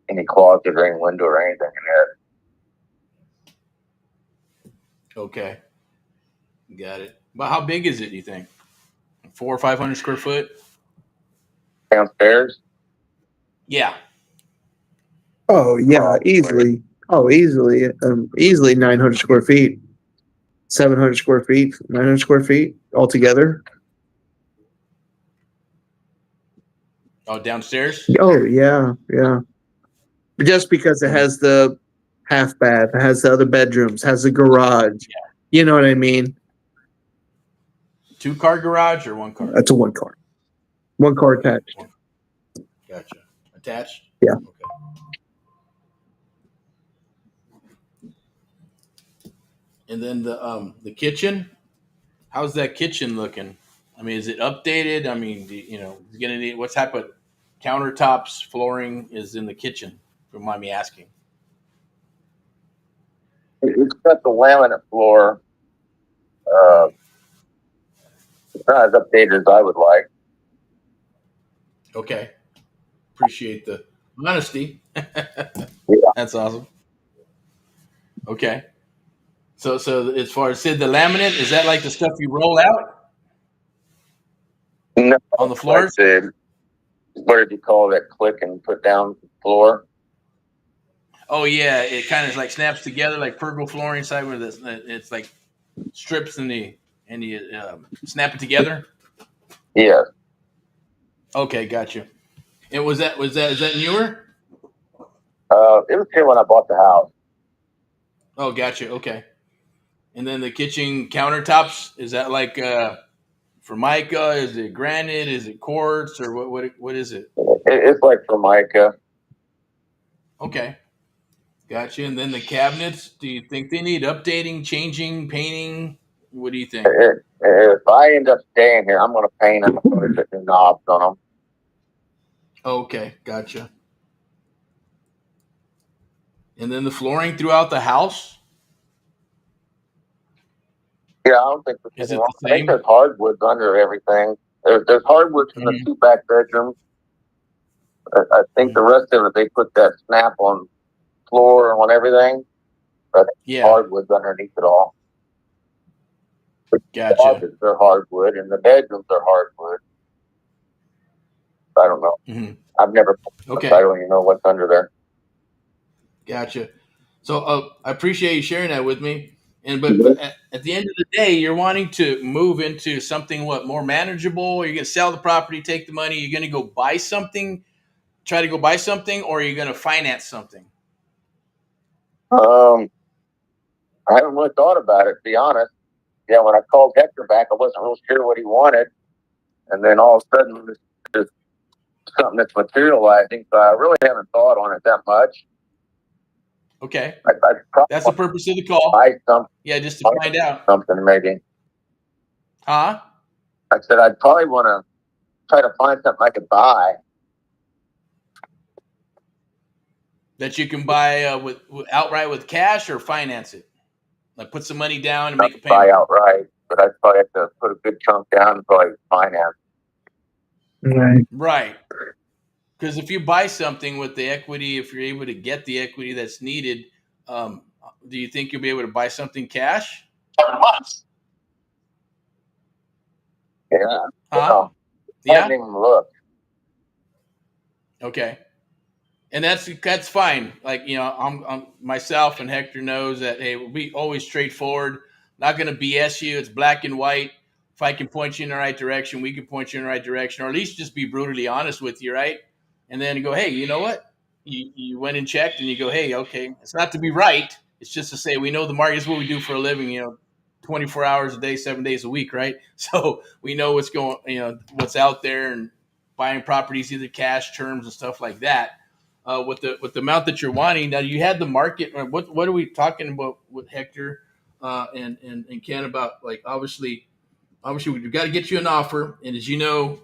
C: any closet or any window or anything in it.
A: Okay. Got it. But how big is it, do you think? 400 or 500 square foot?
C: Downstairs?
A: Yeah.
B: Oh, yeah, easily. Oh, easily 900 square feet. 700 square feet, 900 square feet altogether.
A: Oh, downstairs?
B: Oh yeah, yeah. Just because it has the half bath, it has the other bedrooms, has the garage.
A: Yeah.
B: You know what I mean?
A: 2-car garage or 1-car?
B: That's a 1 car. 1 car attached.
A: Gotcha. Attached?
B: Yeah.
A: Okay. And then the kitchen, how's that kitchen looking? I mean, is it updated? I mean, is it gonna need what type of countertops, flooring is in the kitchen? If you don't mind me asking.
C: It's got the laminate floor. It's not as updated as I would like.
A: Okay. Appreciate the honesty.
C: Yeah.
A: That's awesome. Okay. So as far as Sid, the laminate, is that like the stuff you roll out
C: No,
A: on the floors?
C: like what did you call that? Click and put down the floor.
A: Oh yeah, it kind of like snaps together like pergola flooring side where it's like strips and you snap it together.
C: Yeah.
A: Okay, gotcha. And is that newer?
C: It was here when I bought the house.
A: Oh, gotcha. Okay. And then the kitchen countertops, is that like Formica? Is it granite? Is it quartz or what is it?
C: It's like Formica.
A: Okay. Gotcha. And then the cabinets, do you think they need updating, changing, painting? What do you think?
C: If I end up staying here, I'm going to paint them and put new knobs on them.
A: Okay, gotcha. And then the flooring throughout the house?
C: Yeah, I don't think
A: Is
C: there's
A: it
C: anything wrong.
A: the
C: I think
A: same?
C: there's hardwoods under everything. There's hardwoods in the 2 back bedrooms. I think the rest of it, they put that snap on floor and on everything. But
A: Yeah,
C: hardwoods underneath it all. The
A: gotcha.
C: closets are hardwood and the bedrooms are hardwood. I don't know.
A: Mm-hmm.
C: I've never.
A: Okay,
C: I don't even know what's under there.
A: gotcha. So I appreciate you sharing that with me. And but at the end of the day, you're wanting to move into something more manageable. You're going to sell the property, take the money. You're going to go buy something, try to go buy something, or you're going to finance something.
C: I haven't really thought about it, to be honest. Yeah, when I called Hector back, I wasn't real sure what he wanted, and then all of a sudden, it's just something that's materializing. So I really haven't thought on it that much.
A: Okay,
C: I'd
A: that's the purpose of the call.
C: buy something.
A: Yeah, just to find out.
C: Something maybe.
A: Huh?
C: I said I'd probably want to try to find something I could buy.
A: That you can buy with outright with cash or finance it. Like put some money down and make a payment.
C: Buy outright, but I'd probably have to put a good chunk down and probably finance.
A: Right. Because if you buy something with the equity, if you're able to get the equity that's needed, do you think you'll be able to buy something cash?
C: 7 months. Yeah.
A: Huh?
C: I haven't even looked.
A: Okay. And that's fine. Like, I'm myself and Hector knows that, hey, we'll be always straightforward. Not going to BS you. It's black and white. If I can point you in the right direction, we can point you in the right direction, or at least just be brutally honest with you, right? And then go, hey, you know what? You went and checked, and you go, hey, okay. It's not to be right. It's just to say we know the market is what we do for a living, 24 hours a day, 7 days a week, right? So we know what's going, what's out there, and buying properties, either cash, terms, and stuff like that. With the amount that you're wanting. Now you had the market. What are we talking about with Hector and Ken about? Like obviously we've got to get you an offer. And as you know,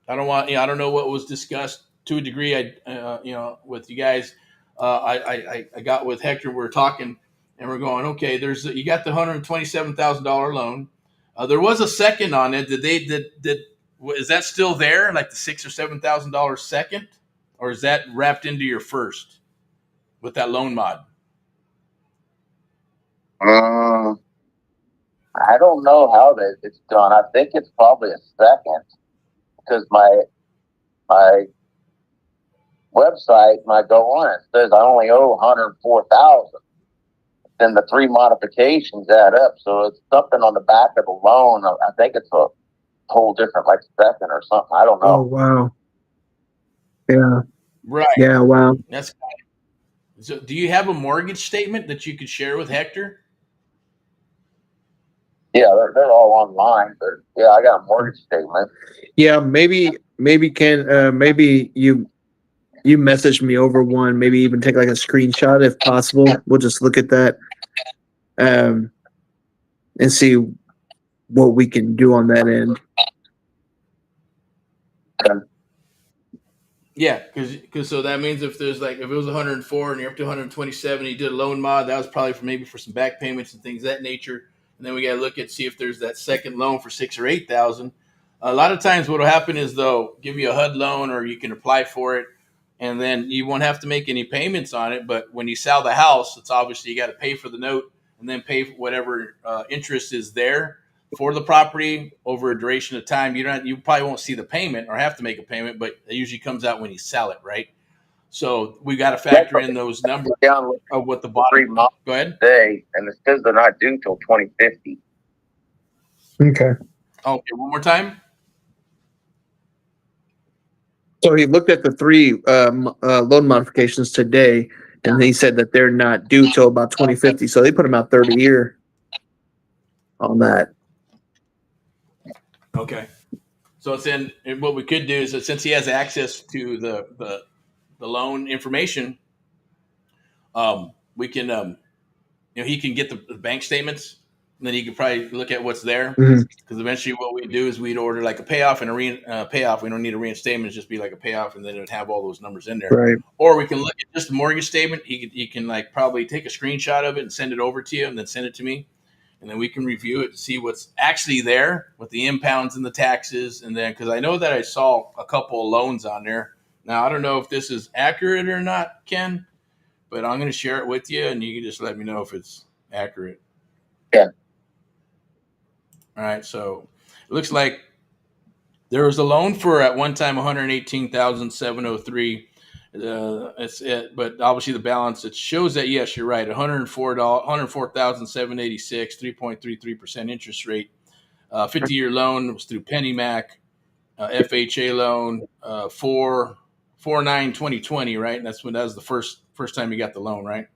A: I don't know what was discussed to a degree. With you guys, I got with Hector. We're talking and we're going. Okay, you got the $127,000 loan. There was a second on it. Is that still there? Like the $6,000 or $7,000 second? Or is that wrapped into your first with that loan mod?
C: I don't know how it's done. I think it's probably a second because my website, when I go on, it says I only owe $104,000. then the 3 modifications add up. So it's something on the back of the loan. I think it's a whole different, like, second or something. I don't
B: Oh
C: know.
B: wow. Yeah.
A: Right.
B: Yeah. Wow.
A: That's so. Do you have a mortgage statement that you could share with Hector?
C: Yeah, they're all online, but yeah, I got a mortgage statement.
B: Yeah. Maybe maybe you message me over one. Maybe even take like a screenshot if possible. We'll just look at that and see what we can do on that end.
A: Yeah, because so that means if there's like if it was 104 and you're up to 127, you did a loan mod. That was probably for maybe for some back payments and things of that nature. And then we got to look at see if there's that second loan for 6,000 or 8,000. A lot of times, what will happen is they'll give you a HUD loan or you can apply for it, and then you won't have to make any payments on it. But when you sell the house, it's obviously you got to pay for the note and then pay for whatever interest is there for the property over a duration of time. You probably won't see the payment or have to make a payment, but it usually comes out when you sell it, right? So we got to factor in those numbers of what the bottom. Go ahead.
C: Day, and it says they're not due till 2050.
B: Okay.
A: Okay, one more time.
B: So he looked at the 3 loan modifications today, and he said that they're not due till about 2050. So they put them out 30 year on that.
A: Okay. So it's in. And what we could do is that since he has access to the loan information, we can he can get the bank statements, and then he could probably look at what's there. Because eventually, what we do is we'd order like a payoff and a payoff. We don't need a reinstatement; it's just be like a payoff, and then it would have all those numbers in there.
B: Right.
A: Or we can look at just the mortgage statement. He can like probably take a screenshot of it and send it over to you, and then send it to me, and then we can review it to see what's actually there with the impounds and the taxes, and then because I know that I saw a couple of loans on there. Now I don't know if this is accurate or not, Ken, but I'm going to share it with you, and you can just let me know if it's accurate.
C: Yeah.
A: All right. So it looks like there was a loan for at one time 118,703. It's it, but obviously the balance it shows that yes, you're right. $104,786, 3.33% interest rate. 50-year loan was through PennyMac, FHA loan, 4/9/2020, right? And that was the first time you got the loan, right?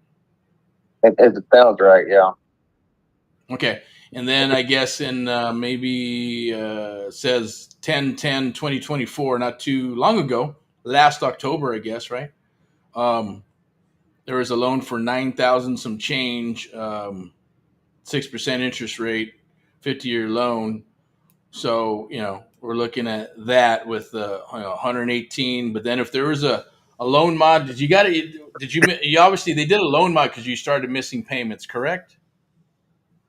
C: It sounds right, yeah.
A: Okay. And then I guess in maybe says 10/10/2024, not too long ago, last October, I guess, right? There was a loan for 9,000 some change, 6% interest rate, 50-year loan. So we're looking at that with 118. But then if there was a loan mod, you obviously they did a loan mod because you started missing payments, correct?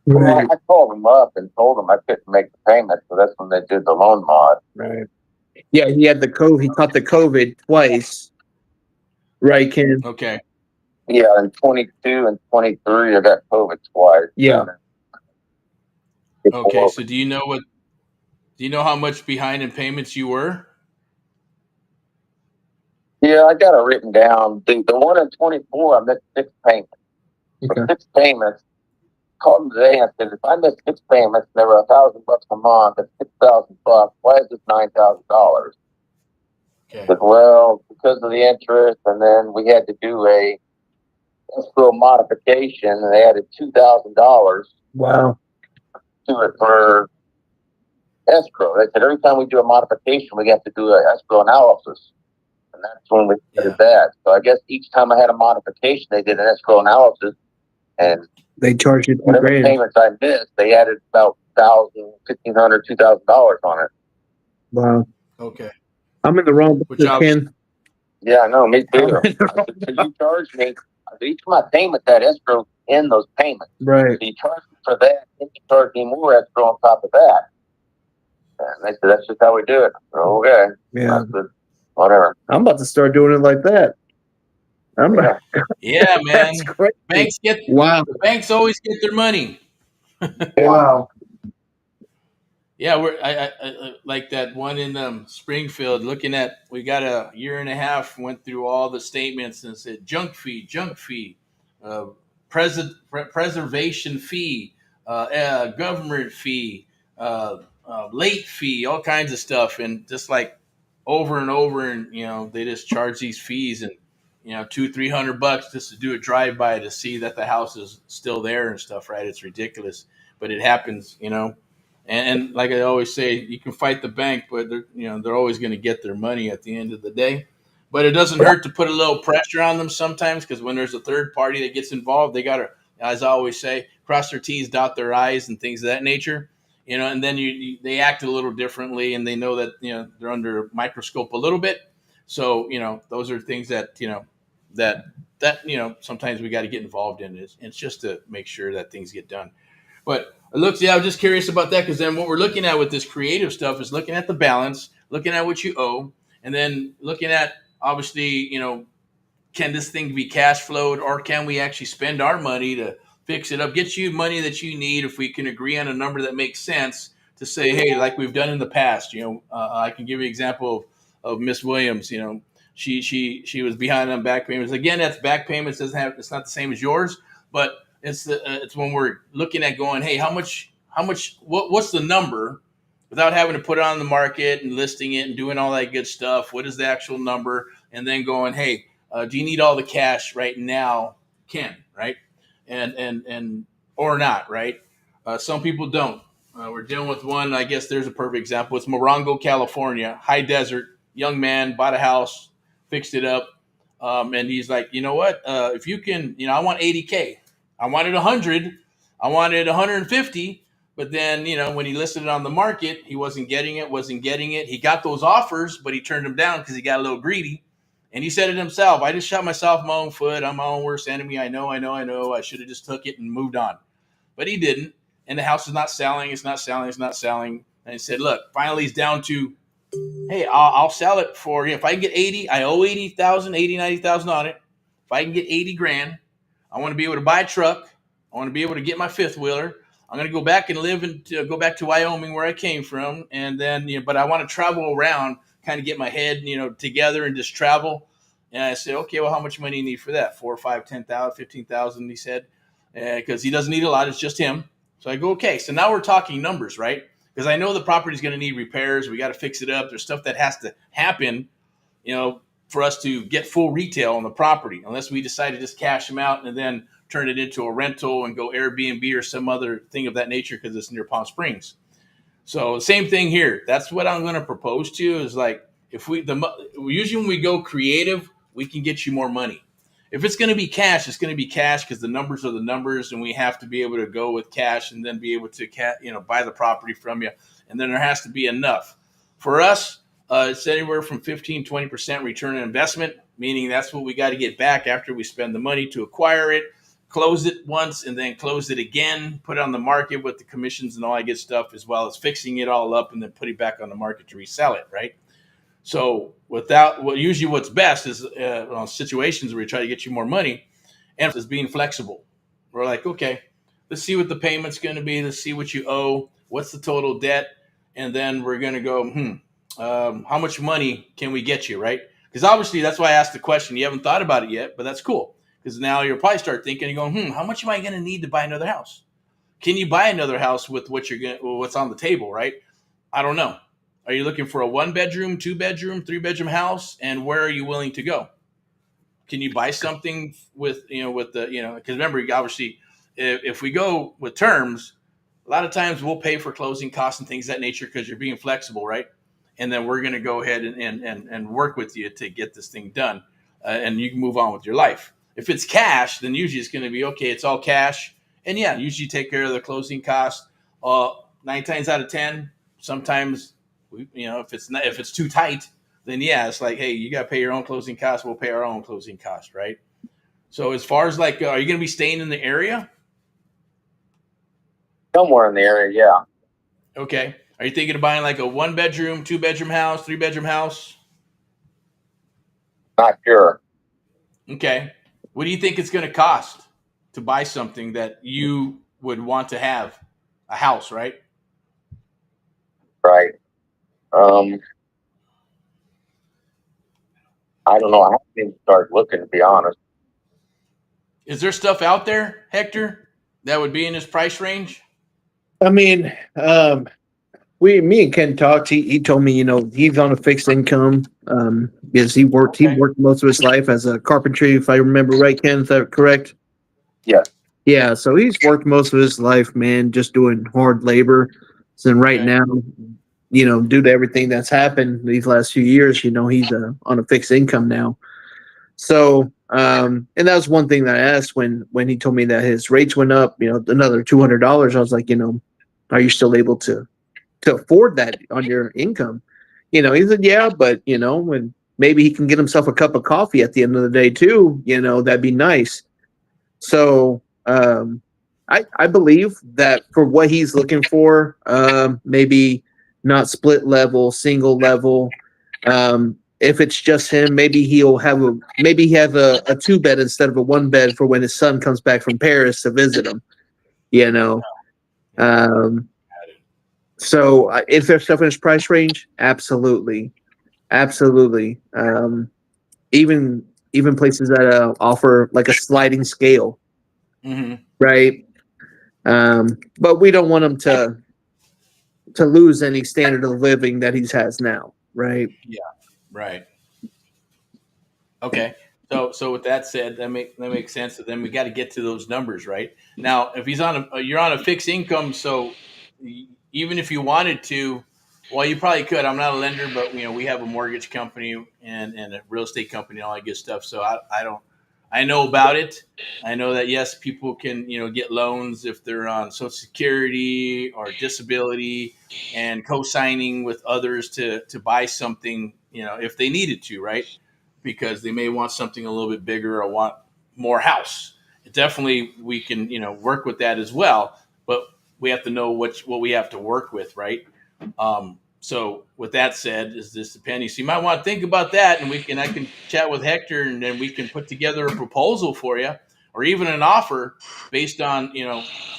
C: Well, I called them up and told them I couldn't make the payment, so that's when they did the loan mod.
B: Right. Yeah, he had the COVID. He caught the COVID twice. Right, Ken?
A: Okay.
C: Yeah, in 22 and 23, I got COVID twice.
B: Yeah.
A: Okay, so do you know how much behind in payments you were?
C: Yeah, I got it written down. The one in 24, I missed 6 payments.
B: Okay.
C: For 6 payments, called them today and said, if I missed 6 payments, they were $1,000 a month, that's $6,000. Why is this $9,000?
A: Okay.
C: Said, well, because of the interest, and then we had to do a escrow modification, and they added $2,000
B: Wow.
C: to it for escrow. They said every time we do a modification, we have to do an escrow analysis, and that's when we did that. So I guess each time I had a modification, they did an escrow analysis, and
B: they charged you
C: whatever
B: $2,000.
C: payments I missed, they added about $1,000, $1,500, $2,000 on it.
B: Wow.
A: Okay.
B: I'm in the wrong business, Ken.
C: Yeah, I know, me too. So you charged me each of my payments had escrow in those payments.
B: Right.
C: So you charged me for that, and you charged me more escrow on top of that. And they said that's just how we do it. So, okay.
B: Yeah.
C: Whatever.
B: I'm about to start doing it like that.
A: Yeah, man.
B: That's great.
A: Banks always get their money.
B: Wow.
A: Yeah, I like that one in Springfield. Looking at, we got a year and a half, went through all the statements and said junk fee, preservation fee, government fee, late fee, all kinds of stuff, and just like over and over, and they just charge these fees, and $200-300 just to do a drive by to see that the house is still there and stuff, right? It's ridiculous, but it happens, and like I always say, you can fight the bank, but they're always going to get their money at the end of the day. But it doesn't hurt to put a little pressure on them sometimes, because when there's a third party that gets involved, they got to, as I always say, cross their T's, dot their I's, and things of that nature. And then they act a little differently, and they know that they're under a microscope a little bit. So those are things that that sometimes we got to get involved in. It's just to make sure that things get done. But I was just curious about that, because then what we're looking at with this creative stuff is looking at the balance, looking at what you owe, and then looking at, obviously, can this thing be cash flowed, or can we actually spend our money to fix it up, get you money that you need, if we can agree on a number that makes sense, to say, hey, like we've done in the past. I can give you an example of Miss Williams. She was behind on back payments. Again, that's back payments. It's not the same as yours, but it's when we're looking at going, hey, what's the number, without having to put it on the market and listing it and doing all that good stuff. What is the actual number? And then going, hey, do you need all the cash right now? Right? And or not, right? Some people don't. We're dealing with one. I guess there's a perfect example. It's Morongo, California, high desert. Young man bought a house, fixed it up, and he's like, you know what? If you can, I want $80K. I wanted 100. I wanted 150. But then, when he listed it on the market, he wasn't getting it. He got those offers, but he turned them down because he got a little greedy. And he said it himself. I just shot myself in my own foot. I'm my own worst enemy. I know. I should have just took it and moved on. But he didn't. And the house is not selling. It's not selling. And he said, look, finally he's down to, hey, I'll sell it for you. If I can get 80, I owe 90,000 on it. If I can get 80 grand, I want to be able to buy a truck. I want to be able to get my fifth wheeler. I'm going to go back and go back to Wyoming, where I came from. And then, but I want to travel around, kind of get my head, together and just travel. And I said, okay, well, how much money do you need for that? 4 or 5, 10,000, 15,000, he said, because he doesn't need a lot. It's just him. So I go, okay. So now we're talking numbers, right? Because I know the property is going to need repairs. We got to fix it up. There's stuff that has to happen, for us to get full retail on the property, unless we decide to just cash them out and then turn it into a rental and go Airbnb or some other thing of that nature, because it's near Palm Springs. So same thing here. That's what I'm going to propose to you, is like, usually when we go creative, we can get you more money. If it's going to be cash, it's going to be cash, because the numbers are the numbers, and we have to be able to go with cash and then be able to buy the property from you. And then there has to be enough. For us, it's anywhere from 15-20% return on investment, meaning that's what we got to get back after we spend the money to acquire it, close it once, and then close it again, put it on the market with the commissions and all that good stuff, as well as fixing it all up and then put it back on the market to resell it, right? So usually what's best is on situations where we try to get you more money, and is being flexible. We're like, okay, let's see what the payment's going to be. Let's see what you owe. What's the total debt? And then we're going to go, how much money can we get you, right? Because obviously that's why I asked the question. You haven't thought about it yet, but that's cool. Because now you'll probably start thinking and going, how much am I going to need to buy another house? Can you buy another house with what's on the table, right? I don't know. Are you looking for a 1-bedroom, 2-bedroom, 3-bedroom house? And where are you willing to go? Can you buy something with because remember, obviously, if we go with terms, a lot of times we'll pay for closing costs and things of that nature, because you're being flexible, right? And then we're going to go ahead and work with you to get this thing done, and you can move on with your life. If it's cash, then usually it's going to be, okay, it's all cash. And yeah, usually take care of the closing costs. 9 times out of 10, sometimes, if it's too tight, then yeah, it's like, hey, you got to pay your own closing costs. We'll pay our own closing costs, right? So as far as like, are you going to be staying in the area?
C: Somewhere in the area, yeah.
A: Okay. Are you thinking of buying like a 1-bedroom, 2-bedroom house, 3-bedroom house?
C: Not sure.
A: Okay. What do you think it's going to cost to buy something that you would want to have a house, right?
C: Right. I don't know. I haven't even started looking, to be honest.
A: Is there stuff out there, Hector, that would be in his price range?
B: I mean, me and Ken talked. He told me, he's on a fixed income. Because he
A: Okay.
B: worked most of his life as a carpentry, if I remember right, Ken, is that correct?
C: Yeah.
B: Yeah, so he's worked most of his life, man, just doing hard labor. So right
A: Okay.
B: now, due to everything that's happened these last few years, he's on a fixed income now. So, and that was one thing that I asked when he told me that his rates went up, another $200. I was like, are you still able to afford that on your income? He said, yeah, but when maybe he can get himself a cup of coffee at the end of the day too, that'd be nice. So, I believe that for what he's looking for, maybe not split level, single level. If it's just him, maybe he has a two bed instead of a one bed for when his son comes back from Paris to visit him. You know, um, so is there stuff in his price range? Absolutely, absolutely. Even places that offer like a sliding scale,
A: Mm-hmm.
B: right? But we don't want him to lose any standard of living that he has now, right?
A: Yeah. Right. Okay. So with that said, that makes sense. So then we got to get to those numbers, right? Now, if you're on a fixed income, so even if you wanted to, well, you probably could. I'm not a lender, but we have a mortgage company and a real estate company and all that good stuff. So I don't, I know about it. I know that yes, people can get loans if they're on Social Security or disability, and co-signing with others to buy something if they needed to, right? Because they may want something a little bit bigger or want more house. Definitely, we can work with that as well, but we have to know what we have to work with, right? So with that said, is this depending? So you might want to think about that, and I can chat with Hector, and then we can put together a proposal for you, or even an offer based on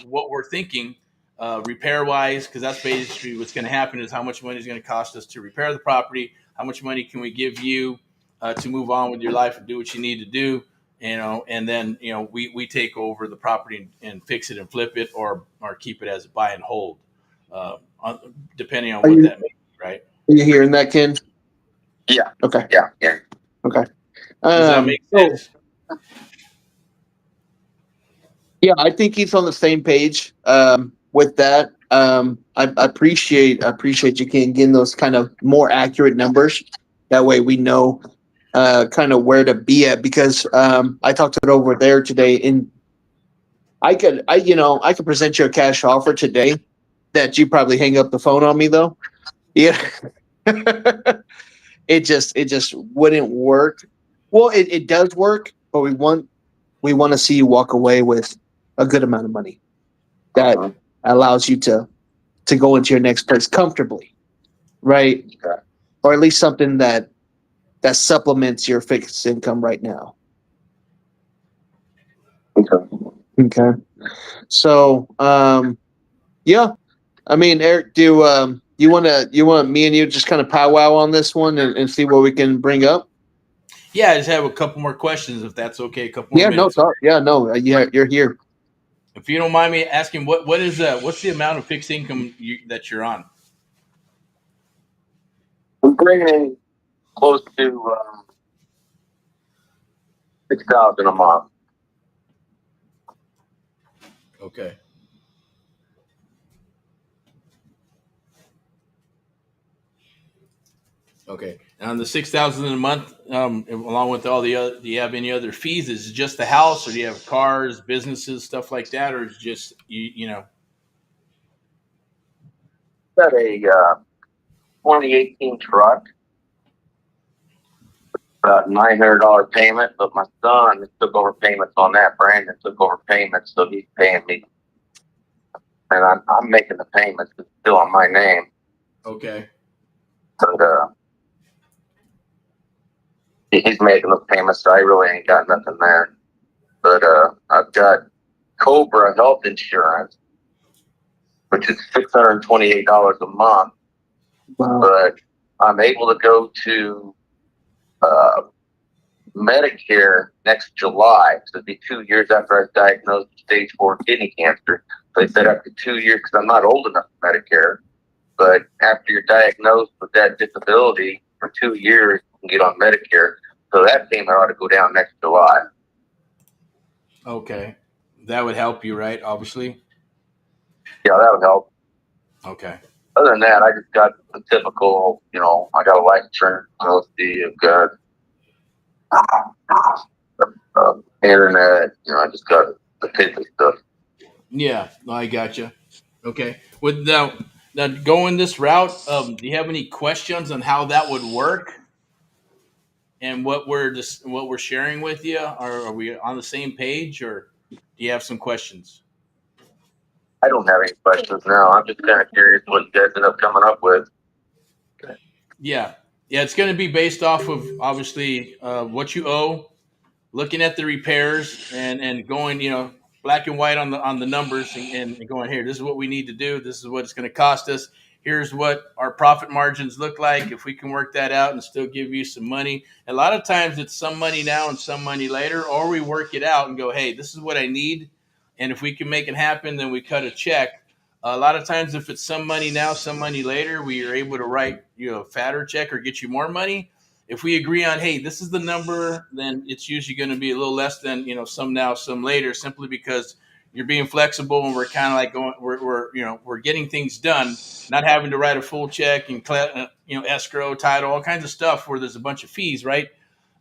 A: what we're thinking, repair wise, because that's basically what's going to happen is how much money is going to cost us to repair the property, how much money can we give you to move on with your life and do what you need to do, and then we take over the property and fix it and flip it, or keep it as a buy and hold, depending on
B: Are
A: what
B: you
A: that may be, right?
B: are you hearing that, Ken?
C: Yeah.
B: Okay.
C: Yeah. Yeah.
B: Okay.
A: Does that make
B: So
A: sense?
B: yeah, I think he's on the same page with that. I appreciate you can getting those kind of more accurate numbers. That way we know kind of where to be at, because I talked it over there today, and I could present you a cash offer today that you probably hang up the phone on me though. Yeah. it just wouldn't work. Well, it does work, but we want to see you walk away with a good amount of money that
C: Uh-huh.
B: allows you to go into your next place comfortably, right?
C: Okay.
B: Or at least something that supplements your fixed income right now.
C: Okay.
B: Okay. So, yeah. I mean, Eric, do you want me and you just kind of powwow on this one and see what we can bring up?
A: Yeah, I just have a couple more questions, if that's okay. A couple more
B: Yeah, no,
A: minutes.
B: talk. Yeah, no, yeah, you're here.
A: If you don't mind me asking, what's the amount of fixed income that you're on?
C: I'm bringing in close to 6,000 a month.
A: Okay. Okay. And on the 6,000 a month, along with all the other, do you have any other fees? Is it just the house, or do you have cars, businesses, stuff like that, or is it just you?
C: Got a 2018 truck, about $900 payment, but my son took over payments on that. Brandon took over payments, so he's paying me, and I'm making the payments. It's still on my name,
A: Okay.
C: and he's making the payments. So I really ain't got nothing there. But I've got Cobra health insurance, which is $628 a month.
B: Wow.
C: But I'm able to go to Medicare next July. So it'd be 2 years after I was diagnosed with stage 4 kidney cancer. So they said up to 2 years because I'm not old enough for Medicare. But after you're diagnosed with that disability for 2 years, you can get on Medicare. So that payment ought to go down next July.
A: Okay. That would help you, right? Obviously.
C: Yeah, that would help.
A: Okay.
C: Other than that, I just got the typical, I got a life insurance policy, I've got internet, I just got the basic stuff.
A: Yeah, I gotcha. Okay. With now going this route, do you have any questions on how that would work and what we're sharing with you? Are we on the same page, or do you have some questions?
C: I don't have any questions now. I'm just kind of curious what you guys end up coming up with.
A: Yeah, yeah. It's going to be based off of obviously what you owe, looking at the repairs, and going black and white on the numbers, and going, here, this is what we need to do, this is what it's going to cost us, here's what our profit margins look like, if we can work that out and still give you some money. A lot of times it's some money now and some money later, or we work it out and go, hey, this is what I need, and if we can make it happen, then we cut a check. A lot of times if it's some money now, some money later, we are able to write a fatter check or get you more money. If we agree on, hey, this is the number, then it's usually going to be a little less than some now, some later, simply because you're being flexible, and we're kind of like going, we're getting things done, not having to write a full check and escrow, title, all kinds of stuff where there's a bunch of fees, right?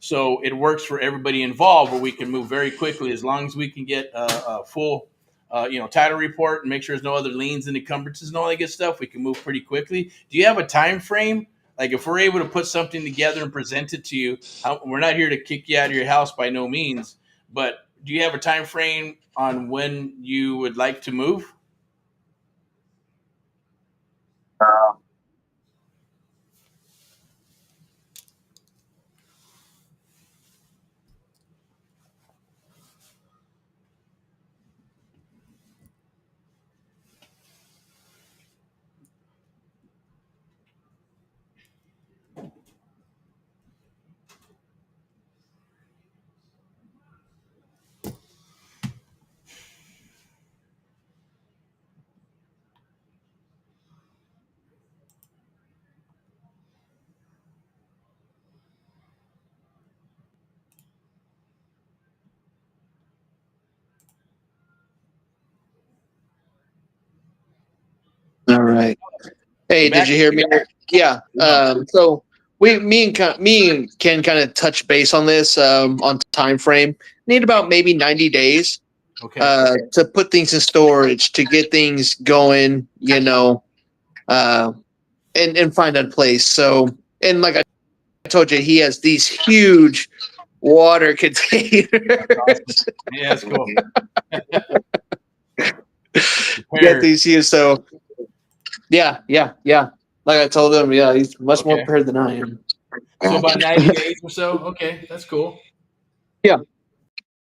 A: So it works for everybody involved, where we can move very quickly as long as we can get a full title report and make sure there's no other liens and encumbrances and all that good stuff. We can move pretty quickly. Do you have a time frame? Like, if we're able to put something together and present it to you, we're not here to kick you out of your house by no means, but do you have a time frame on when you would like to move?
C: Um,
D: All right. Hey,
A: You
D: did
A: back?
D: you hear me? Yeah.
A: No.
D: So me and Ken kind of touch base on this on time frame. Need about maybe 90 days
A: Okay.
D: to put things in storage, to get things going, and find a place. So, and like I told you, he has these huge water containers.
A: Awesome. Yeah, that's cool.
D: Get these huge. So, yeah. Like I told him, yeah, he's much more
A: Okay.
D: prepared than I am.
A: So about 90 days or so. Okay, that's cool.
D: Yeah.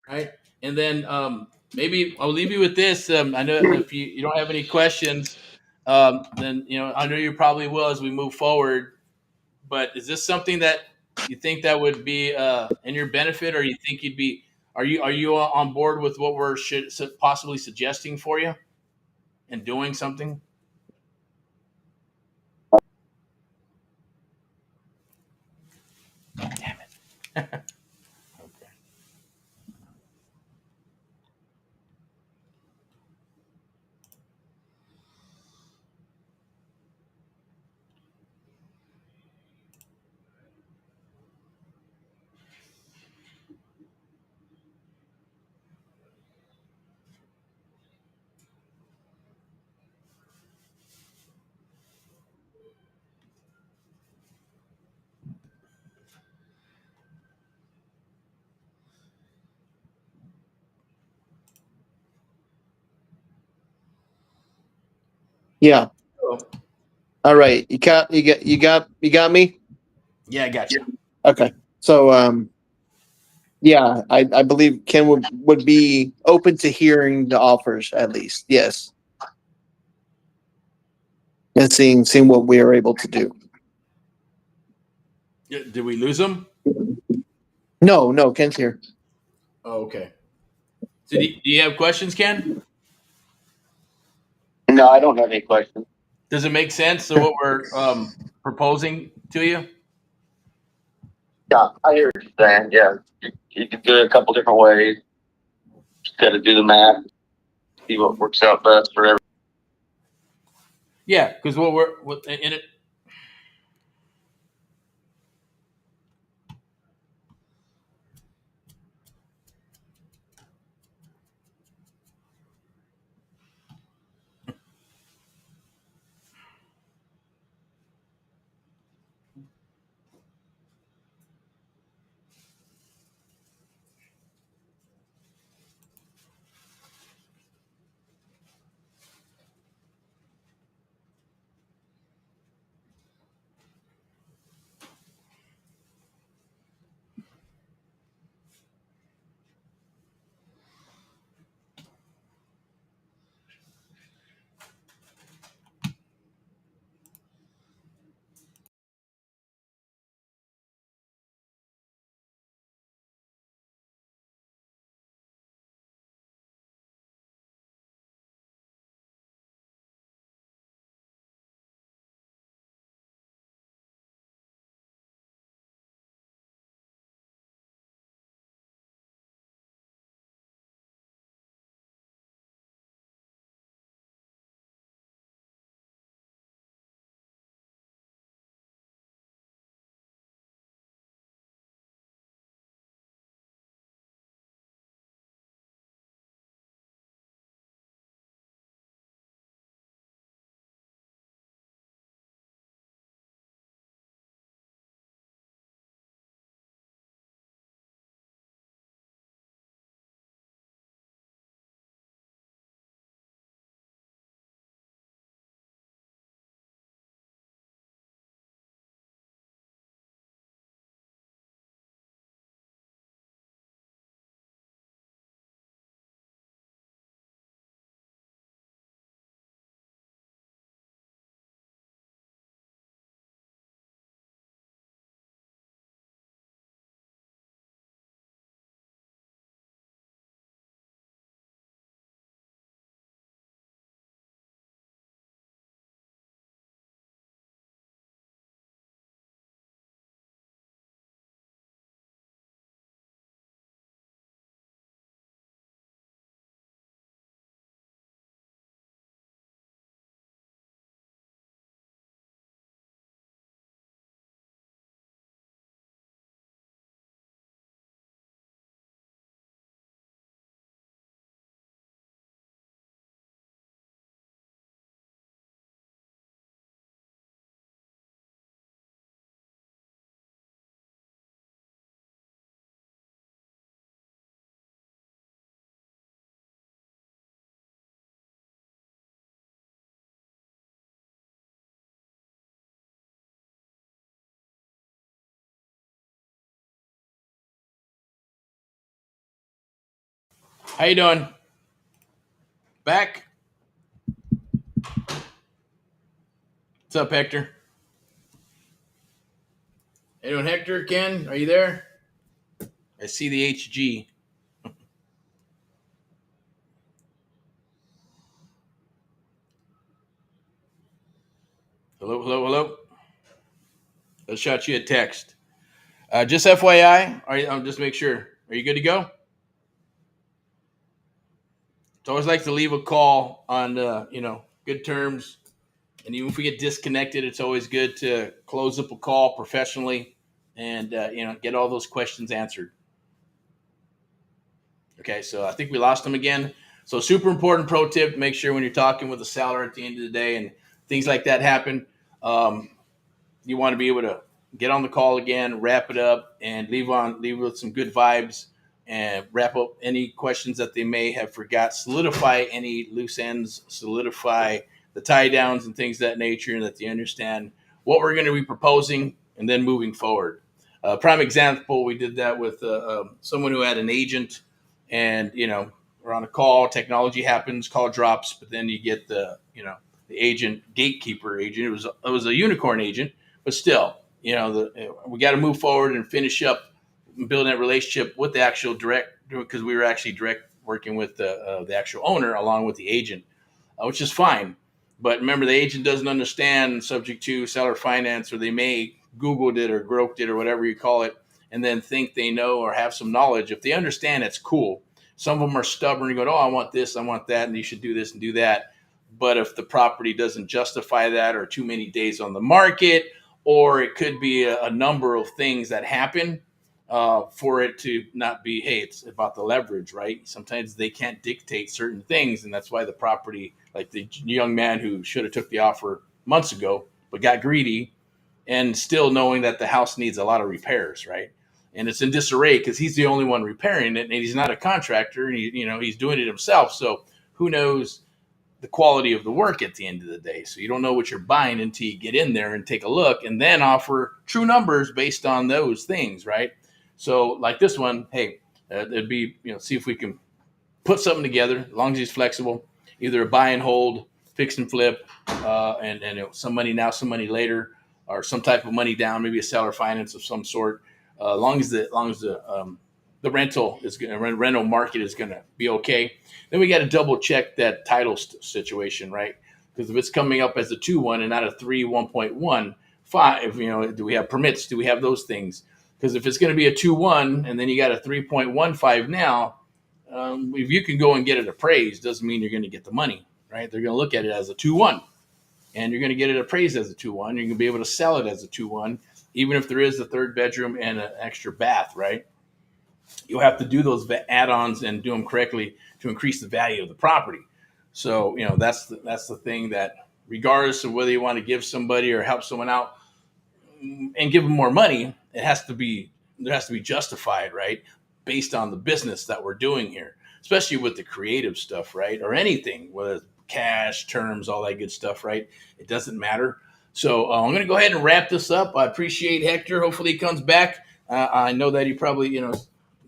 A: Right. And then maybe I'll leave you with this. I know if you don't have any questions, then I know you probably will as we move forward. But is this something that you think that would be in your benefit, or you think you'd be? Are you on board with what we're possibly suggesting for you and doing something? Damn it. Okay.
D: Yeah.
A: Oh,
D: All right. You got me?
A: yeah, I got you.
D: Okay. So yeah, I believe Ken would be open to hearing the offers at least. Yes. And seeing what we are able to do.
A: Did we lose them?
D: No, Ken's here.
A: Oh, okay. So do you have questions, Ken?
C: No, I don't have any questions.
A: Does it make sense to what we're proposing to you?
C: Yeah, I hear what you're saying. Yeah, you can do it a couple different ways. Just got to do the math, see what works out best for everyone.
A: Yeah, because what in it. How you doing? Back? What's up, Hector? How you doing, Hector? Ken, are you there? I see the HG. Hello, hello, hello. I shot you a text. Just FYI, I'll just make sure. Are you good to go? It's always like to leave a call on good terms, and even if we get disconnected, it's always good to close up a call professionally and get all those questions answered. Okay, so I think we lost them again. So super important pro tip: make sure when you're talking with a seller at the end of the day and things like that happen, you want to be able to get on the call again, wrap it up, and leave with some good vibes, and wrap up any questions that they may have forgot. Solidify any loose ends, solidify the tie downs and things of that nature, and that they understand what we're going to be proposing, and then moving forward. Prime example, we did that with someone who had an agent, and we're on a call. Technology happens, call drops, but then you get the agent, gatekeeper agent. It was a unicorn agent, but still, we got to move forward and finish up building that relationship with the actual direct, because we were actually direct working with the actual owner along with the agent, which is fine. But remember, the agent doesn't understand subject to seller finance, or they may Googled it or groped it or whatever you call it, and then think they know or have some knowledge. If they understand, it's cool. Some of them are stubborn and go, oh, I want this, I want that, and you should do this and do that. But if the property doesn't justify that, or too many days on the market, or it could be a number of things that happen for it to not be, hey, it's about the leverage, right? Sometimes they can't dictate certain things, and that's why the property, like the young man who should have took the offer months ago but got greedy, and still knowing that the house needs a lot of repairs, right? And it's in disarray because he's the only one repairing it, and he's not a contractor, and he's doing it himself. So who knows the quality of the work at the end of the day? So you don't know what you're buying until you get in there and take a look, and then offer true numbers based on those things, right? So like this one, hey, it'd be, see if we can put something together, as long as he's flexible, either a buy and hold, fix and flip, and some money now, some money later, or some type of money down, maybe a seller finance of some sort. As long as the rental market is going to be okay. Then we got to double check that title situation, right? Because if it's coming up as a 2-1 and not a 3-1.15, do we have permits? Do we have those things? Because if it's going to be a 2-1 and then you got a 3.15 now, if you can go and get it appraised, doesn't mean you're going to get the money, right? They're going to look at it as a 2-1, and you're going to get it appraised as a 2-1. You're going to be able to sell it as a 2-1, even if there is a third bedroom and an extra bath, right? You'll have to do those add-ons and do them correctly to increase the value of the property. So, that's the thing, that regardless of whether you want to give somebody or help someone out and give them more money, there has to be justified, right? Based on the business that we're doing here, especially with the creative stuff, right? Or anything, whether it's cash, terms, all that good stuff, right? It doesn't matter. So I'm going to go ahead and wrap this up. I appreciate Hector. Hopefully he comes back. I know that he probably,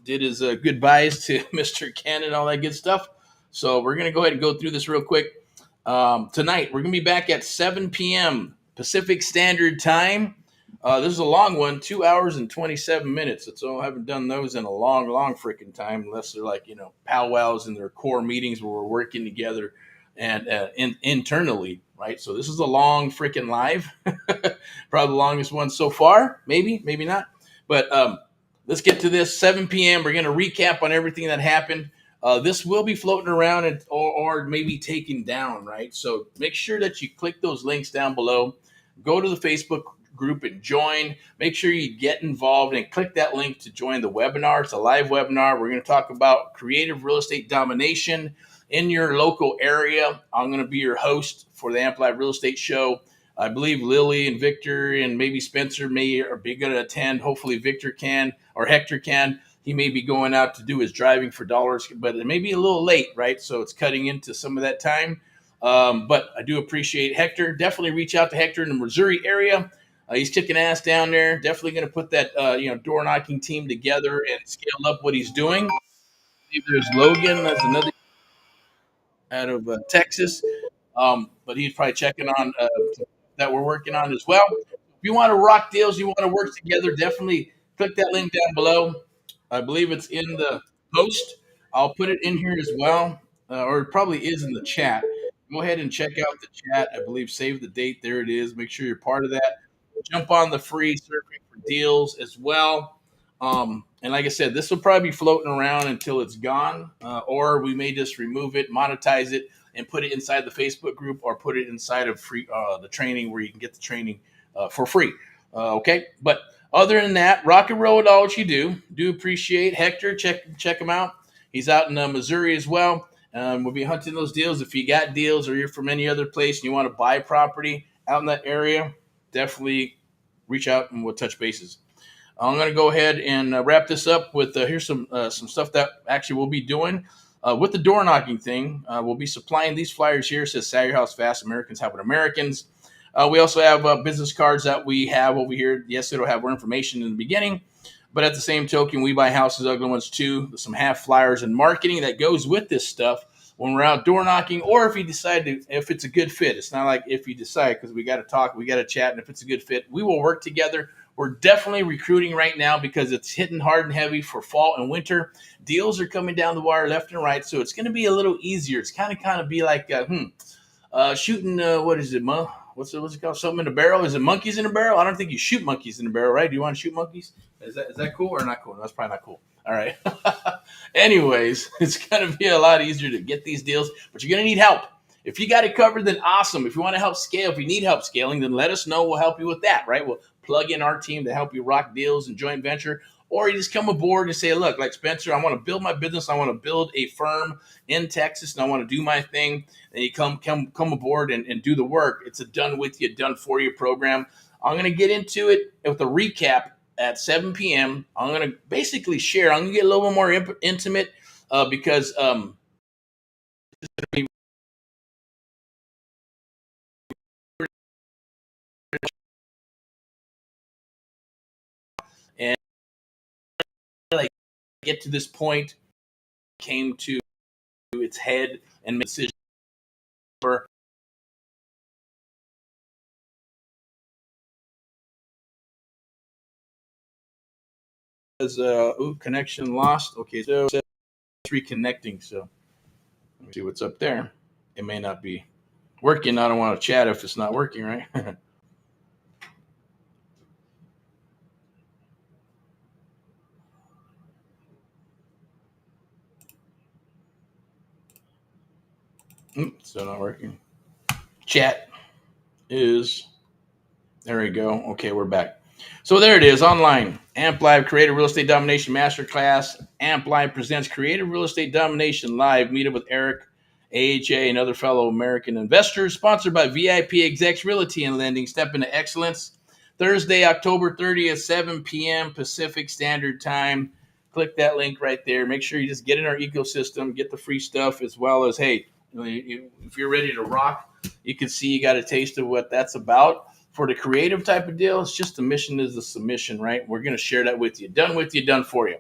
A: did his goodbyes to Mr. Ken and all that good stuff. So we're going to go ahead and go through this real quick. Tonight, we're going to be back at 7 p.m. Pacific Standard Time. This is a long one, 2 hours and 27 minutes. So I haven't done those in a long, long freaking time, unless they're like, powwows and their core meetings where we're working together and internally, right? So this is a long freaking live, probably the longest one so far, maybe not. But let's get to this. 7 p.m. We're going to recap on everything that happened. This will be floating around or maybe taken down, right? So make sure that you click those links down below. Go to the Facebook group and join. Make sure you get involved and click that link to join the webinar. It's a live webinar. We're going to talk about creative real estate domination in your local area. I'm going to be your host for the Amplified Real Estate Show. I believe Lily and Victor and maybe Spencer are going to attend. Hopefully Victor can, or Hector can. He may be going out to do his driving for dollars, but it may be a little late, right? So it's cutting into some of that time. But I do appreciate Hector. Definitely reach out to Hector in the Missouri area. He's kicking ass down there. Definitely going to put that door knocking team together and scale up what he's doing. I believe there's Logan. That's another out of Texas. But he's probably checking on that we're working on as well. If you want to rock deals, you want to work together, definitely click that link down below. I believe it's in the post. I'll put it in here as well, or it probably is in the chat. Go ahead and check out the chat. I believe save the date. There it is. Make sure you're part of that. Jump on the free surfing for deals as well. And like I said, this will probably be floating around until it's gone, or we may just remove it, monetize it, and put it inside the Facebook group, or put it inside of free the training where you can get the training for free. Okay, but other than that, rock and roll with all what you do. Do appreciate Hector. Check him out. He's out in Missouri as well. We'll be hunting those deals. If you got deals or you're from any other place and you want to buy property out in that area, definitely reach out and we'll touch bases. I'm going to go ahead and wrap this up with here's some stuff that actually we'll be doing. With the door knocking thing, we'll be supplying these flyers here. It says, Sell Your House Fast, Americans Helping Americans. We also have business cards that we have over here. Yes, it'll have more information in the beginning, but at the same token, we buy houses, ugly ones too. There's some half flyers and marketing that goes with this stuff when we're out door knocking, or if you decide to, if it's a good fit. It's not like if you decide, because we got to talk, we got to chat, and if it's a good fit, we will work together. We're definitely recruiting right now because it's hitting hard and heavy for fall and winter. Deals are coming down the wire left and right, so it's going to be a little easier. It's kind of be like shooting. What is it, what's it called? Something in a barrel? Is it monkeys in a barrel? I don't think you shoot monkeys in a barrel, right? Do you want to shoot monkeys? Is that cool or not cool? That's probably not cool. All right. Anyways, it's going to be a lot easier to get these deals, but you're going to need help. If you got it covered, then awesome. If you want to help scale, if you need help scaling, then let us know. We'll help you with that, right? We'll plug in our team to help you rock deals and joint venture. Or you just come aboard and say, look, like Spencer, I want to build my business. I want to build a firm in Texas, and I want to do my thing. And you come aboard and do the work. It's a done with you, done for you program. I'm going to get into it with a recap at 7 p.m. I'm going to basically share. I'm going to get a little bit more intimate because and like get to this point, came to its head and made a decision for connection lost. Okay, so it's reconnecting. So let me see what's up there. It may not be working. I don't want to chat if it's not working, right? Still not working. Chat is there. We go. Okay, we're back. So there it is, online. Amp Live Creative Real Estate Domination Masterclass. Amp Live presents Creative Real Estate Domination Live. Meet up with Eric, AHA, and other fellow American investors. Sponsored by VIP Execs Realty and Lending. Step into excellence. Thursday, October 30th, 7 p.m. Pacific Standard Time. Click that link right there. Make sure you just get in our ecosystem, get the free stuff, as well as, hey, if you're ready to rock, you can see you got a taste of what that's about. For the creative type of deal, it's just the mission is the submission, right? We're going to share that with you. Done with you, done for you.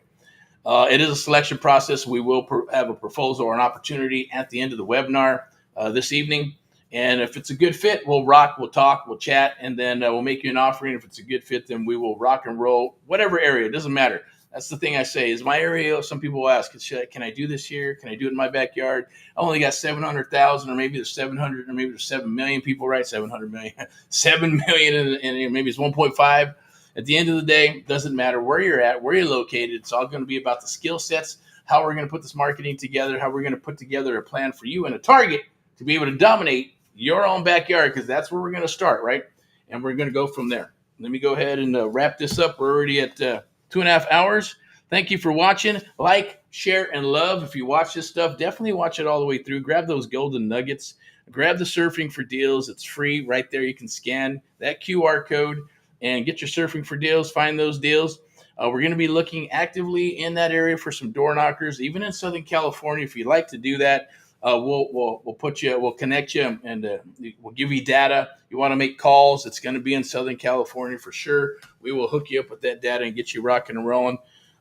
A: It is a selection process. We will have a proposal or an opportunity at the end of the webinar this evening. And if it's a good fit, we'll rock, we'll talk, we'll chat, and then we'll make you an offering. If it's a good fit, then we will rock and roll, whatever area. It doesn't matter. That's the thing I say is my area. Some people will ask, can I do this here? Can I do it in my backyard? I only got 700,000, or maybe there's 700, or maybe there's 7 million people, right? 700 million, 7 million, and maybe it's 1.5. At the end of the day, it doesn't matter where you're at, where you're located. It's all going to be about the skill sets, how we're going to put this marketing together, how we're going to put together a plan for you and a target to be able to dominate your own backyard, because that's where we're going to start, right? And we're going to go from there. Let me go ahead and wrap this up. We're already at 2.5 hours. Thank you for watching. Like, share, and love. If you watch this stuff, definitely watch it all the way through. Grab those golden nuggets. Grab the Surfing for Deals. It's free right there. You can scan that QR code and get your Surfing for Deals. Find those deals. We're going to be looking actively in that area for some door knockers, even in Southern California. If you'd like to do that, we'll connect you, and we'll give you data. You want to make calls, it's going to be in Southern California for sure. We will hook you up with that data and get you rocking and rolling.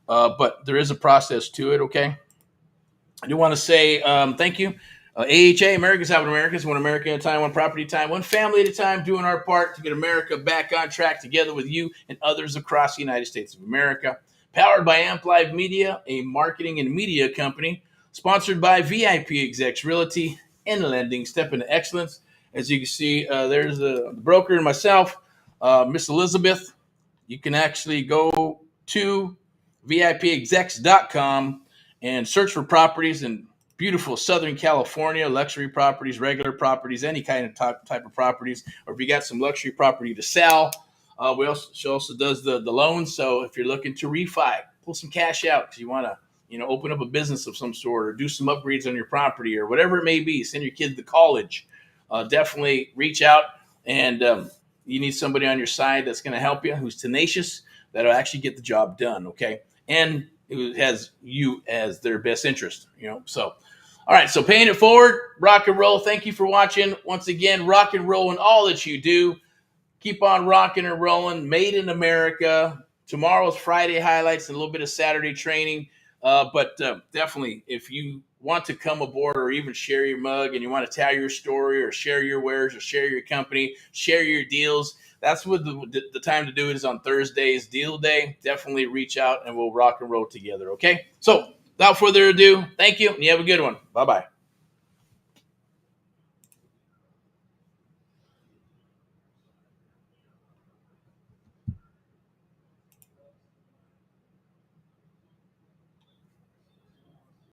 A: But there is a process to it, okay? I do want to say thank you. AHA, America's Having Americans, one America at a time, one property at a time, one family at a time, doing our part to get America back on track together with you and others across the United States of America. Powered by Amp Live Media, a marketing and media company. Sponsored by VIP Execs Realty and Lending. Step into excellence. As you can see, there's the broker and myself, Miss Elizabeth. You can actually go to VIPexecs.com and search for properties in beautiful Southern California, luxury properties, regular properties, any kind of type of properties. Or if you got some luxury property to sell, she also does the loans. So if you're looking to refi, pull some cash out because you want to open up a business of some sort or do some upgrades on your property or whatever it may be, send your kids to college, definitely reach out. And you need somebody on your side that's going to help you, who's tenacious, that'll actually get the job done, okay? And who has you as their best interest, So, all right, so paying it forward, rock and roll. Thank you for watching. Once again, rock and roll in all that you do. Keep on rocking and rolling. Made in America. Tomorrow's Friday highlights and a little bit of Saturday training. But definitely, if you want to come aboard or even share your mug and you want to tell your story or share your wares or share your company, share your deals, that's what the time to do it is on Thursdays, deal day. Definitely reach out and we'll rock and roll together. Okay. So without further ado, thank you. And you have a good one. Bye-bye.